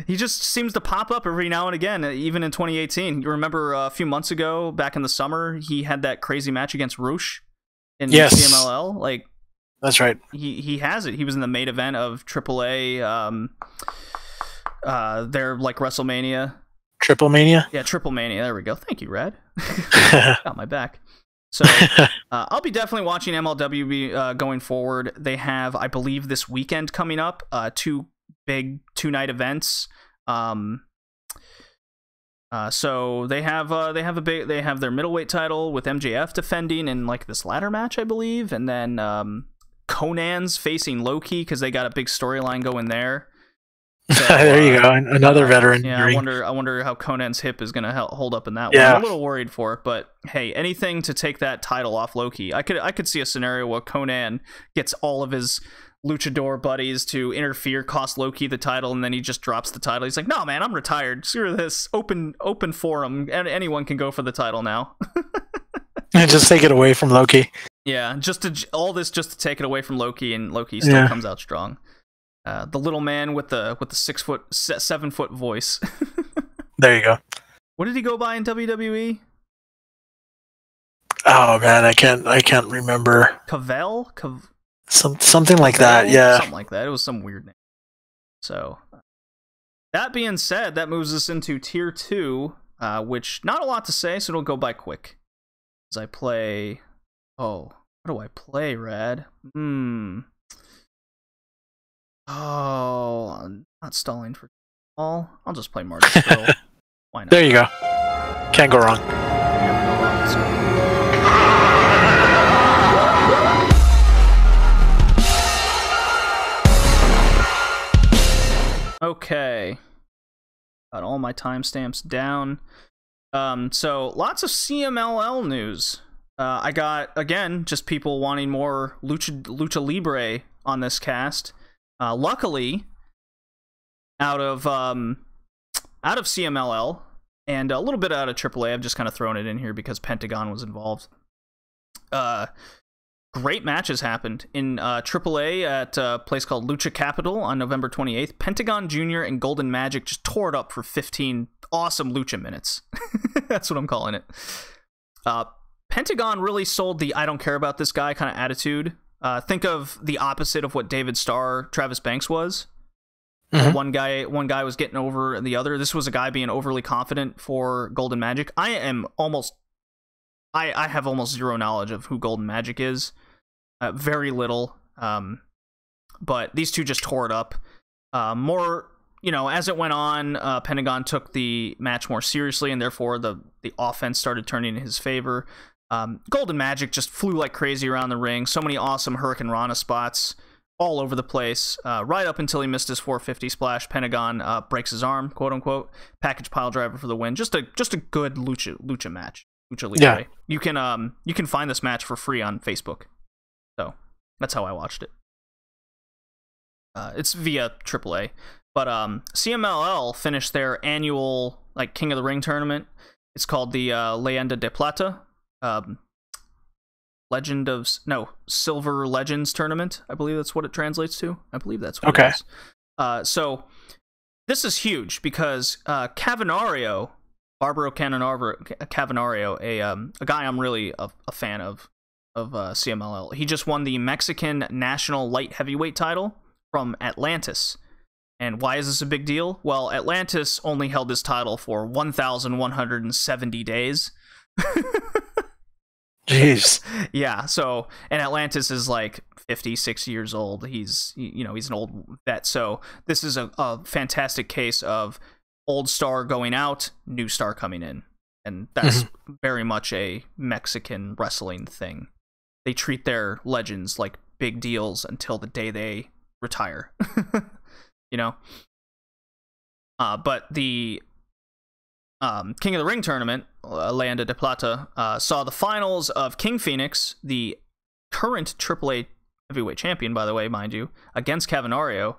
He just seems to pop up every now and again, even in 2018. You remember a few months ago, back in the summer, he had that crazy match against Roosh in CMLL. Like, that's right. He has it. He was in the main event of AAA, their like WrestleMania. Triple Mania? Yeah, Triple Mania. There we go. Thank you, Rad. Got my back. So I'll be definitely watching MLW going forward. They have, I believe, this weekend coming up, two big 2-night events. So they have their middleweight title with MJF defending in like this ladder match, I believe, and then Conan's facing Low-Key because they got a big storyline going there. So, there you go, another veteran. Yeah, ring. I wonder how Conan's hip is gonna hold up in that Yeah. one. I'm a little worried for it, but hey, anything to take that title off Loki. I could see a scenario where Conan gets all of his luchador buddies to interfere, cost Loki the title, and then he just drops the title. He's like, "No, man, I'm retired. Screw this. Open forum, and anyone can go for the title now." And just take it away from Loki. Yeah, all this just to take it away from Loki, and Loki still comes out strong. The little man with the 7 foot voice. There you go. What did he go by in WWE? Oh man, I can't remember. Cavell? Something like that. Yeah, something like that. It was some weird name. So, that being said, that moves us into tier 2, which not a lot to say, so it'll go by quick. As I play. Oh, what do I play, Rad? Oh, I'm not stalling for all. I'll just play Marty Still. Why not? there you go. Can't go wrong. Never go wrong, so. Okay. Got all my timestamps down. So lots of CMLL news. I got, again, just people wanting more Lucha Libre on this cast. Luckily, out of CMLL and a little bit out of AAA, I've just kind of thrown it in here because Pentagon was involved. Great matches happened in AAA at a place called Lucha Capital on November 28th. Pentagon Jr. and Golden Magic just tore it up for 15 awesome Lucha minutes. That's what I'm calling it. Pentagon really sold the I don't care about this guy kind of attitude. Think of the opposite of what David Starr, Travis Banks was. Mm-hmm. One guy was getting over the other. This was a guy being overly confident for Golden Magic. I have almost zero knowledge of who Golden Magic is. Very little. But these two just tore it up. More, as it went on, Pentagon took the match more seriously, and therefore the offense started turning in his favor. Golden Magic just flew like crazy around the ring. So many awesome Hurricane Rana spots all over the place, right up until he missed his 450 splash. Pentagon breaks his arm, quote unquote. Package pile driver for the win. Just a good lucha match. Lucha Libre. Yeah. You can find this match for free on Facebook. So that's how I watched it. It's via AAA. But CMLL finished their annual King of the Ring tournament. It's called the Leyende de Plata. Silver Legends tournament. I believe that's what it translates to. I believe that's what it is. So this is huge because Barbaro Cavanario, a guy I'm really a fan of CMLL. He just won the Mexican National Light Heavyweight title from Atlantis. And why is this a big deal? Well, Atlantis only held this title for 1,170 days. Jeez. Yeah, so, and Atlantis is 56 years old. He's an old vet. So this is a fantastic case of old star going out, new star coming in. And that's very much a Mexican wrestling thing. They treat their legends like big deals until the day they retire. But the King of the Ring tournament, Leyenda de Plata, saw the finals of King Phoenix, the current AAA heavyweight champion, by the way, mind you, against Cavanario.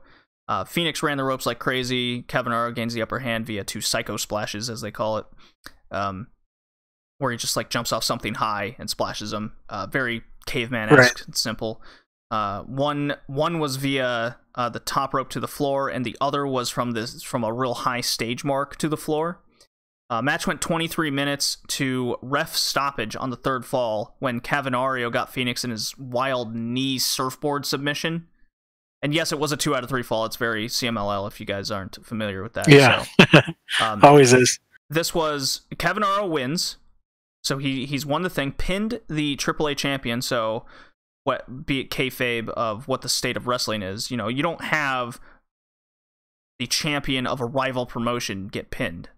Phoenix ran the ropes like crazy. Cavanario gains the upper hand via 2 psycho splashes, as they call it, where he just jumps off something high and splashes them. Very caveman-esque, and simple. One was via the top rope to the floor, and the other was from a real high stage mark to the floor. Match went 23 minutes to ref stoppage on the third fall when Cavanario got Phoenix in his wild knee surfboard submission. And yes, it was a 2 out of 3 fall. It's very CMLL if you guys aren't familiar with that. Yeah, so, always is. This was Cavanario wins, so he's won the thing, pinned the AAA champion. So be it kayfabe of what the state of wrestling is, you don't have the champion of a rival promotion get pinned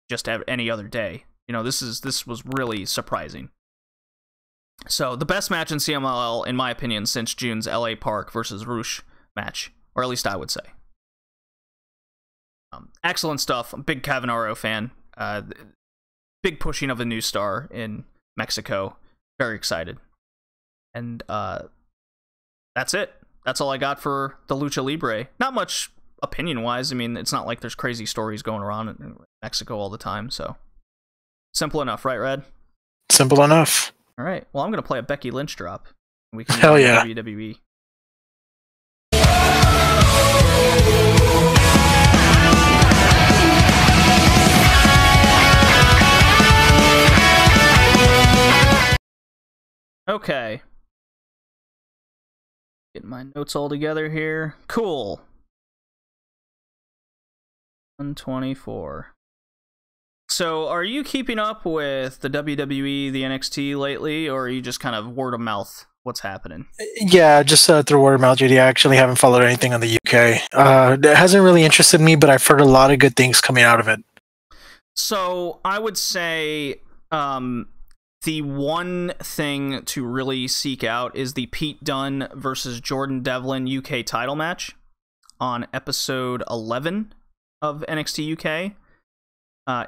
just any other day. This was really surprising. So the best match in CMLL, in my opinion, since June's LA Park versus Roosh match, or at least I would say. Excellent stuff. I'm a big Cavanaro fan. Big pushing of a new star in Mexico. Very excited. And that's it. That's all I got for the Lucha Libre. Not much opinion-wise. I mean, it's not like there's crazy stories going around in Mexico all the time, so simple enough, right, Red? Simple enough. All right. Well, I'm going to play a Becky Lynch drop. We can Hell yeah. WWE. Okay. Getting my notes all together here. Cool. 124. So, are you keeping up with the WWE, the NXT lately, or are you just kind of word of mouth what's happening? Yeah, just through word of mouth, JD. I actually haven't followed anything on the UK. It hasn't really interested me, but I've heard a lot of good things coming out of it. So, I would say the one thing to really seek out is the Pete Dunne versus Jordan Devlin UK title match on episode 11 of NXT UK.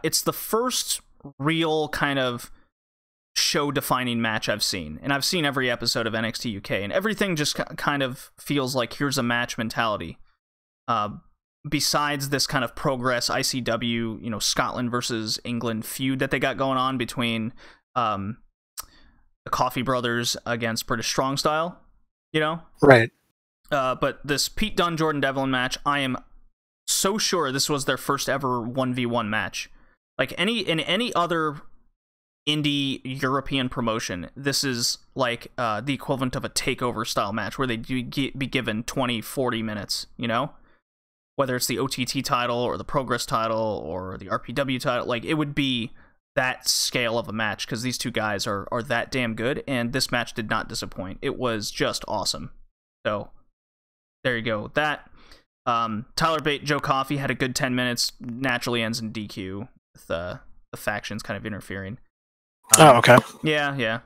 It's the first real kind of show-defining match I've seen, and I've seen every episode of NXT UK, and everything just kind of feels like here's a match mentality. Besides this kind of Progress ICW, Scotland versus England feud that they got going on between the Coffey Brothers against British Strong Style, Right. But this Pete Dunne Jordan Devlin match, I am so sure this was their first ever 1v1 match. Like in any other indie European promotion, this is like the equivalent of a takeover style match where they'd be given 20-40 minutes, whether it's the OTT title or the Progress title or the RPW title. Like, it would be that scale of a match because these two guys are that damn good, and this match did not disappoint. It was just awesome. So there you go. That Tyler Bate, Joe Coffey had a good 10 minutes, naturally ends in DQ with the factions kind of interfering. Okay. Yeah.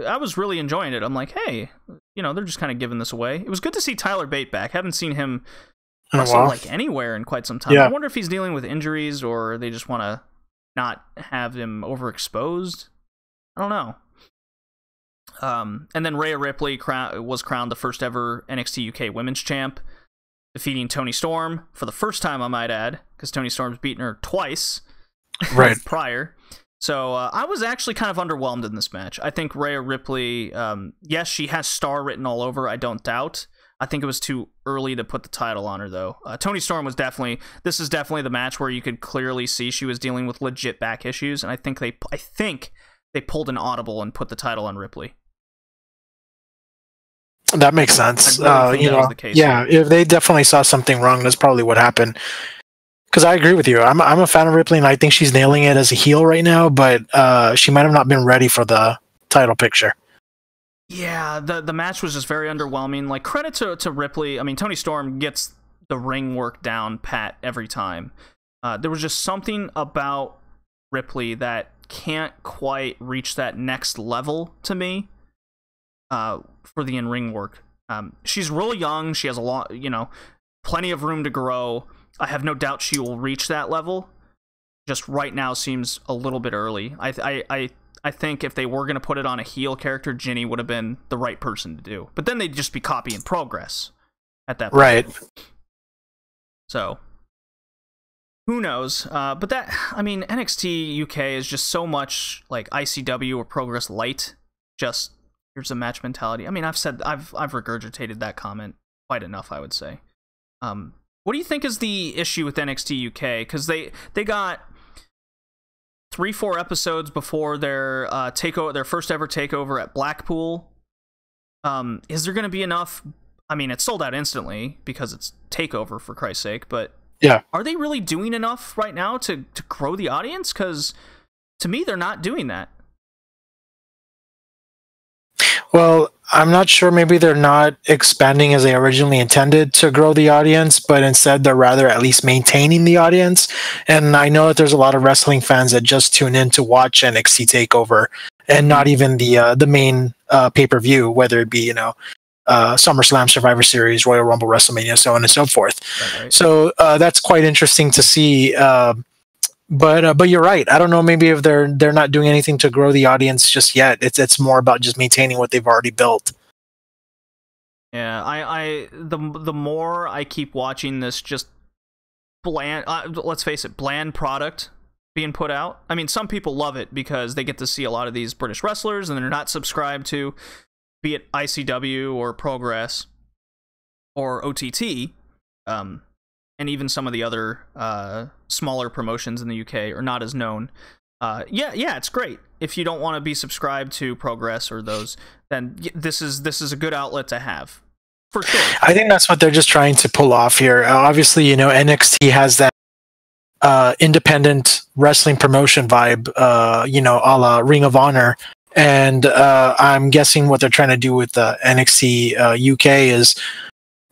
I was really enjoying it. I'm like, hey, they're just kind of giving this away. It was good to see Tyler Bate back. Haven't seen him wrestle like anywhere in quite some time. Yeah. I wonder if he's dealing with injuries or they just want to not have him overexposed. I don't know. And then Rhea Ripley was crowned the first ever NXT UK Women's Champ, defeating Toni Storm for the first time, I might add, because Toni Storm's beaten her twice right prior. So I was actually kind of underwhelmed in this match. I think Rhea Ripley, yes, she has star written all over, I don't doubt. I think it was too early to put the title on her, though. Toni Storm was this is definitely the match where you could clearly see she was dealing with legit back issues, and I think they pulled an audible and put the title on Ripley. That makes sense. I really think that was the case yeah, if they definitely saw something wrong, that's probably what happened. Because I agree with you. I'm a fan of Ripley, and I think she's nailing it as a heel right now, but she might have not been ready for the title picture. Yeah, the match was just very underwhelming. Like, credit to Ripley. I mean, Toni Storm gets the ring work down pat every time. There was just something about Ripley that can't quite reach that next level to me for the in-ring work. She's really young. She has a lot, plenty of room to grow. I have no doubt she will reach that level. Just right now seems a little bit early. I think if they were going to put it on a heel character, Ginny would have been the right person to do. But then they'd just be copying Progress at that point. Right. So, who knows? But NXT UK is just so much like ICW or Progress Light. Just, here's a match mentality. I mean, I've regurgitated that comment quite enough, I would say. What do you think is the issue with NXT UK? Because they got 3-4 episodes before their their first ever takeover at Blackpool. Is there going to be enough? I mean, it's sold out instantly because it's takeover, for Christ's sake. But yeah, are they really doing enough right now to grow the audience? Because to me, they're not doing that. Well, I'm not sure. Maybe they're not expanding as they originally intended to grow the audience, but instead they're rather at least maintaining the audience. And I know that there's a lot of wrestling fans that just tune in to watch NXT TakeOver and not even the main pay-per-view, whether it be SummerSlam, Survivor Series, Royal Rumble, WrestleMania, so on and so forth. Right. So that's quite interesting to see. But you're right. I don't know. Maybe if they're not doing anything to grow the audience just yet. It's more about just maintaining what they've already built. Yeah, the more I keep watching this just bland, let's face it, bland product being put out. I mean, some people love it because they get to see a lot of these British wrestlers and they're not subscribed to, be it ICW or Progress or OTT, and even some of the other smaller promotions in the UK are not as known. Yeah, it's great. If you don't want to be subscribed to Progress or those, then this is a good outlet to have, for sure. I think that's what they're just trying to pull off here. Obviously, NXT has that independent wrestling promotion vibe, a la Ring of Honor. And I'm guessing what they're trying to do with the NXT UK is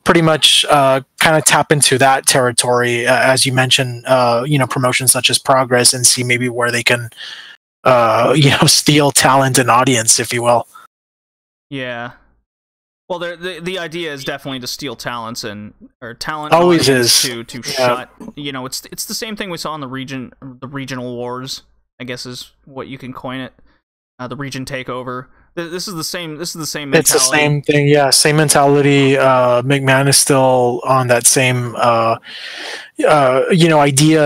pretty much kind of tap into that territory, as you mentioned, promotions such as Progress, and see maybe where they can, steal talent and audience, if you will. Yeah. Well, the idea is definitely to steal talents or talent always is to shut. It's the same thing we saw in the regional wars, I guess is what you can coin it. The region takeover. This is the same mentality. It's the same thing, yeah. Same mentality. McMahon is still on that same, idea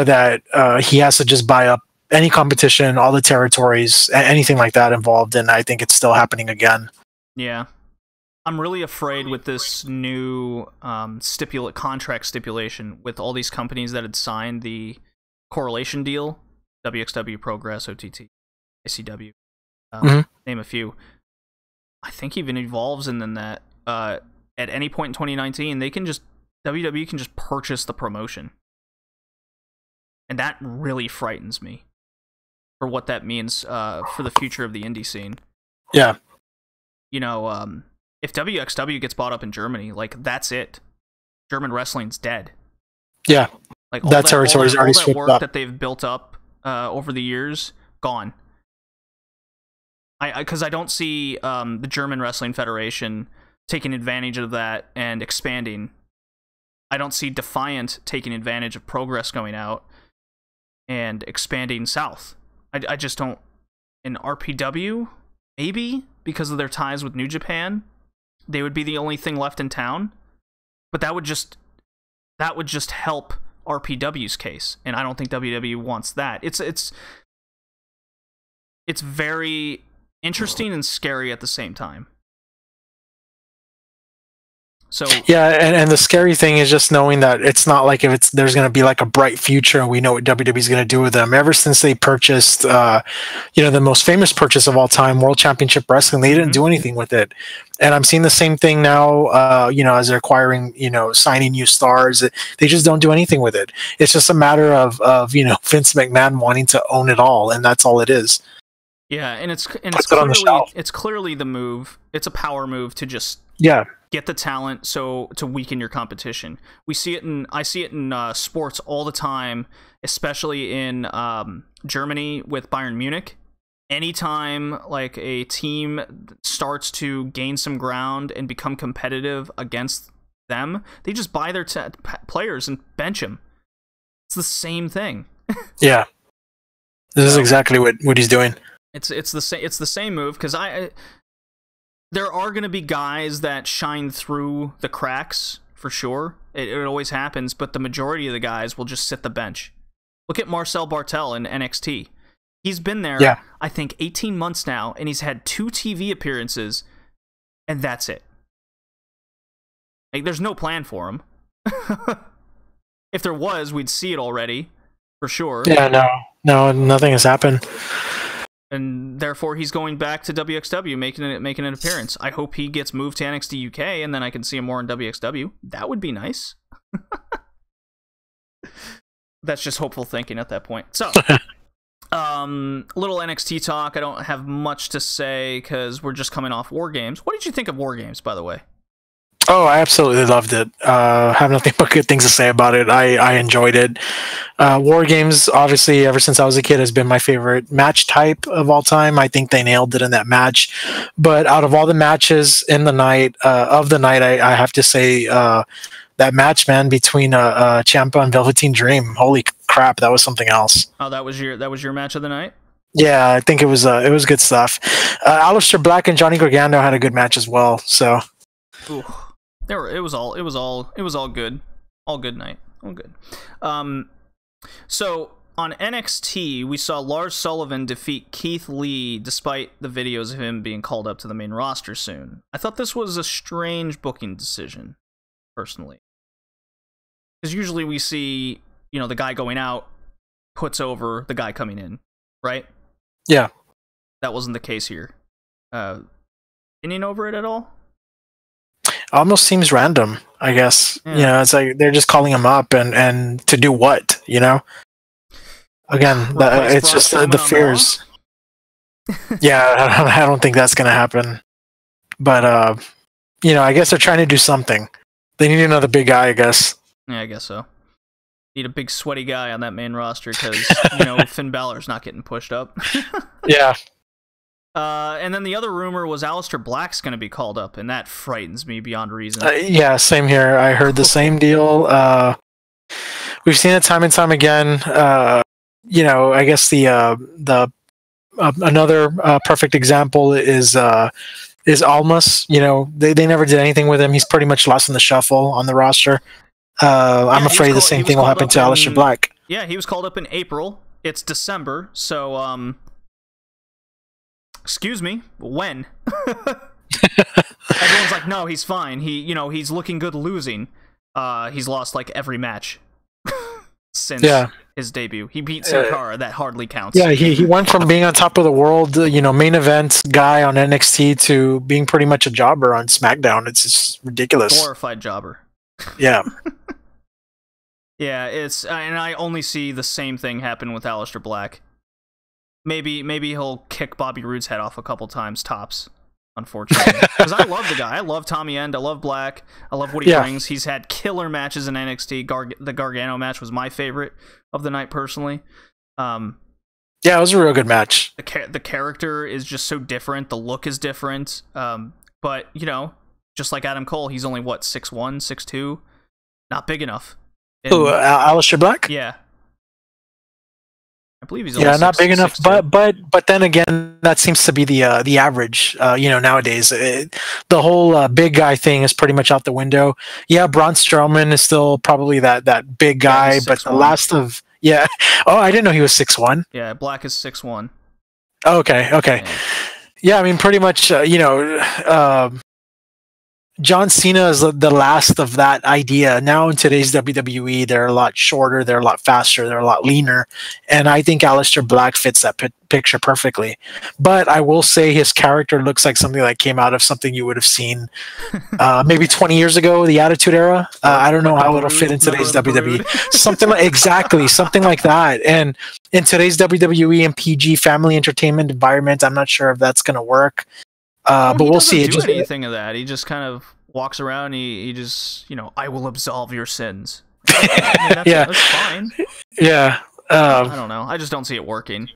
that he has to just buy up any competition, all the territories, anything like that involved, and I think it's still happening again. Yeah, I'm really afraid with this new contract stipulation with all these companies that had signed the correlation deal, WXW, Progress, OTT, ICW, name a few. I think even Evolves, and then that at any point in 2019, WWE can just purchase the promotion, and that really frightens me for what that means for the future of the indie scene. Yeah, if WXW gets bought up in Germany, like that's it. German wrestling's dead. Yeah, like that territory's already all that work up. that they've built up over the years, gone. Because I don't see the German Wrestling Federation taking advantage of that and expanding. I don't see Defiant taking advantage of Progress going out and expanding south. I just don't. In RPW, maybe because of their ties with New Japan, they would be the only thing left in town. But that would just help RPW's case, and I don't think WWE wants that. It's very interesting and scary at the same time. So yeah, and the scary thing is just knowing that it's not like there's going to be like a bright future, and we know what WWE's going to do with them. Ever since they purchased, the most famous purchase of all time, World Championship Wrestling, they didn't do anything with it. And I'm seeing the same thing now, as they're acquiring, signing new stars. They just don't do anything with it. It's just a matter of Vince McMahon wanting to own it all, and that's all it is. Yeah, and it's clearly the move. It's a power move to just get the talent to weaken your competition. I see it in sports all the time, especially in Germany with Bayern Munich. Anytime like a team starts to gain some ground and become competitive against them, they just buy their players and bench them. It's the same thing. Yeah, this is exactly what he's doing. It's the same move, because there are going to be guys that shine through the cracks for sure. It always happens, but the majority of the guys will just sit the bench. Look at Marcel Bartel in NXT. He's been there, I think, 18 months now, and he's had 2 TV appearances, and that's it. Like, there's no plan for him. If there was, we'd see it already, for sure. Yeah, no, nothing has happened. And therefore, he's going back to WXW, making an appearance. I hope he gets moved to NXT UK, and then I can see him more in WXW. That would be nice. That's just hopeful thinking at that point. So, little NXT talk. I don't have much to say because we're just coming off War Games. What did you think of War Games, by the way? Oh, I absolutely loved it. Have nothing but good things to say about it. I enjoyed it. War Games, obviously, ever since I was a kid, has been my favorite match type of all time. I think they nailed it in that match. But out of all the matches in the night, I have to say that match, man, between Ciampa and Velveteen Dream. Holy crap, that was something else. Oh, that was your match of the night? Yeah, I think it was good stuff. Aleister Black and Johnny Gargano had a good match as well. So. Ooh. It was all good. All good night. All good. So on NXT, we saw Lars Sullivan defeat Keith Lee despite the videos of him being called up to the main roster soon. I thought this was a strange booking decision, personally. Because usually we see, the guy going out puts over the guy coming in, right? Yeah. That wasn't the case here. Opinion over it at all? Almost seems random, I guess. Yeah. It's like they're just calling him up and to do what, Again, it's just the fears. Yeah, I don't think that's going to happen. But, I guess they're trying to do something. They need another big guy, I guess. Yeah, I guess so. Need a big sweaty guy on that main roster because, Finn Balor's not getting pushed up. Yeah. And then the other rumor was Aleister Black's going to be called up, and that frightens me beyond reason. Yeah, same here. I heard the same deal. We've seen it time and time again. I guess the another perfect example is Almas. They never did anything with him. He's pretty much lost in the shuffle on the roster. I'm afraid the same thing will happen to Aleister Black. Yeah, he was called up in April. It's December, so excuse me, when? Everyone's like, no, he's fine. He's looking good losing. He's lost like every match since his debut. He beat Sin Cara. That hardly counts. Yeah, he went from being on top of the world, main event guy on NXT to being pretty much a jobber on SmackDown. It's just ridiculous. Glorified jobber. Yeah. Yeah, and I only see the same thing happen with Aleister Black. Maybe he'll kick Bobby Roode's head off a couple times, tops, unfortunately. Because I love the guy. I love Tommy End. I love Black. I love what he brings. He's had killer matches in NXT. The Gargano match was my favorite of the night, personally. Yeah, it was a real good match. The character is just so different. The look is different. But, just like Adam Cole, he's only, 6'1", 6'2"? Not big enough. Who, Aleister Black? Yeah. I believe he's only not big enough, 6'2". but then again, that seems to be the average. Nowadays, the whole big guy thing is pretty much out the window. Yeah, Braun Strowman is still probably that big guy, but the last of Oh, I didn't know he was 6'1". Yeah, Black is 6'1". Okay. Yeah, I mean, pretty much. John Cena is the last of that idea. Now in today's WWE, they're a lot shorter, they're a lot faster, they're a lot leaner, and I think Aleister Black fits that picture perfectly. But I will say his character looks like something that came out of something you would have seen maybe 20 years ago, the Attitude Era. I don't know how it'll fit in today's WWE. Something like that. And in today's WWE and PG family entertainment environment, I'm not sure if that's going to work. But we'll see. He doesn't do anything of that. He just kind of walks around. He just, I will absolve your sins. That's fine. Yeah. I don't know. I just don't see it working.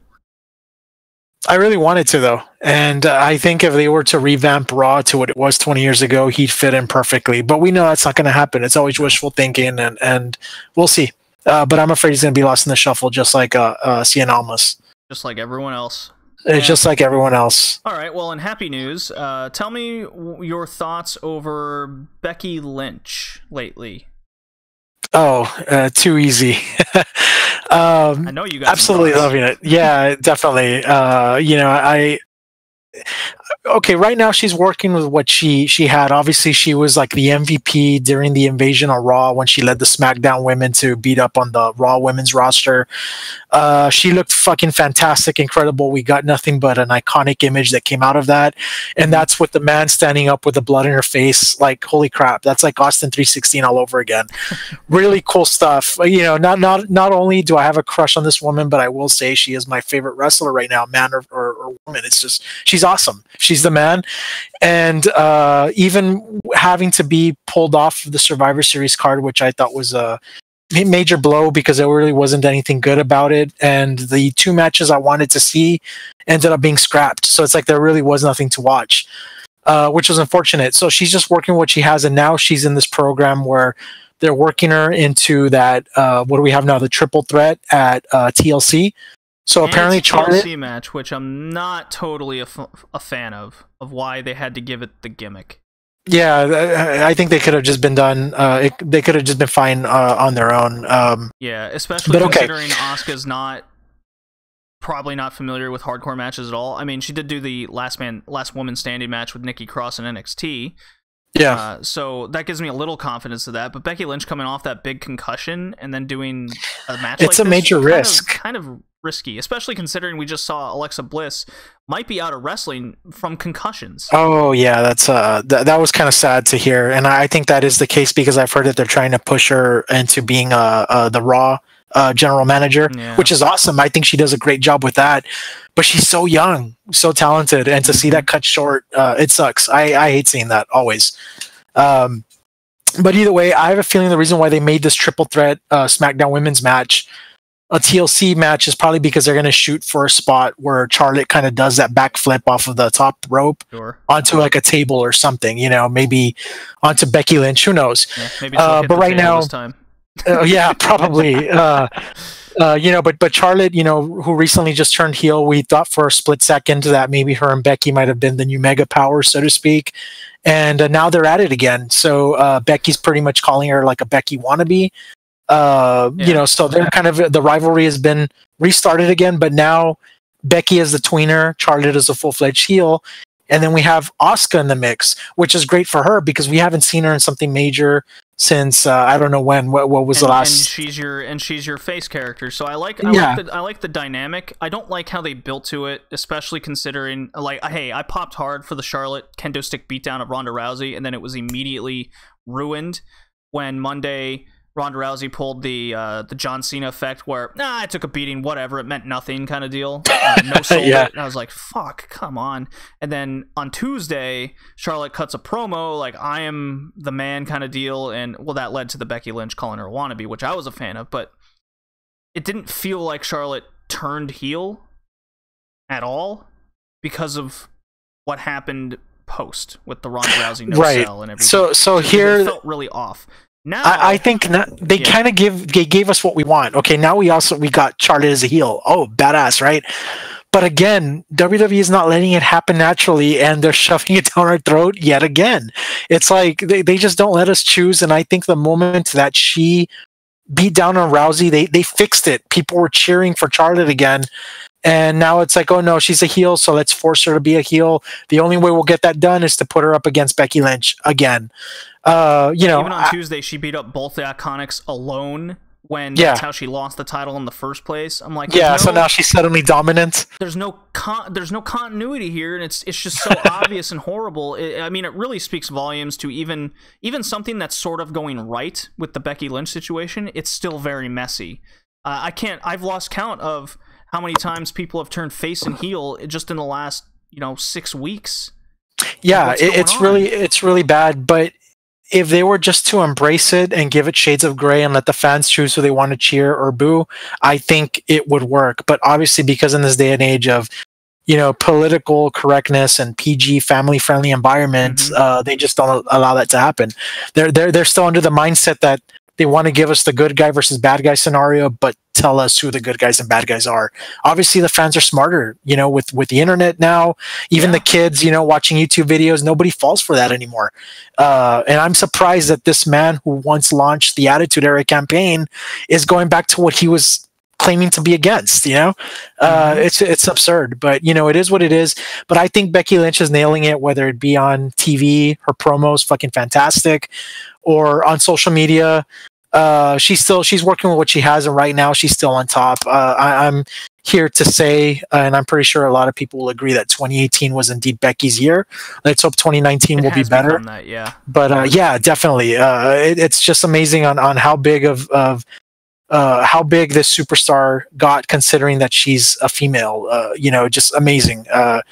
I really wanted to, though. And I think if they were to revamp Raw to what it was 20 years ago, he'd fit in perfectly. But we know that's not going to happen. It's always wishful thinking, and we'll see. But I'm afraid he's going to be lost in the shuffle, just like Cien Almas. Just like everyone else. It's just like everyone else. All right, well, in happy news, tell me your thoughts over Becky Lynch lately. Oh, too easy. I know you guys absolutely loving it. Yeah, definitely. Okay, right now she's working with what she had. Obviously, she was like the MVP during the invasion of Raw when she led the SmackDown women to beat up on the Raw women's roster. She looked fucking fantastic, incredible. We got nothing but an iconic image that came out of that, and that's with the man standing up with the blood in her face. Like, holy crap, that's like Austin 316 all over again. Really cool stuff. Not only do I have a crush on this woman, but I will say she is my favorite wrestler right now, man or or woman. It's just, she's awesome. She's the man. And even having to be pulled off of the Survivor Series card, which I thought was a major blow because there really wasn't anything good about it. And the 2 matches I wanted to see ended up being scrapped. So it's like there really was nothing to watch, which was unfortunate. So she's just working what she has. And now she's in this program where they're working her into that, what do we have now? The triple threat at TLC. So and apparently Charlotte... TLC match, which I'm not totally a fan of why they had to give it the gimmick. Yeah, I think they could have just been done. They could have just been fine on their own. Yeah, especially considering Asuka's probably not familiar with hardcore matches at all. I mean, she did do the last woman standing match with Nikki Cross in NXT. Yeah. So that gives me a little confidence of that. But Becky Lynch coming off that big concussion and then doing a match it's like a major risk. Kind of risky, especially considering we just saw Alexa Bliss might be out of wrestling from concussions. Oh yeah, that's that was kind of sad to hear, and I think that is the case because I've heard that they're trying to push her into being the Raw general manager, which is awesome. I think she does a great job with that, but she's so young, so talented, and to see that cut short, it sucks. I hate seeing that always. But either way, I have a feeling the reason why they made this triple threat SmackDown Women's match a TLC match is probably because they're going to shoot for a spot where Charlotte kind of does that backflip off of the top rope onto like a table or something, you know, maybe onto Becky Lynch, who knows. Yeah, maybe but right now, yeah, probably. You know, but Charlotte, you know, who recently just turned heel, we thought for a split second that maybe her and Becky might have been the new mega power, so to speak. And now they're at it again. So Becky's pretty much calling her like a Becky wannabe. You know, so they're kind of, the rivalry has been restarted again, but now Becky is the tweener, Charlotte is a full-fledged heel, and then we have Asuka in the mix, which is great for her because we haven't seen her in something major since I don't know when. What was the last? And she's your face character, so I like the dynamic. I don't like how they built to it, especially considering like, hey, I popped hard for the Charlotte kendo stick beatdown of Ronda Rousey, and then it was immediately ruined when Monday Ronda Rousey pulled the John Cena effect where, I took a beating, whatever, it meant nothing kind of deal. No sold it. And I was like, fuck, come on. And then on Tuesday, Charlotte cuts a promo, like, I am the man kind of deal. And, well, that led to the Becky Lynch calling her a wannabe, which I was a fan of. But it didn't feel like Charlotte turned heel at all because of what happened post with the Ronda Rousey no-sell and everything. So here... It felt really off. Now, I think they kind of gave us what we want. Okay, now we got Charlotte as a heel. Oh, badass, right? But again, WWE is not letting it happen naturally, and they're shoving it down our throat yet again. It's like they just don't let us choose. And I think the moment that she beat down on Rousey, they fixed it. People were cheering for Charlotte again. And now it's like, oh no, she's a heel, so let's force her to be a heel. The only way we'll get that done is to put her up against Becky Lynch again. You know, even on Tuesday, she beat up both the Iconics alone when that's how she lost the title in the first place. I'm like, so now she's suddenly dominant. There's no continuity here, and it's just so obvious and horrible. I mean, it really speaks volumes to even something that's sort of going right with the Becky Lynch situation. It's still very messy. I've lost count of how many times people have turned face and heel just in the last 6 weeks. Yeah, it's really bad. But if they were just to embrace it and give it shades of gray and let the fans choose who they want to cheer or boo, I think it would work. But obviously, because in this day and age of political correctness and PG family-friendly environments, they just don't allow that to happen. They're still under the mindset that they want to give us the good guy versus bad guy scenario, but tell us who the good guys and bad guys are. Obviously, the fans are smarter, with the internet now. Even the kids, watching YouTube videos, nobody falls for that anymore. And I'm surprised that this man who once launched the Attitude Era campaign is going back to what he was claiming to be against. It's absurd, but it is what it is. But I think Becky Lynch is nailing it, whether it be on TV, her promos fucking fantastic, or on social media. She's working with what she has, and right now she's still on top. I'm here to say, and I'm pretty sure a lot of people will agree, that 2018 was indeed Becky's year. Let's hope 2019 will be better. But yeah, definitely. It's just amazing on how big of how big this superstar got, considering that she's a female. Just amazing. I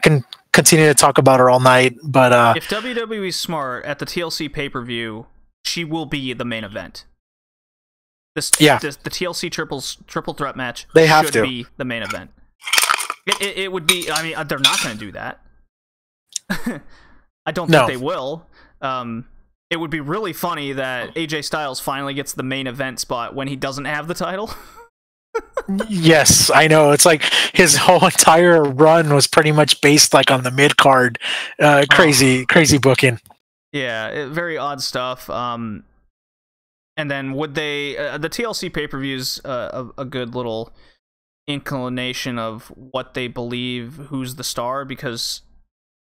can continue to talk about her all night, but if WWE's smart, at the TLC pay-per-view, she will be the main event. The TLC triple threat match should be the main event. It would be. I mean, they're not going to do that. I don't think they will. It would be really funny that AJ Styles finally gets the main event spot when he doesn't have the title. Yes, I know. It's like his whole entire run was pretty much based like on the mid card. Crazy booking. Yeah, very odd stuff. And then would they? The TLC pay-per-view's a good little inclination of what they believe who's the star, because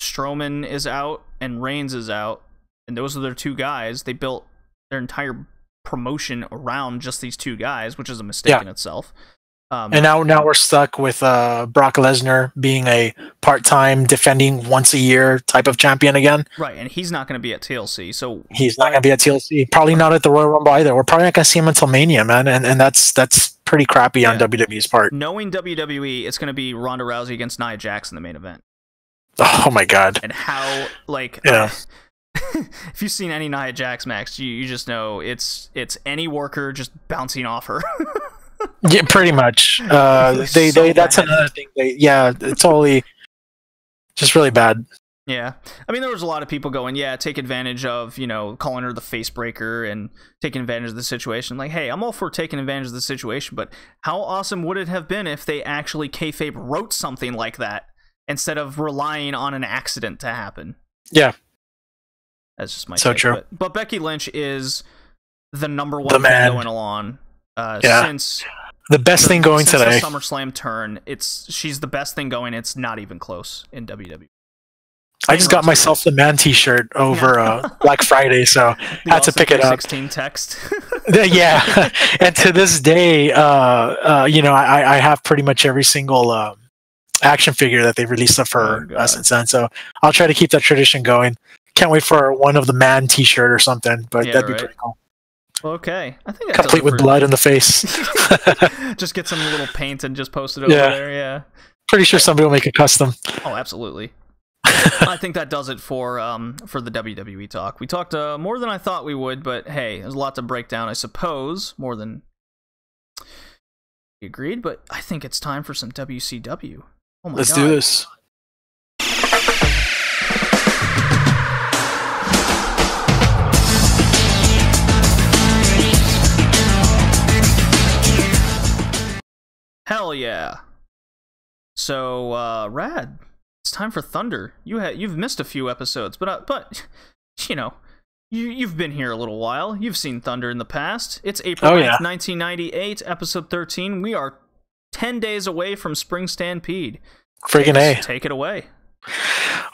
Strowman is out and Reigns is out, and those are their two guys. They built their entire promotion around just these two guys, which is a mistake in itself. And now we're stuck with Brock Lesnar being a part-time defending once a year type of champion again. Right, and he's not going to be at TLC, so he's not going to be at TLC. Probably not at the Royal Rumble either. We're probably not going to see him until Mania, man, and that's pretty crappy on WWE's part. Knowing WWE, it's going to be Ronda Rousey against Nia Jax in the main event. Oh my god! And how if you've seen any Nia Jax match, you just know it's any worker just bouncing off her. Yeah, pretty much. That's another thing. It's totally just really bad. Yeah, I mean, there was a lot of people going, take advantage of, calling her the face breaker and taking advantage of the situation. Like, hey, I'm all for taking advantage of the situation, but how awesome would it have been if they actually kayfabe wrote something like that instead of relying on an accident to happen? Yeah, that's just my take. True. But Becky Lynch is the number one thing going along. Since the best thing going today, the SummerSlam turn, she's the best thing going. It's not even close in WWE. I just got myself the man T-shirt over Black Friday, so had to pick it up. 16 text. Yeah, and to this day, I have pretty much every single action figure that they've released of her since then. So I'll try to keep that tradition going. Can't wait for one of the man T-shirt or something, but that'd be pretty cool. Okay, I think that complete with blood in the face. Just get some little paint and just post it over there. Yeah, pretty sure somebody will make a custom. Oh, absolutely. I think that does it for the WWE talk. We talked more than I thought we would, but hey, there's a lot to break down, I suppose, more than we agreed. But I think it's time for some WCW. Oh my god, let's do this. Hell yeah! So, Rad, it's time for Thunder. You've missed a few episodes, but you've been here a little while. You've seen Thunder in the past. It's April 9th, 1998, episode 13. We are 10 days away from Spring Stampede. Friggin' A. Take it away.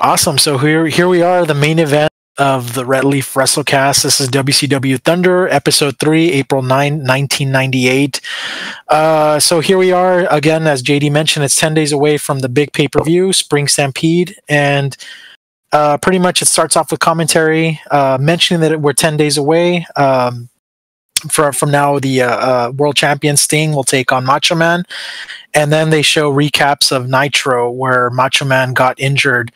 Awesome. So here we are, the main event of the Red Leaf Wrestlecast. This is WCW Thunder, episode 3, April 9, 1998. So here we are again, as JD mentioned, it's 10 days away from the big pay-per-view, Spring Stampede, and pretty much it starts off with commentary mentioning that we're 10 days away. From now, the world champion Sting will take on Macho Man, and then they show recaps of Nitro where Macho Man got injured.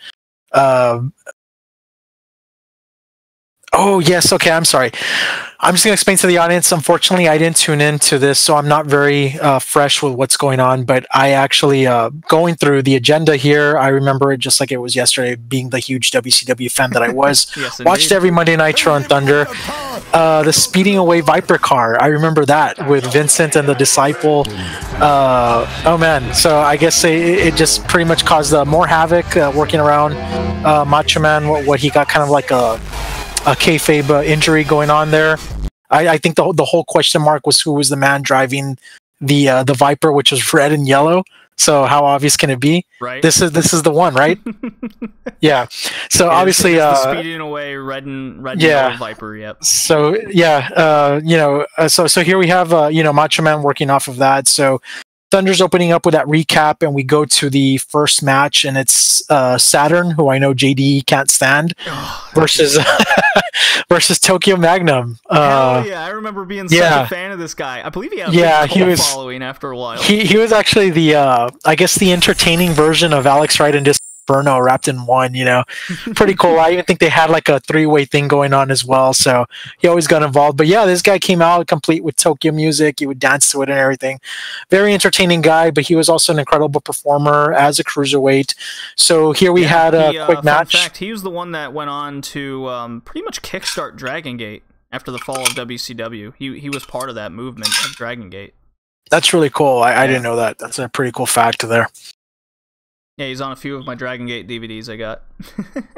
Oh, yes. Okay, I'm sorry. I'm just going to explain to the audience. Unfortunately, I didn't tune into this, so I'm not very fresh with what's going on. But I actually, going through the agenda here, I remember it just like it was yesterday, being the huge WCW fan that I was. Yes, watched every Monday Nitro on Thunder. The speeding away Viper car. I remember that with Vincent and the Disciple. Oh, man. So I guess it just pretty much caused more havoc working around Macho Man, what he got kind of like a kayfabe injury going on there. I think the whole question mark was who was the man driving the Viper, which was red and yellow. So how obvious can it be? Right. This is the one, right? Yeah. So obviously, it's the speeding away red and yellow Viper. Yep. So yeah, so here we have Macho Man working off of that. So Thunder's opening up with that recap, and we go to the first match, and it's Saturn, who I know JD can't stand, versus versus Tokyo Magnum. Hell yeah, I remember being such a fan of this guy. I believe he had a big cult following after a while. He was actually the I guess the entertaining version of Alex Wright and Inferno wrapped in one, you know. Pretty cool. I even think they had like a 3-way thing going on as well, so he always got involved. But yeah, this guy came out complete with Tokyo music. He would dance to it and everything. Very entertaining guy, but he was also an incredible performer as a cruiserweight. So here we had a quick match. In fact, he was the one that went on to pretty much kickstart Dragon Gate after the fall of WCW. He was part of that movement of Dragon Gate. That's really cool. I didn't know that. That's a pretty cool fact there. Yeah, he's on a few of my Dragon Gate DVDs I got.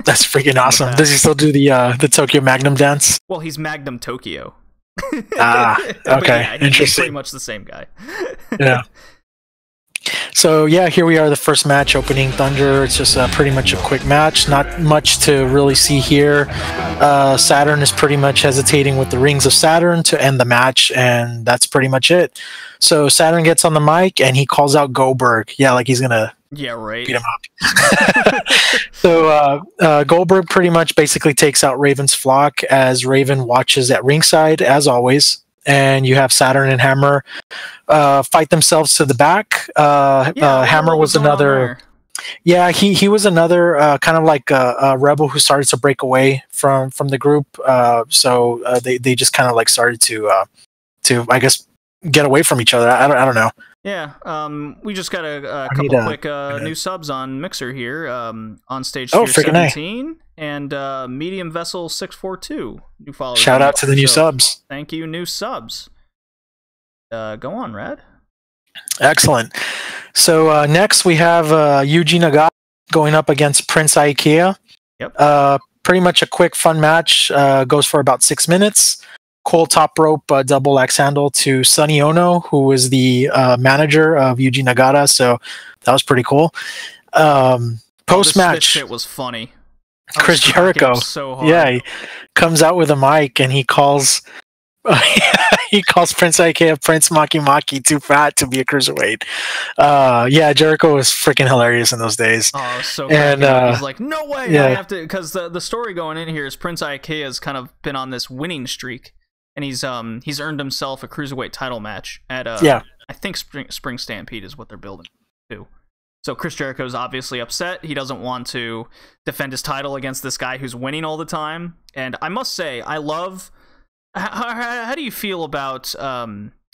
That's freaking awesome. Does he still do the Tokyo Magnum dance? Well, he's Magnum Tokyo. Okay, yeah, interesting. He's pretty much the same guy. Yeah. So yeah, here we are, the first match, Opening Thunder. It's just pretty much a quick match. Not much to really see here. Saturn is pretty much hesitating with the Rings of Saturn to end the match, and that's pretty much it. So Saturn gets on the mic and he calls out Goldberg. Yeah, like he's gonna beat him up. So Goldberg pretty much basically takes out Raven's flock as Raven watches at ringside as always. And you have Saturn and Hammer fight themselves to the back. Hammer was another. Yeah, he was another kind of like a rebel who started to break away from the group. So they just kind of like started to I guess get away from each other. I don't know. Yeah, we just got a couple quick new subs on Mixer here. On stage 17 and Medium Vessel 642 new followers. Shout out to the new subs. Thank you, new subs. Go on, Rad. Excellent. So next we have Yuji Nagata going up against Prince Ikea. Yep. Pretty much a quick, fun match. Goes for about 6 minutes. Cool top rope double axe handle to Sonny Ono, who was the manager of Yuji Nagata. So that was pretty cool. Post match, this shit was funny. Chris Jericho, so hard. Yeah, he comes out with a mic and he calls Prince Ikea Prince Maki Maki too fat to be a cruiserweight. Yeah, Jericho was freaking hilarious in those days. Oh, so and he's like, no way, yeah. I have to, because the story going in here is Prince Ikea has kind of been on this winning streak, and he's earned himself a cruiserweight title match at I think Spring Stampede is what they're building to. So Chris Jericho's obviously upset. He doesn't want to defend his title against this guy who's winning all the time. And I must say, I love... How do you feel about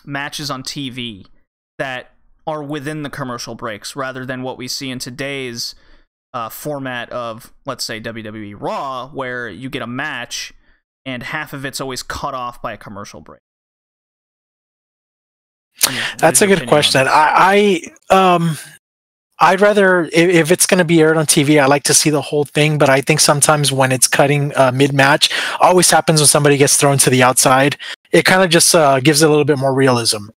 matches on TV that are within the commercial breaks rather than what we see in today's format of, let's say, WWE Raw, where you get a match and half of it's always cut off by a commercial break? That's a good question. I'd rather, if it's going to be aired on TV, I like to see the whole thing, but I think sometimes when it's cutting mid-match, always happens when somebody gets thrown to the outside. It kind of just gives it a little bit more realism.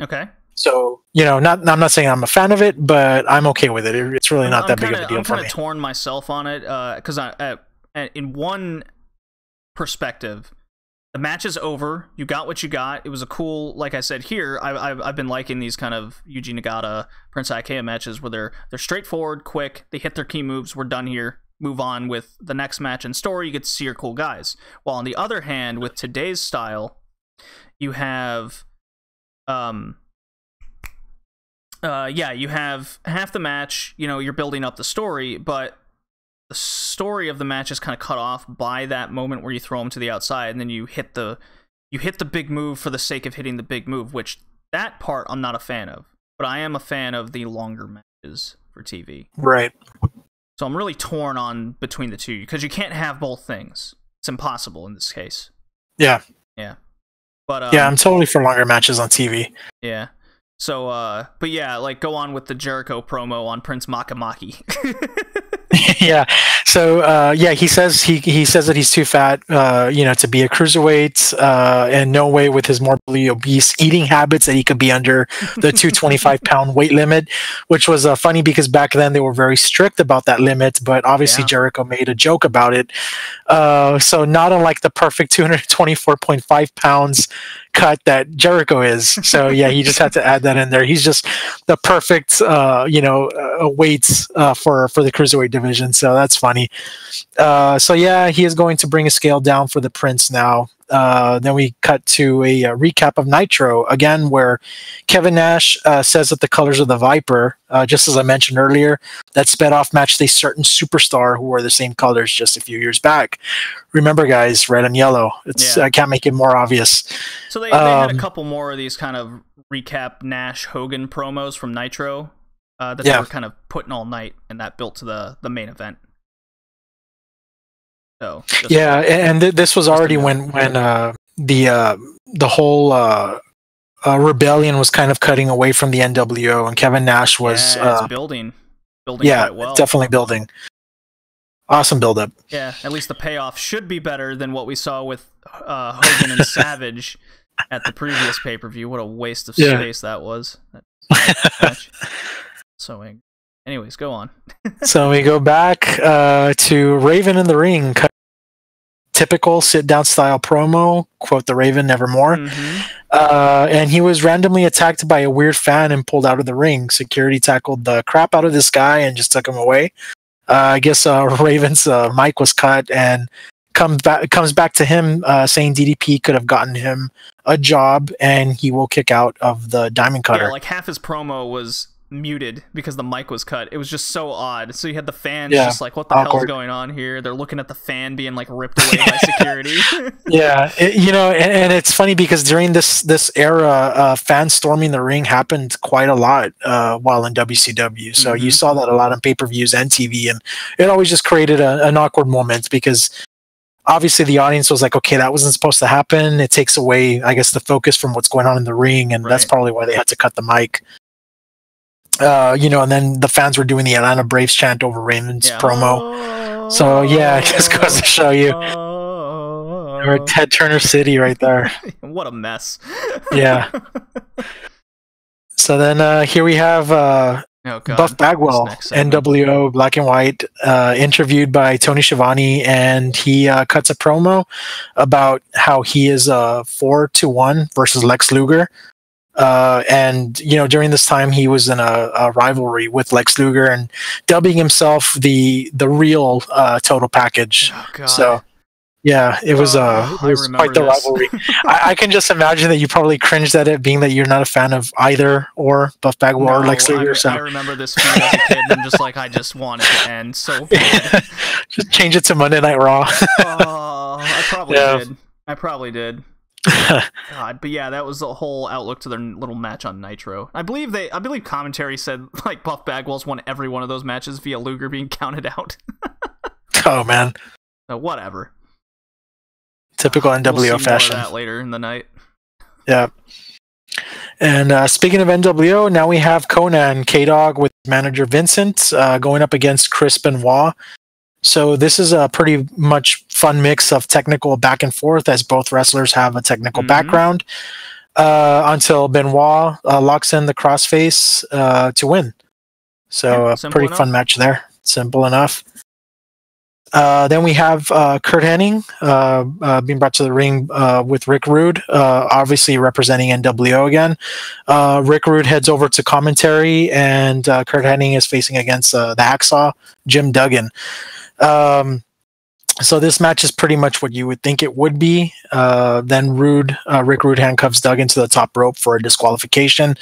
Okay. So, I'm not saying I'm a fan of it, but I'm okay with it. It's really not that big of a deal for me. I'm kind of torn myself on it, because in one perspective, the match is over. You got what you got. It was a cool, like I said here, I've been liking these kind of Yuji Nagata, Prince Ikea matches where they're straightforward, quick. They hit their key moves. We're done here. Move on with the next match and story. You get to see your cool guys. While on the other hand, with today's style, you have, you have half the match. You're building up the story, but the story of the match is kind of cut off by that moment where you throw him to the outside, and then you hit the big move for the sake of hitting the big move, which that part I'm not a fan of. But I am a fan of the longer matches for TV. Right. So I'm really torn on between the two, because you can't have both things. It's impossible in this case. Yeah. Yeah. But I'm totally for longer matches on TV. Yeah. So, but yeah, like go on with the Jericho promo on Prince Makamaki. Yeah. So he says that he's too fat, to be a cruiserweight, and no way with his morbidly obese eating habits that he could be under the 225-pound weight limit, which was funny because back then they were very strict about that limit, but obviously Jericho made a joke about it. So not unlike the perfect 224.5 pounds, cut that Jericho is. So yeah, he just had to add that in there. He's just the perfect weights for the cruiserweight division. So that's funny. So yeah, he is going to bring a scale down for the Prince now. Then we cut to a recap of Nitro again, where Kevin Nash says that the colors of the Viper, just as I mentioned earlier, that sped off matched a certain superstar who wore the same colors just a few years back. Remember, guys, red and yellow. I can't make it more obvious. So they had a couple more of these kind of recap Nash Hogan promos from Nitro that they were kind of putting all night, and that built to the main event. So and this was already when the whole rebellion was kind of cutting away from the NWO, and Kevin Nash was building quite well. Definitely building. Awesome build up. Yeah, at least the payoff should be better than what we saw with Hogan and Savage at the previous pay-per-view. What a waste of space that was. So anyways, go on. So we go back to Raven in the ring. Typical sit-down style promo. Quote the Raven, nevermore. And he was randomly attacked by a weird fan and pulled out of the ring. Security tackled the crap out of this guy and just took him away. I guess Raven's mic was cut and comes back to him saying DDP could have gotten him a job and he will kick out of the Diamond Cutter. Yeah, like half his promo was muted because the mic was cut. It was just so odd. So you had the fans just like, what the hell's going on here? They're looking at the fan being like ripped away by security. And it's funny because during this era, fan storming the ring happened quite a lot while in WCW. So you saw that a lot on pay-per-views and TV, and it always just created an awkward moment because obviously the audience was like, okay, that wasn't supposed to happen. It takes away, I guess, the focus from what's going on in the ring, and that's probably why they had to cut the mic. And then the fans were doing the Atlanta Braves chant over Raymond's promo. So yeah, it just goes to show you. We're Ted Turner City right there. What a mess. Yeah. So then here we have Buff Bagwell, NWO Black and White, interviewed by Tony Schiavone, and he cuts a promo about how he is 4-1 versus Lex Luger. And during this time he was in a rivalry with Lex Luger and dubbing himself the real Total Package. So yeah, it was quite the rivalry. I can just imagine that you probably cringed at it, being that you're not a fan of either or Buff Bagwell or Lex Luger. I remember this feud as a kid, and just like, I just want it to end so bad. Just change it to Monday Night Raw. I probably did. God, but yeah, that was the whole outlook to their little match on Nitro. I believe commentary said like Buff Bagwell's won every one of those matches via Luger being counted out. Oh man. So whatever. Typical NWO we'll see fashion. More of that later in the night. Yeah. And speaking of NWO, now we have Conan K-Dog with manager Vincent going up against Chris Benoit. So this is a pretty much fun mix of technical back and forth, as both wrestlers have a technical background, until Benoit locks in the crossface to win. So a pretty fun match there. Simple enough. Then we have Kurt Hennig being brought to the ring with Rick Rude, obviously representing NWO again. Rick Rude heads over to commentary, and Kurt Hennig is facing against the Hacksaw, Jim Duggan. So this match is pretty much what you would think it would be. Then Rick Rude handcuffs Duggan to the top rope for a disqualification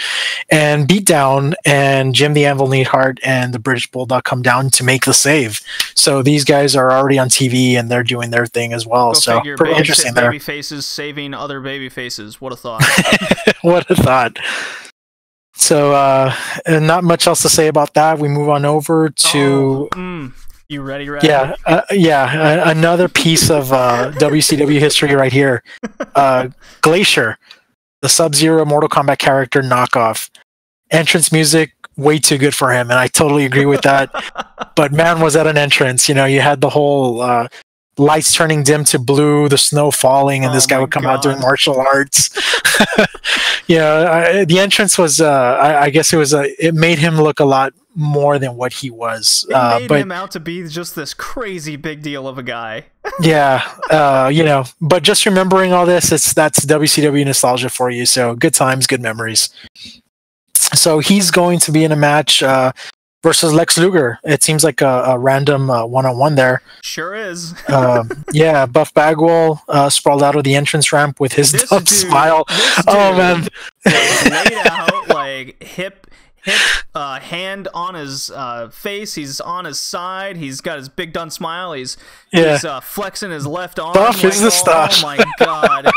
and beatdown, and Jim the Anvil Neidhart and the British Bulldog come down to make the save. So these guys are already on TV and they're doing their thing as well. So pretty interesting there. Baby faces saving other baby faces. What a thought. What a thought. So not much else to say about that. We move on over to... You ready, Rad? Yeah, another piece of WCW history right here. Glacier, the Sub-Zero Mortal Kombat character knockoff. Entrance music, way too good for him, and I totally agree with that. But man, was that an entrance. You had the whole lights turning dim to blue, the snow falling, and this guy would come out doing martial arts. The entrance was, I guess it was, it made him look a lot more than what he was. They made him out to be just this crazy big deal of a guy. Yeah, you know, but just remembering all this, that's WCW nostalgia for you. So good times, good memories. So he's going to be in a match versus Lex Luger. It seems like a random one-on-one there. Sure is. Yeah, Buff Bagwell sprawled out of the entrance ramp with his dumb smile. Oh man, laid out like hip hand on his face. He's on his side. He's got his big done smile. He's flexing his left arm. Buff is the stuff. Oh my god.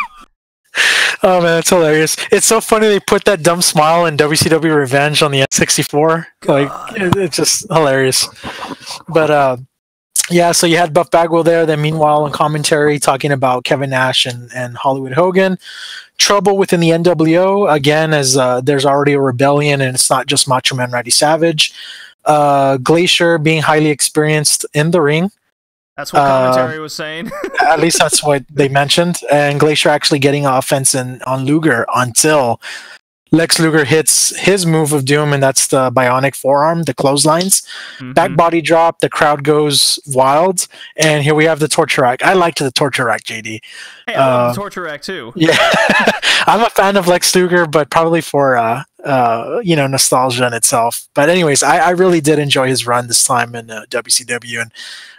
Oh man, it's hilarious. It's so funny they put that dumb smile in WCW Revenge on the N64. Like, it's just hilarious. But yeah, so you had Buff Bagwell there. Then meanwhile in commentary talking about Kevin Nash and Hollywood Hogan. Trouble within the NWO, again, as there's already a rebellion and it's not just Macho Man Randy Savage. Glacier being highly experienced in the ring. That's what commentary was saying. At least that's what they mentioned. And Glacier actually getting offense on Luger until Lex Luger hits his move of doom, and that's the bionic forearm, the clotheslines. Back body drop, the crowd goes wild, and here we have the torture rack. I liked the torture rack, JD. Hey, I love the torture rack too. Yeah, I'm a fan of Lex Luger, but probably for you know, nostalgia in itself. But anyways, I really did enjoy his run this time in WCW, and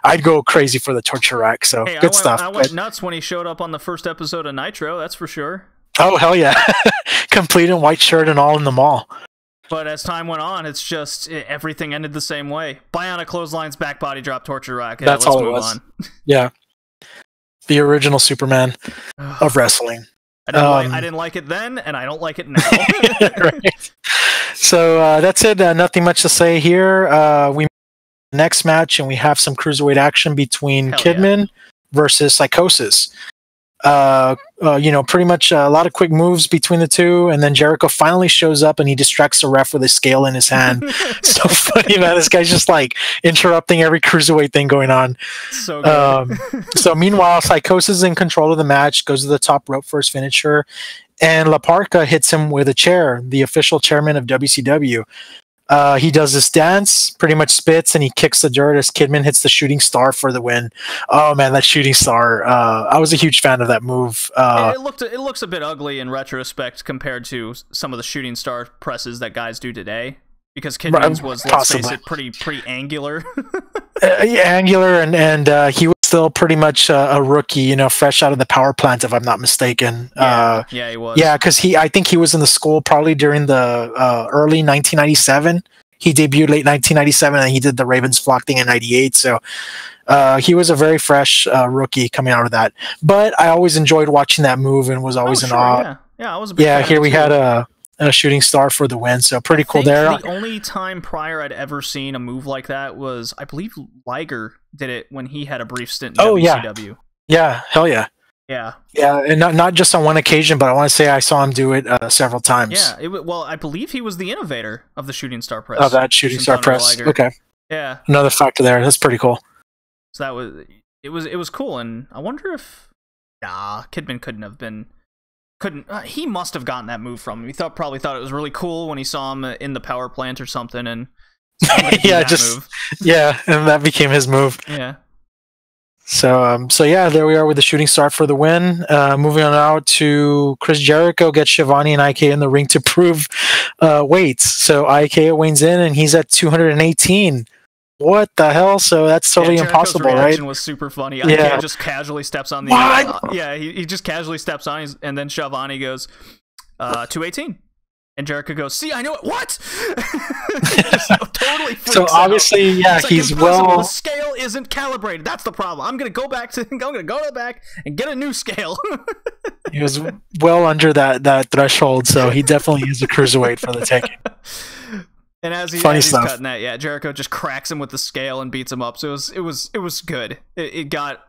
I'd go crazy for the torture rack. So good stuff. I went nuts when he showed up on the first episode of Nitro. That's for sure. Oh hell yeah, complete in white shirt and all in the mall. But as time went on, it's just everything ended the same way. Bionic clotheslines, back body drop, torture rack. Yeah, that's all it was. On. Yeah, the original Superman of wrestling. I didn't like it then, and I don't like it now. Right. So that's it. Nothing much to say here. We next match, and we have some cruiserweight action between Kidman versus Psychosis. You know, pretty much a lot of quick moves between the two, and then Jericho finally shows up and he distracts the ref with a scale in his hand. So funny, man. This guy's just like interrupting every cruiserweight thing going on. So good. So meanwhile, Psychosis is in control of the match, goes to the top rope for his finisher, and La Parka hits him with a chair, the official chairman of WCW. He does this dance, pretty much spits, and he kicks the dirt as Kidman hits the shooting star for the win. Oh man, that shooting star! I was a huge fan of that move. It looks a bit ugly in retrospect compared to some of the shooting star presses that guys do today, because Kidman's was, let's face it, pretty angular. Yeah, angular, and he was still pretty much a rookie, you know, fresh out of the power plant, if I'm not mistaken. Yeah, he was. Yeah, because I think he was in the school probably during the early 1997. He debuted late 1997, and he did the Ravens flock thing in '98. So he was a very fresh rookie coming out of that. But I always enjoyed watching that move and was always in awe. Yeah, I was a big fan here we too. had a shooting star for the win, so pretty cool there. The only time prior I'd ever seen a move like that was, I believe, Liger did it when he had a brief stint in WCW. Yeah, hell yeah. Yeah, and not just on one occasion, but I want to say I saw him do it several times. Yeah, well, I believe he was the innovator of the shooting star press. Oh, that shooting star press. Liger. Okay. Yeah. Another factor there. That's pretty cool. So it was cool, and I wonder if Kidman he must have gotten that move from him. He probably thought it was really cool when he saw him in the power plant or something, and yeah, and that became his move. Yeah. So yeah, there we are with the shooting star for the win. Moving on out to Chris Jericho gets Shivani and IK in the ring to prove weights. So IK weighs in and he's at 218. What the hell? So that's totally impossible, right? Reaction was super funny. Yeah. IK just casually steps on the he just casually steps on, and then Shivani goes 218. And Jericho goes, "See, I know it." What? Totally freaks so obviously, out. he's the scale isn't calibrated. That's the problem. I'm gonna go to the back and get a new scale. He was well under that threshold, so he definitely is a cruiserweight for the taking. And as he's cutting that, Jericho just cracks him with the scale and beats him up. So it was good. It got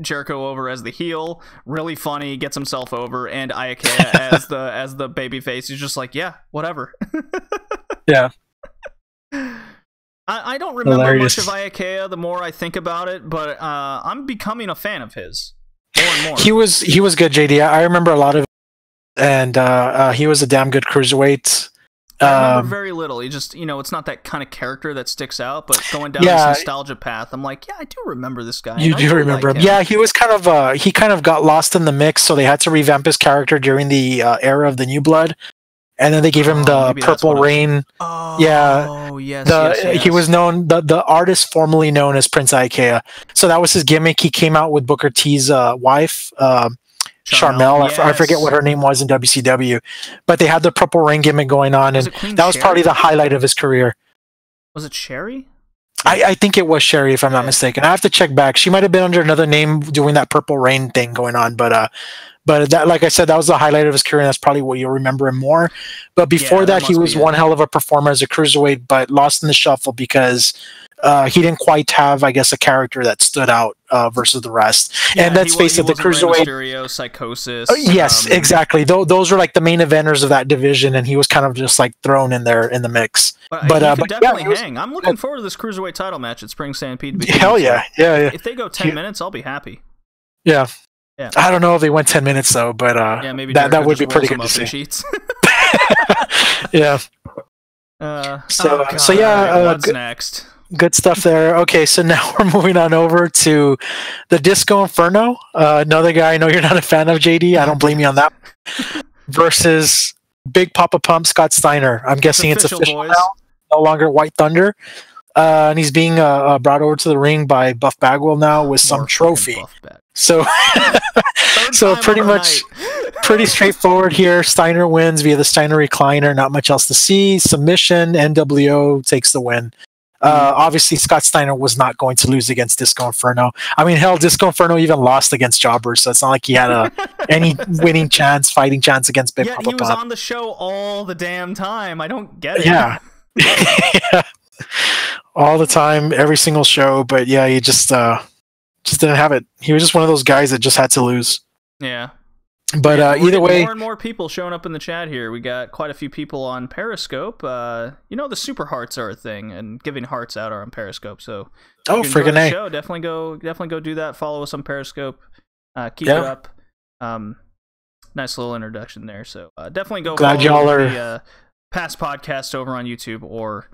Jericho over as the heel, really funny, gets himself over, and Ayakea as the baby face. He's just like, yeah, whatever. Yeah. I don't remember much of Ayakea the more I think about it, but I'm becoming a fan of his more and more. He was good, JD. I remember a lot of it, and he was a damn good cruiserweight. I remember very little. He just, it's not that kind of character that sticks out, but going down this nostalgia path, I'm like, yeah, I do remember this guy. You do remember him. Yeah, he was kind of got lost in the mix, so they had to revamp his character during the era of the New Blood. And then they gave him the Purple Rain. Oh, yeah. Yes. He was known, the artist formerly known as Prince Ikea. So that was his gimmick. He came out with Booker T's wife, Charmel. Yes. I forget what her name was in WCW. But they had the Purple Rain gimmick going on, and that was probably the highlight of his career. Was it Sherry? I think it was Sherry, if I'm not mistaken. I have to check back. She might have been under another name doing that Purple Rain thing going on, but that, like I said, that was the highlight of his career, and that's probably what you'll remember him more. But before that he was one hell of a performer as a cruiserweight, but lost in the shuffle because he didn't quite have, I guess, a character that stood out versus the rest. Yeah, and let's face it, the cruiserweight... Mysterio, Psychosis. Yes, exactly. Those were like the main eventers of that division, and he was kind of just like thrown in there in the mix. But definitely hang. I'm looking forward to this cruiserweight title match at Spring Stampede. Hell yeah. If they go 10 minutes, I'll be happy. Yeah. I don't know if they went 10 minutes though, but maybe that would be pretty good to see. Yeah. What's next? Good stuff there. Okay, so now we're moving on over to the Disco Inferno. Another guy I know you're not a fan of, JD. I don't blame you on that. Versus Big Papa Pump Scott Steiner. I'm guessing it's official now. No longer White Thunder. And he's being brought over to the ring by Buff Bagwell now with some trophy. So, pretty much, pretty straightforward here. Steiner wins via the Steiner recliner. Not much else to see. Submission. NWO takes the win. Obviously, Scott Steiner was not going to lose against Disco Inferno. I mean, hell, Disco Inferno even lost against Jobber, so it's not like he had any fighting chance against Big Papa Pump. He was on the show all the damn time. I don't get it. Yeah. Yeah. All the time, every single show, but yeah, he just didn't have it. He was just one of those guys that just had to lose. Yeah. But either way, more and more people showing up in the chat here. We got quite a few people on Periscope. The super hearts are a thing, and giving hearts out are on Periscope. So, friggin' A! Show, definitely go do that. Follow us on Periscope. Keep it up. Nice little introduction there. So definitely go. Glad y'all are the past podcast over on YouTube or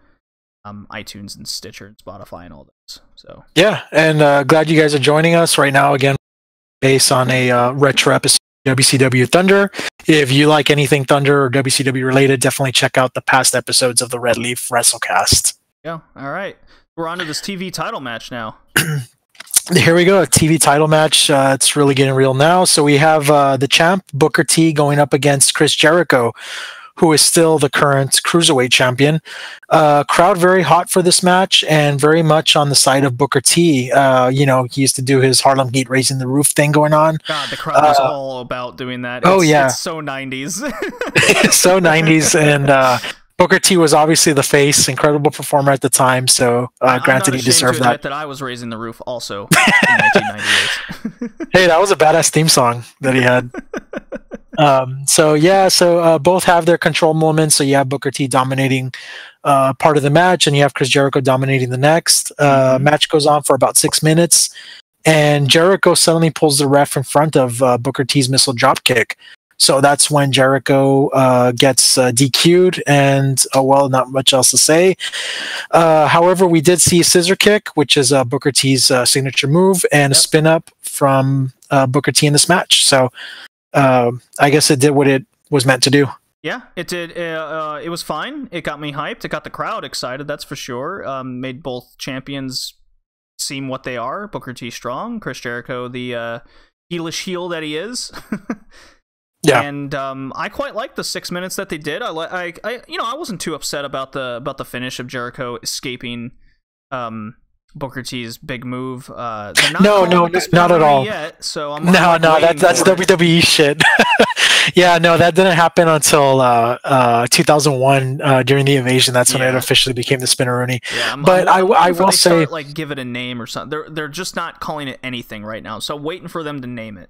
iTunes and Stitcher and Spotify and all those. So yeah, and glad you guys are joining us right now again, based on a retro episode. WCW Thunder. If you like anything Thunder or WCW related, definitely check out the past episodes of the Red Leaf Wrestlecast. Yeah, all right. We're on to this TV title match now. Here we go, a TV title match. It's really getting real now. So we have the champ, Booker T, going up against Chris Jericho, who is still the current Cruiserweight champion. Crowd very hot for this match and very much on the side of Booker T. He used to do his Harlem Heat raising the roof thing going on. God, the crowd was all about doing that. It's so 90s. It's so 90s, and Booker T was obviously the face, incredible performer at the time, so granted he deserved that. That I was raising the roof also in 1998. Hey, that was a badass theme song that he had. So both have their control moments. So you have Booker T dominating part of the match, and you have Chris Jericho dominating the next. Match goes on for about 6 minutes, and Jericho suddenly pulls the ref in front of Booker T's missile dropkick. So that's when Jericho gets DQ'd, and not much else to say. However, we did see a scissor kick, which is Booker T's signature move, and a spin up from Booker T in this match. So I guess it did what it was meant to do. Yeah, it did. It was fine. It got me hyped. It got the crowd excited, that's for sure. Made both champions seem what they are. Booker T strong, Chris Jericho the heelish heel that he is. Yeah, and I quite liked the 6 minutes that they did. I wasn't too upset about the finish of Jericho escaping Booker T's big move. No, not at all. Yet, so that's WWE shit. Yeah, no, that didn't happen until 2001 during the invasion. That's when it officially became the Spinneroonie. Yeah, but I will say, give it a name or something. They're just not calling it anything right now. So waiting for them to name it.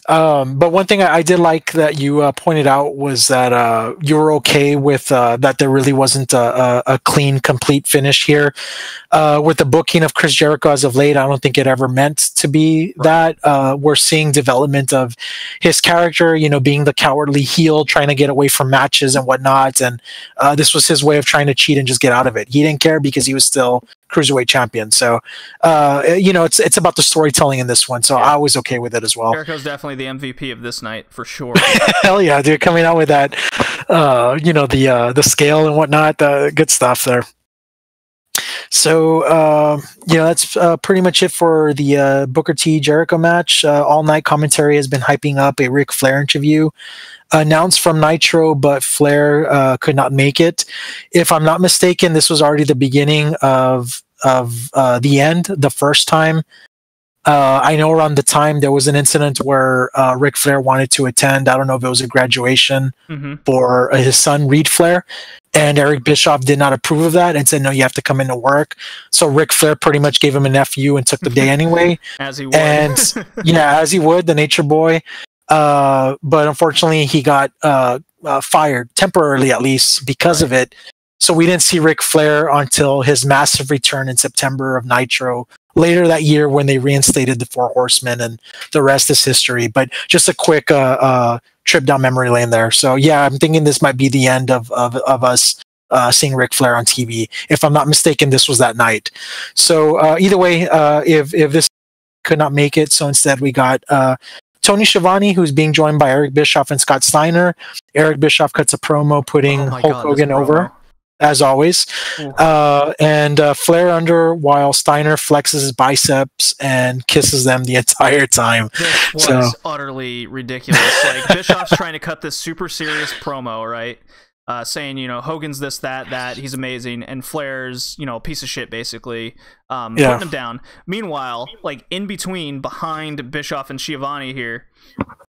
But one thing I did like that you pointed out was that you were okay with that there really wasn't a clean, complete finish here. With the booking of Chris Jericho as of late, I don't think it ever meant to be that. We're seeing development of his character, you know, being the cowardly heel, trying to get away from matches and whatnot. And this was his way of trying to cheat and just get out of it. He didn't care because he was still cruiserweight champion. So, you know, it's about the storytelling in this one. So I was okay with it as well. Jericho's definitely the MVP of this night for sure. Hell yeah, dude! Coming out with that, you know, the scale and whatnot, good stuff there. So, you know, that's pretty much it for the Booker T Jericho match. All night commentary has been hyping up a Ric Flair interview announced from Nitro, but Flair could not make it. If I'm not mistaken, this was already the beginning of the end. The first time. I know around the time there was an incident where Ric Flair wanted to attend. I don't know if it was a graduation for his son, Reed Flair. And Eric Bischoff did not approve of that and said, no, you have to come into work. So Ric Flair pretty much gave him an FU and took the day anyway. As he would. And yeah, as he would, the Nature Boy. But unfortunately, he got fired, temporarily at least, because of it. So we didn't see Ric Flair until his massive return in September of Nitro. Later that year when they reinstated the Four Horsemen, and the rest is history. But just a quick trip down memory lane there. So yeah, I'm thinking this might be the end of us seeing Ric Flair on TV. If I'm not mistaken, this was that night. So either way, if this could not make it, so instead we got Tony Schiavone, who's being joined by Eric Bischoff and Scott Steiner. Eric Bischoff cuts a promo putting Hulk Hogan over, as always. And Flair under while Steiner flexes his biceps and kisses them the entire time. This was utterly ridiculous. Like, Bischoff's trying to cut this super serious promo, right? Saying, you know, Hogan's this, that, he's amazing, and Flair's, you know, a piece of shit, basically, putting him down. Meanwhile, like, in between, behind Bischoff and Schiavone here,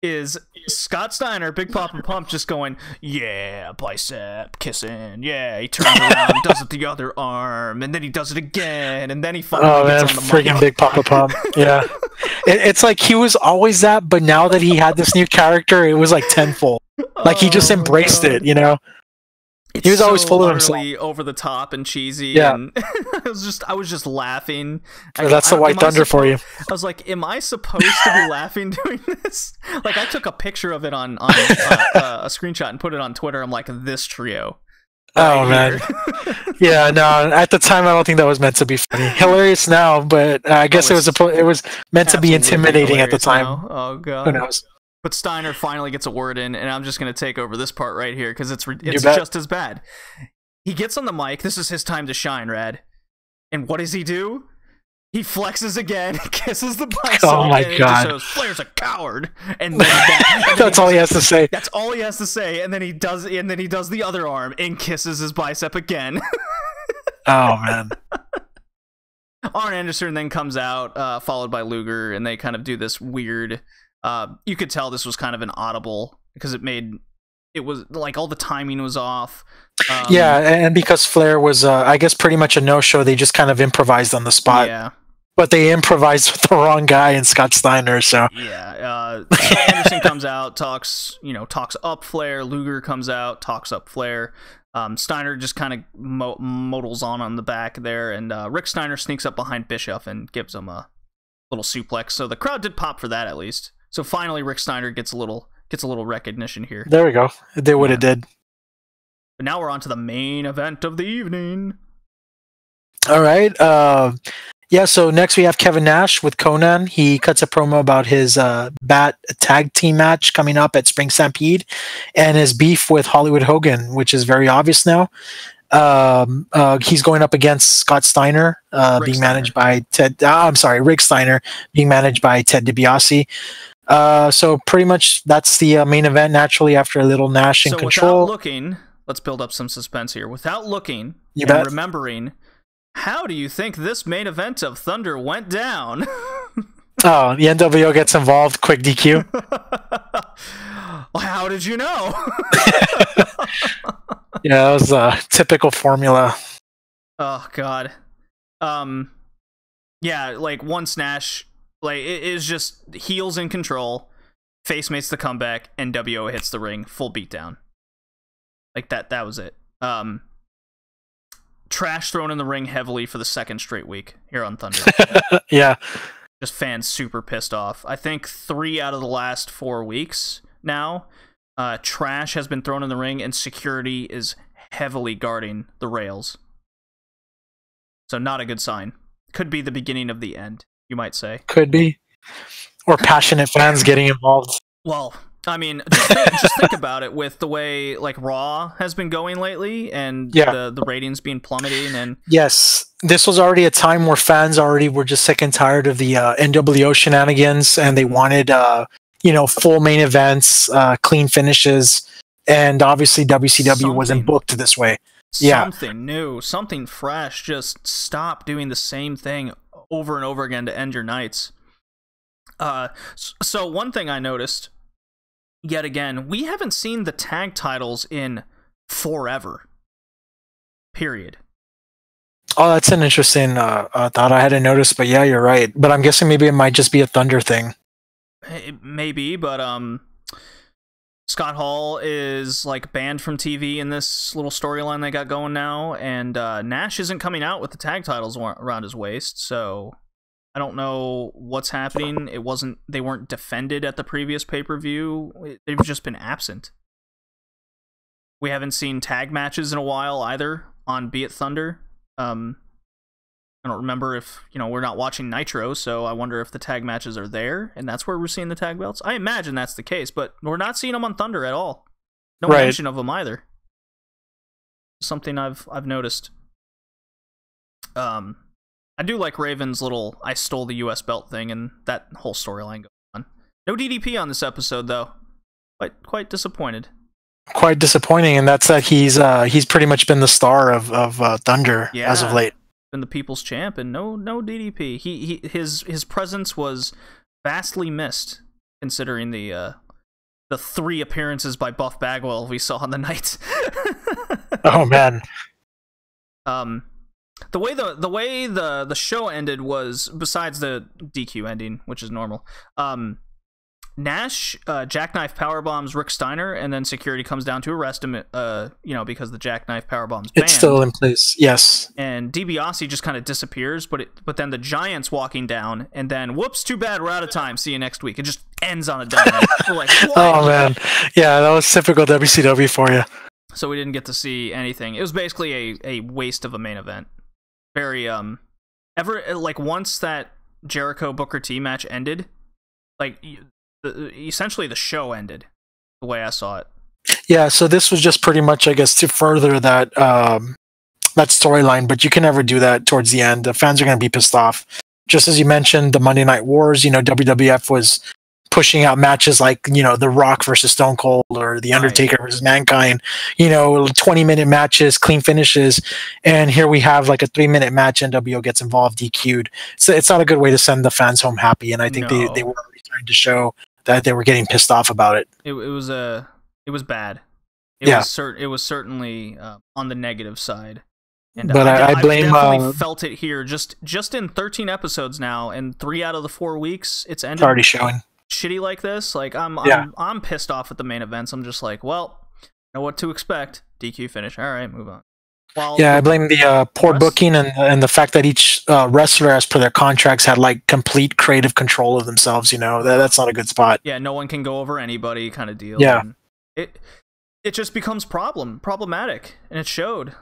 is Scott Steiner, Big Papa Pump, just going, yeah, bicep, kissing, yeah, he turns around, does it the other arm, and then he does it again, and then he finally gets on the mic. Freaking Big Papa Pump, yeah. It's like he was always that, but now that he had this new character, it was like tenfold. Like, he just embraced it, you know? He was always full of himself. Over the top and cheesy. Yeah. And I was just laughing. That's the White Thunder for you. I was like, am I supposed to be laughing doing this? Like, I took a picture of it on a screenshot and put it on Twitter. I'm like, this trio. Oh, man. Yeah, no, at the time, I don't think that was meant to be funny. Hilarious now, but I guess it was meant to be intimidating at the time. Now. Oh, God. Who knows? But Steiner finally gets a word in, and I'm just going to take over this part right here, because it's just as bad. He gets on the mic. This is his time to shine, Rad. And what does he do? He flexes again, kisses the bicep, oh my and God. Just shows Flair's a coward. And then that's all he has to say. That's all he has to say, and then he does the other arm and kisses his bicep again. Oh, man. Arn Anderson then comes out, followed by Luger, and they kind of do this weird... you could tell this was kind of an audible, because it was like all the timing was off. Yeah, and because Flair was, I guess, pretty much a no-show, they just kind of improvised on the spot. Yeah. But they improvised with the wrong guy in Scott Steiner, so... Yeah, Anderson comes out, talks up Flair. Luger comes out, talks up Flair. Steiner just kind of modals on the back there, and Rick Steiner sneaks up behind Bischoff and gives him a little suplex. So the crowd did pop for that, at least. So finally, Rick Steiner gets a little recognition here. There we go. It did what it did. But now we're on to the main event of the evening. All right. Yeah, so next we have Kevin Nash with Conan. He cuts a promo about his Bat tag team match coming up at Spring Stampede and his beef with Hollywood Hogan, which is very obvious now. He's going up against Scott Steiner, being managed by Ted. Rick Steiner, being managed by Ted DiBiase. So pretty much that's the main event. Naturally, after a little Nash in control. Without looking, let's build up some suspense here. Without looking remembering, how do you think this main event of Thunder went down? Oh, the NWO gets involved. Quick DQ. Well, how did you know? Yeah, that was a typical formula. Oh, God. Yeah, like, once Nash, like, it is just heels in control. Face makes the comeback, and WO hits the ring, full beatdown. Like that was it. Trash thrown in the ring heavily for the second straight week here on Thunder. Yeah. Just fans super pissed off. I think 3 out of the last 4 weeks now, trash has been thrown in the ring, and security is heavily guarding the rails. So not a good sign. Could be the beginning of the end, you might say. Could be. Or passionate fans getting involved. Well, I mean, just think about it with the way like Raw has been going lately, and the ratings being plummeting. And yes, this was already a time where fans already were just sick and tired of the NWO shenanigans, and they wanted full main events, clean finishes, and obviously WCW wasn't booked this way. Something new, something fresh. Just stop doing the same thing over and over again to end your nights. So one thing I noticed, yet again, we haven't seen the tag titles in forever. Period. Oh, that's an interesting thought I hadn't noticed, but yeah, you're right. But I'm guessing maybe it might just be a Thunder thing. Maybe, but Scott Hall is like banned from TV in this little storyline they got going now, and Nash isn't coming out with the tag titles around his waist, so I don't know what's happening. They weren't defended at the previous pay-per-view. They've just been absent. We haven't seen tag matches in a while either on Be It Thunder. I don't remember if, we're not watching Nitro, so I wonder if the tag matches are there, and that's where we're seeing the tag belts. I imagine that's the case, but we're not seeing them on Thunder at all. No mention of them either. Something I've noticed. I do like Raven's little "I stole the U.S. belt" thing, and that whole storyline goes on. No DDP on this episode, though. Quite disappointed. Quite disappointing, and that's that he's pretty much been the star of Thunder as of late. Been the people's champ, and no DDP. His presence was vastly missed, considering the 3 appearances by Buff Bagwell we saw on the night. Oh man. The way the show ended was, besides the DQ ending, which is normal, Nash jackknife powerbombs Rick Steiner, and then security comes down to arrest him, because the jackknife powerbomb's banned. It's still in place, yes. And DiBiase just kind of disappears, but then the Giant's walking down, and then, whoops, too bad, we're out of time, see you next week. It just ends on a dime. We're like, what? Oh, man. Yeah, that was typical WCW for you. So we didn't get to see anything. It was basically a waste of a main event. Very, once that Jericho Booker T match ended, essentially the show ended, the way I saw it. Yeah, so this was just pretty much, I guess, to further that storyline, but you can never do that towards the end. The fans are going to be pissed off. Just as you mentioned, the Monday Night Wars, WWF was pushing out matches like, The Rock versus Stone Cold, or The Undertaker versus Mankind, 20-minute matches, clean finishes, and here we have like a 3-minute match, NWO gets involved, DQ'd. So it's not a good way to send the fans home happy, and I think they were already trying to show that they were getting pissed off about it. It was bad. It was certainly on the negative side. And but I blame. I definitely felt it here. Just in 13 episodes now, and 3 out of the 4 weeks, it's ended. It's already showing shitty like this. Like I'm pissed off at the main events. I'm just like, well, know what to expect. DQ finish. All right, move on. Well, I blame the poor booking and the fact that each wrestler, as per their contracts, had like complete creative control of themselves. That's not a good spot. Yeah, no one can go over anybody, kind of deal. Yeah, and it just becomes problematic, and it showed.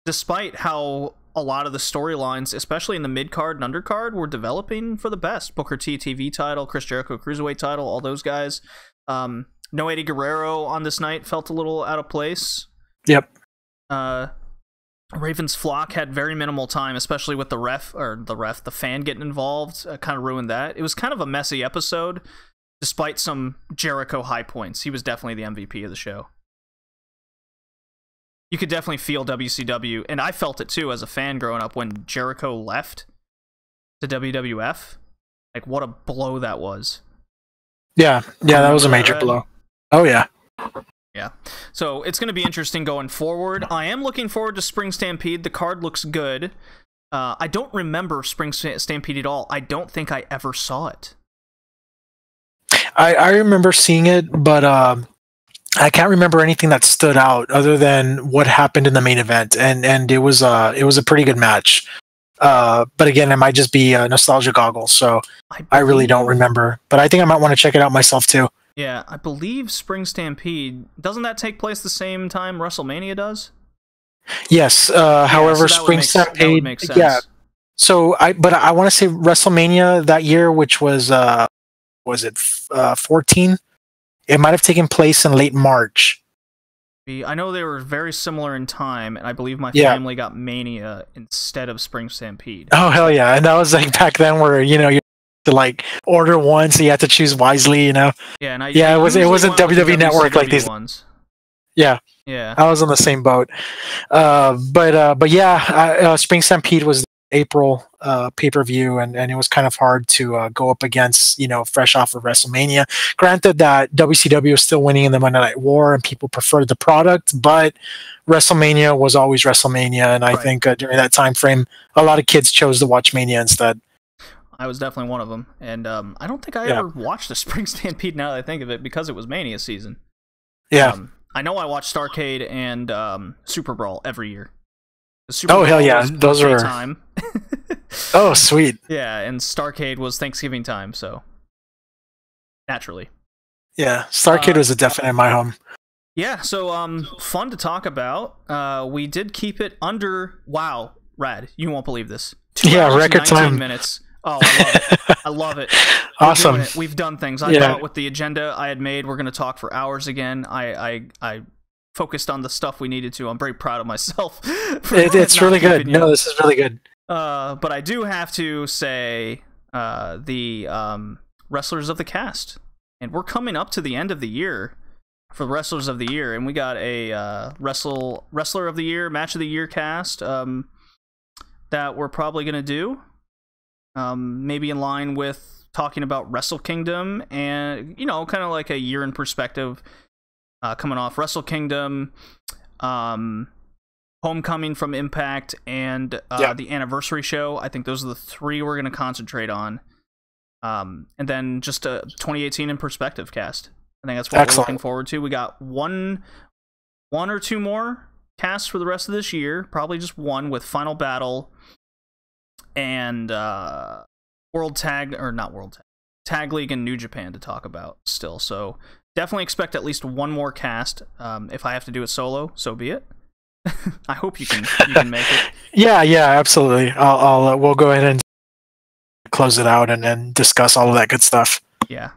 Despite how a lot of the storylines, especially in the mid-card and undercard, were developing for the best. Booker T TV title, Chris Jericho Cruiserweight title, all those guys. No Eddie Guerrero on this night felt a little out of place. Yep. Raven's Flock had very minimal time, especially with the fan getting involved. Kind of ruined that. It was kind of a messy episode, despite some Jericho high points. He was definitely the MVP of the show. You could definitely feel WCW, and I felt it too as a fan growing up when Jericho left to WWF. Like, what a blow that was. Yeah, that was a major blow. Oh, yeah. Yeah. So it's going to be interesting going forward. I am looking forward to Spring Stampede. The card looks good. I don't remember Spring Stampede at all. I don't think I ever saw it. I remember seeing it, but I can't remember anything that stood out other than what happened in the main event, and it was a pretty good match. But again, it might just be nostalgia goggles, so I really don't remember. But I think I might want to check it out myself too. Yeah, I believe Spring Stampede, doesn't that take place the same time WrestleMania does? Yes. However, Spring Stampede, yeah. So I want to say WrestleMania that year, which was it 14? It might have taken place in late March. I know they were very similar in time, and I believe my family got Mania instead of Spring Stampede. Oh hell yeah! And that was like back then, where you had to like order one, so you had to choose wisely. Yeah, and it wasn't WWE Network like these ones. Yeah, I was on the same boat. But yeah, Spring Stampede was April pay-per-view, and it was kind of hard to go up against, fresh off of WrestleMania. Granted that WCW was still winning in the Monday Night War and people preferred the product, but WrestleMania was always WrestleMania, and I think during that time frame a lot of kids chose to watch Mania instead. I was definitely one of them, and I don't think I ever watched a Spring Stampede now that I think of it, because it was Mania season. I know I watched Starrcade and Super Brawl every year. Oh hell yeah, those are time. Oh sweet. Yeah, and Starrcade was Thanksgiving time, so naturally. Yeah, Starrcade was a definite in my home. Yeah, so fun to talk about. We did keep it under. Wow, rad! You won't believe this. 2 hours record 19 time. Minutes. Oh, I love it. I love it. Awesome. We've done things. I thought with the agenda I had made, we're going to talk for hours again. I focused on the stuff we needed to. I'm very proud of myself. It's really good. No, this is really good. But I do have to say the Wrestlers of the Cast. And we're coming up to the end of the year for the Wrestlers of the Year. And we got a Wrestler of the Year, Match of the Year cast that we're probably going to do. Maybe in line with talking about Wrestle Kingdom and, kind of like a year in perspective. Coming off Wrestle Kingdom, Homecoming from Impact, and the anniversary show. I think those are the three we're going to concentrate on. And then just a 2018 in perspective cast. I think that's what we're looking forward to. We got one or two more casts for the rest of this year. Probably just one with Final Battle and Tag League and New Japan to talk about still. So definitely expect at least one more cast. If I have to do it solo, so be it. I hope you can make it. Yeah, absolutely. We'll go ahead and close it out and then discuss all of that good stuff. Yeah.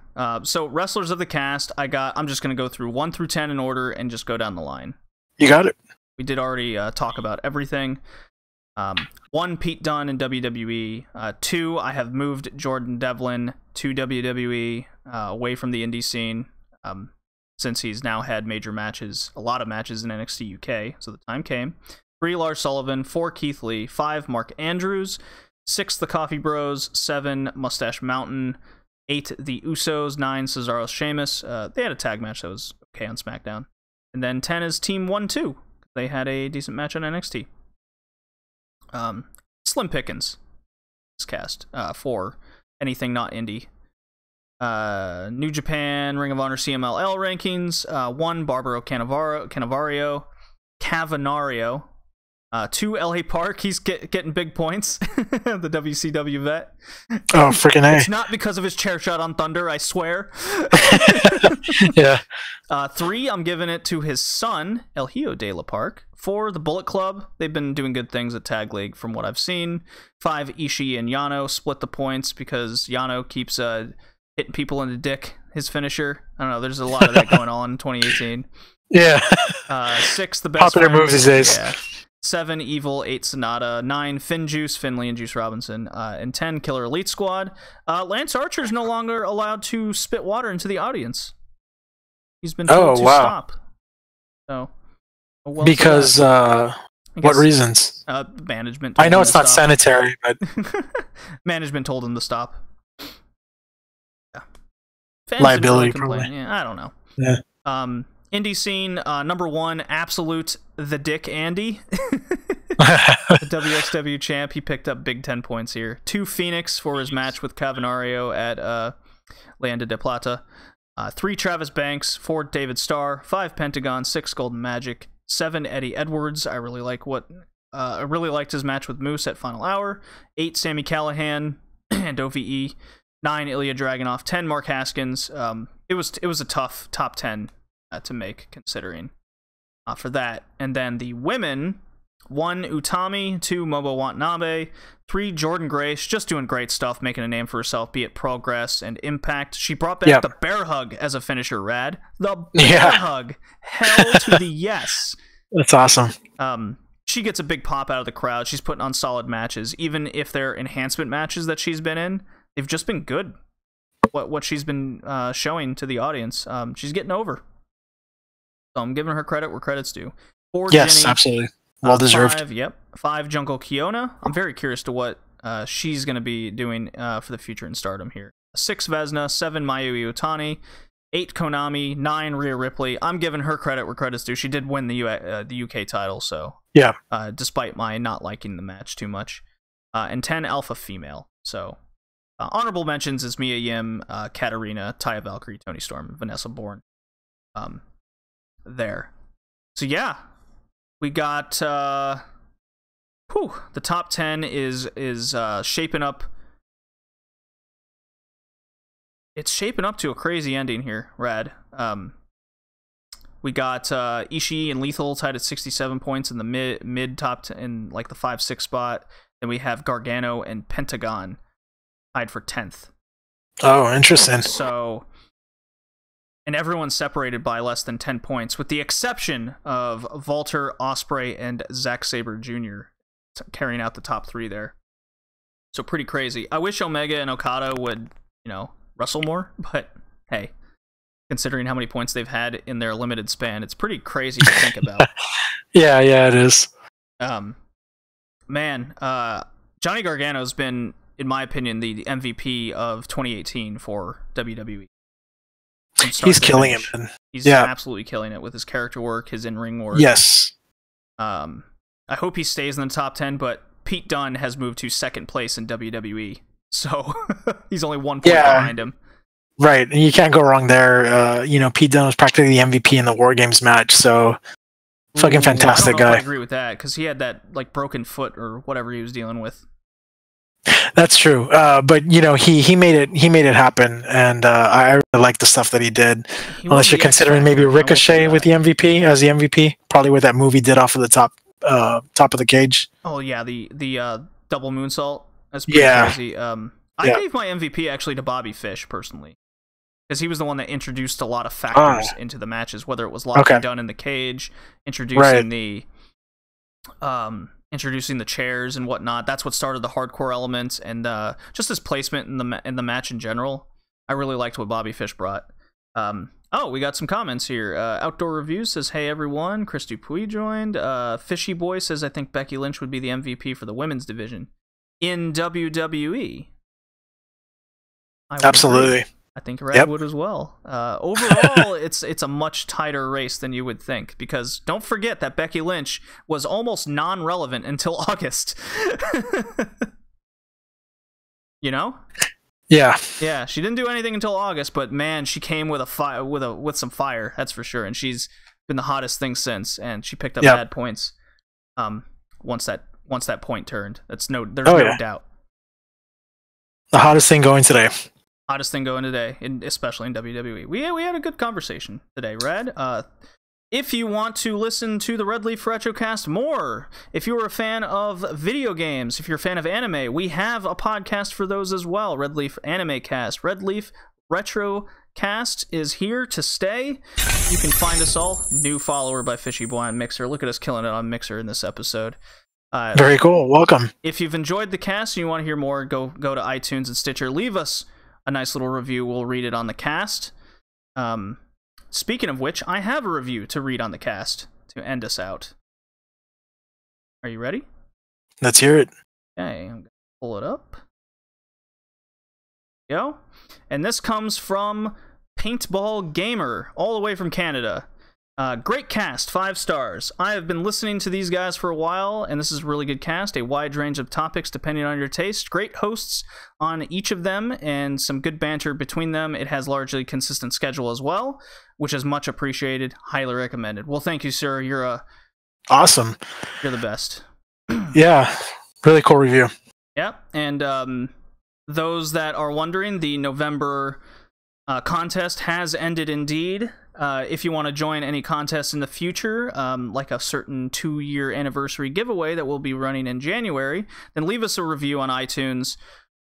So Wrestlers of the Cast, I'm just going to go through 1 through 10 in order and just go down the line. You got it. We did already talk about everything. 1, Pete Dunne in WWE. 2, I have moved Jordan Devlin to WWE, away from the indie scene, since he's now had a lot of matches in NXT UK, so the time came. 3, Lars Sullivan. 4, Keith Lee. 5, Mark Andrews. 6, The Coffee Bros. 7, Mustache Mountain. 8, The Usos. 9, Cesaro Sheamus. They had a tag match that was okay on SmackDown. And then 10 is Team 1-2. They had a decent match on NXT. Slim Pickens. This cast for anything not indie. New Japan, Ring of Honor, CMLL rankings. 1, Barbaro Cannavario. 2, LA Park. He's getting big points. The WCW vet. Oh, freaking A. It's not because of his chair shot on Thunder, I swear. Yeah. 3, I'm giving it to his son, El Hijo de la Park. 4, the Bullet Club. They've been doing good things at Tag League from what I've seen. 5, Ishii and Yano. Split the points because Yano keeps hitting people in the dick, his finisher. I don't know, there's a lot of that going on in 2018. Yeah. 6, the best popular moves these days. Yeah. 7, Evil. 8, Sonata. 9, Finn Juice, Finley and Juice Robinson. And 10, Killer Elite Squad. Lance Archer's no longer allowed to spit water into the audience. He's been told to stop. So, because what reasons? Management. I know it's not sanitary, but management told him to stop. Yeah. Fans liability, probably. Yeah, I don't know. Yeah. Indie scene, number 1, Absolute the Dick Andy. The WXW champ. He picked up big 10 points here. 2, Phoenix for his match with Cavanario at Leyende de Plata. 3 Travis Banks, 4 David Starr, 5 Pentagon, 6 Golden Magic, 7 Eddie Edwards. I really liked his match with Moose at Final Hour. 8 Sami Callihan and OVE. 9 Ilya Dragunov. 10 Mark Haskins. It was a tough top 10 to make, considering for that. And then the women: 1 Utami, 2 Momo Watanabe, 3 Jordan Grace, just doing great stuff, making a name for herself, be it Progress and Impact. She brought back the bear hug as a finisher, Rad. The bear hug. Hell to the yes. That's awesome. She gets a big pop out of the crowd. She's putting on solid matches. Even if they're enhancement matches that she's been in, they've just been good. What she's been showing to the audience. She's getting over. So I'm giving her credit where credit's due. 4 Yes, Jenny, absolutely. Well deserved. 5 Jungle Kiona. I'm very curious to what she's going to be doing for the future in Stardom here. 6 Vesna, 7 Mayuri Utani, 8 Konami, 9 Rhea Ripley. I'm giving her credit where credit's due. She did win the UK title, so yeah. Despite my not liking the match too much. And 10 Alpha Female. So honorable mentions is Mia Yim, Katarina, Taya Valkyrie, Toni Storm, and Vanessa Bourne. There. So yeah. We got the top 10 is shaping up. It's shaping up to a crazy ending here, Rad. We got Ishii and Lethal tied at 67 points in the mid top in like the 5-6 spot. Then we have Gargano and Pentagon tied for 10th. Oh, interesting. So, and everyone's separated by less than 10 points, with the exception of Walter, Ospreay, and Zack Sabre Jr. carrying out the top 3 there. So pretty crazy. I wish Omega and Okada would, wrestle more, but hey, considering how many points they've had in their limited span, it's pretty crazy to think about. Yeah, it is. Johnny Gargano's been, in my opinion, the MVP of 2018 for WWE. He's killing it, man. He's absolutely killing it with his character work, his in-ring work. Yes. I hope he stays in the top 10, but Pete Dunne has moved to 2nd place in WWE, so he's only 1 point behind him. Right, and you can't go wrong there. Pete Dunne was practically the MVP in the War Games match, so fucking fantastic guy. I agree with that, because he had that broken foot or whatever he was dealing with. That's true, but he made it happen, and I really like the stuff that he did. Unless you're considering maybe Ricochet with the MVP as the MVP, probably what that movie did off of the top of the cage. Oh yeah, the double moonsault. That's pretty crazy. I gave my MVP actually to Bobby Fish personally, because he was the one that introduced a lot of factors into the matches, whether it was locking Dunn in the cage, introducing the chairs and whatnot. That's what started the hardcore element, and just his placement in the match in general. I really liked what Bobby Fish brought. We got some comments here. Outdoor Reviews says, "Hey everyone." Chris Dupuis joined. Fishy Boy says, "I think Becky Lynch would be the MVP for the women's division in WWE." Absolutely. Agree. I think Red would as well. Overall, it's a much tighter race than you would think, because don't forget that Becky Lynch was almost non-relevant until August. Yeah, she didn't do anything until August, but man, she came with with some fire, that's for sure, and she's been the hottest thing since, and she picked up bad points. Once that point turned, there's no doubt. The hottest thing going today. Hottest thing going today, especially in WWE. We had a good conversation today, Red. If you want to listen to the Red Leaf Retrocast more, if you're a fan of video games, if you're a fan of anime, we have a podcast for those as well. Red Leaf Anime Cast. Red Leaf Retrocast is here to stay. You can find us all. New follower by Fishy Boy on Mixer. Look at us killing it on Mixer in this episode. Very cool. Welcome. If you've enjoyed the cast and you want to hear more, go to iTunes and Stitcher. Leave us a nice little review. We'll read it on the cast. Speaking of which, I have a review to read on the cast to end us out. Are you ready? Let's hear it. Okay, I'm going to pull it up. Go. And this comes from Paintball Gamer, all the way from Canada. Great cast, 5 stars. I have been listening to these guys for a while, and this is a really good cast. A wide range of topics depending on your taste. Great hosts on each of them, and some good banter between them. It has largely consistent schedule as well, which is much appreciated. Highly recommended. Well, thank you, sir. You're awesome. You're the best. Yeah, really cool review. Yeah, and those that are wondering, the November contest has ended indeed. If you want to join any contest in the future, like a certain 2-year anniversary giveaway that we'll be running in January, then leave us a review on iTunes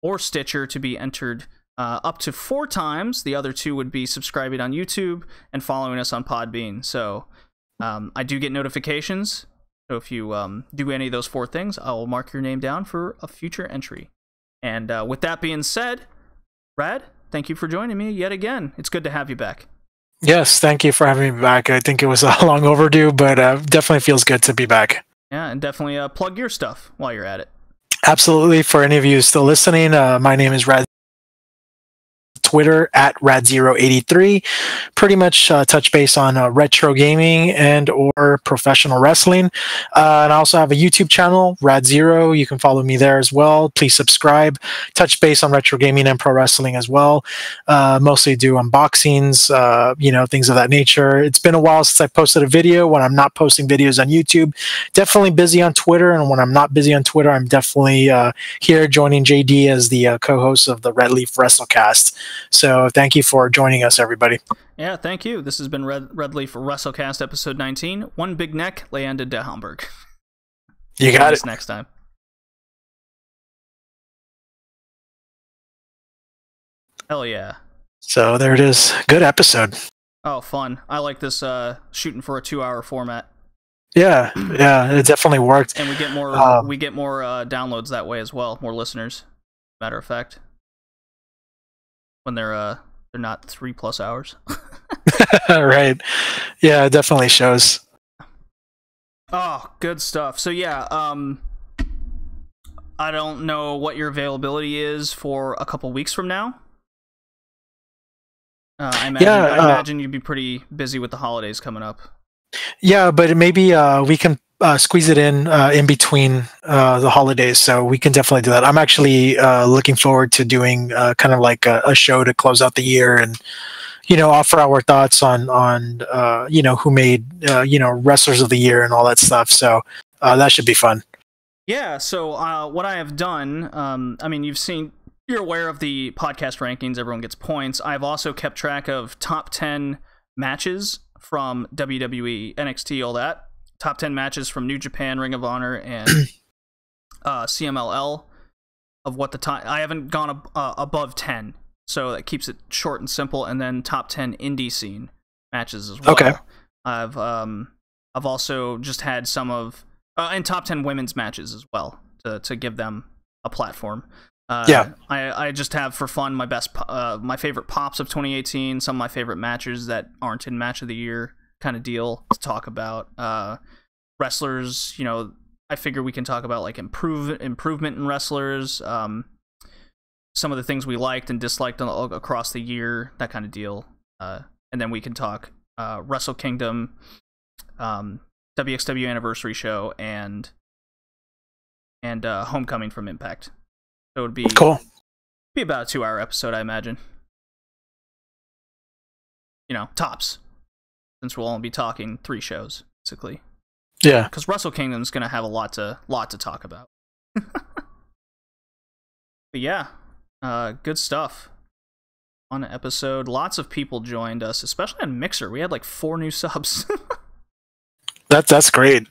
or Stitcher to be entered up to 4 times. The other 2 would be subscribing on YouTube and following us on Podbean. So I do get notifications. So if you do any of those 4 things, I will mark your name down for a future entry. And with that being said, Rad, thank you for joining me yet again. It's good to have you back. Yes, thank you for having me back. I think it was long overdue, but definitely feels good to be back. Yeah, and definitely plug your stuff while you're at it. Absolutely. For any of you still listening, my name is Rad. Twitter at Rad083. Pretty much touch base on retro gaming and or professional wrestling. And I also have a YouTube channel, Rad0. You can follow me there as well. Please subscribe. Touch base on retro gaming and pro wrestling as well. Mostly do unboxings, things of that nature. It's been a while since I posted a video. When I'm not posting videos on YouTube, definitely busy on Twitter. And when I'm not busy on Twitter, I'm definitely here joining JD as the co-host of the Red Leaf Wrestlecast. So thank you for joining us, everybody. Yeah, thank you. This has been Red Leaf Wrestlecast episode 19. One big neck, Leyende to Hamburg. You got it. Next time. Hell yeah. So there it is. Good episode. Oh, fun. I like this shooting for a 2-hour format. Yeah, it definitely worked. And we get more downloads that way as well, more listeners. Matter of fact. When they're not 3+ hours. Right. Yeah, it definitely shows. Oh, good stuff. So yeah, I don't know what your availability is for a couple weeks from now. I imagine you'd be pretty busy with the holidays coming up. Yeah, but maybe we can squeeze it in between the holidays, so we can definitely do that. I'm actually looking forward to doing kind of like a show to close out the year and offer our thoughts on who made wrestlers of the year and all that stuff. So that should be fun. Yeah. So what I have done, you're aware of the podcast rankings. Everyone gets points. I've also kept track of top 10 matches from WWE, NXT, all that. Top 10 matches from New Japan, Ring of Honor, and CMLL of what the time. I haven't gone above 10, so that keeps it short and simple. And then top 10 indie scene matches as well. Okay. I've also just had some of and top 10 women's matches as well to give them a platform. I just have for fun my favorite pops of 2018, some of my favorite matches that aren't in match of the year kind of deal to talk about. Wrestlers, I figure we can talk about like improvement in wrestlers, some of the things we liked and disliked across the year, that kind of deal. And then we can talk Wrestle Kingdom, WXW Anniversary Show, and Homecoming from Impact. So it would be cool. Be about a 2-hour episode, I imagine. Tops. Since we'll only be talking 3 shows, basically. Yeah. Because Wrestle Kingdom's going to have a lot to talk about. But yeah, good stuff. On an episode, lots of people joined us, especially on Mixer. We had like 4 new subs. That's great.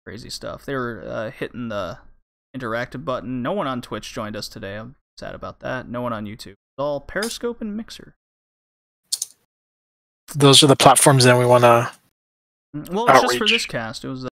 Crazy stuff. They were hitting the interactive button. No one on Twitch joined us today. I'm sad about that. No one on YouTube. It's all Periscope and Mixer. Those are the platforms that we want to Well, it's just for this cast. It was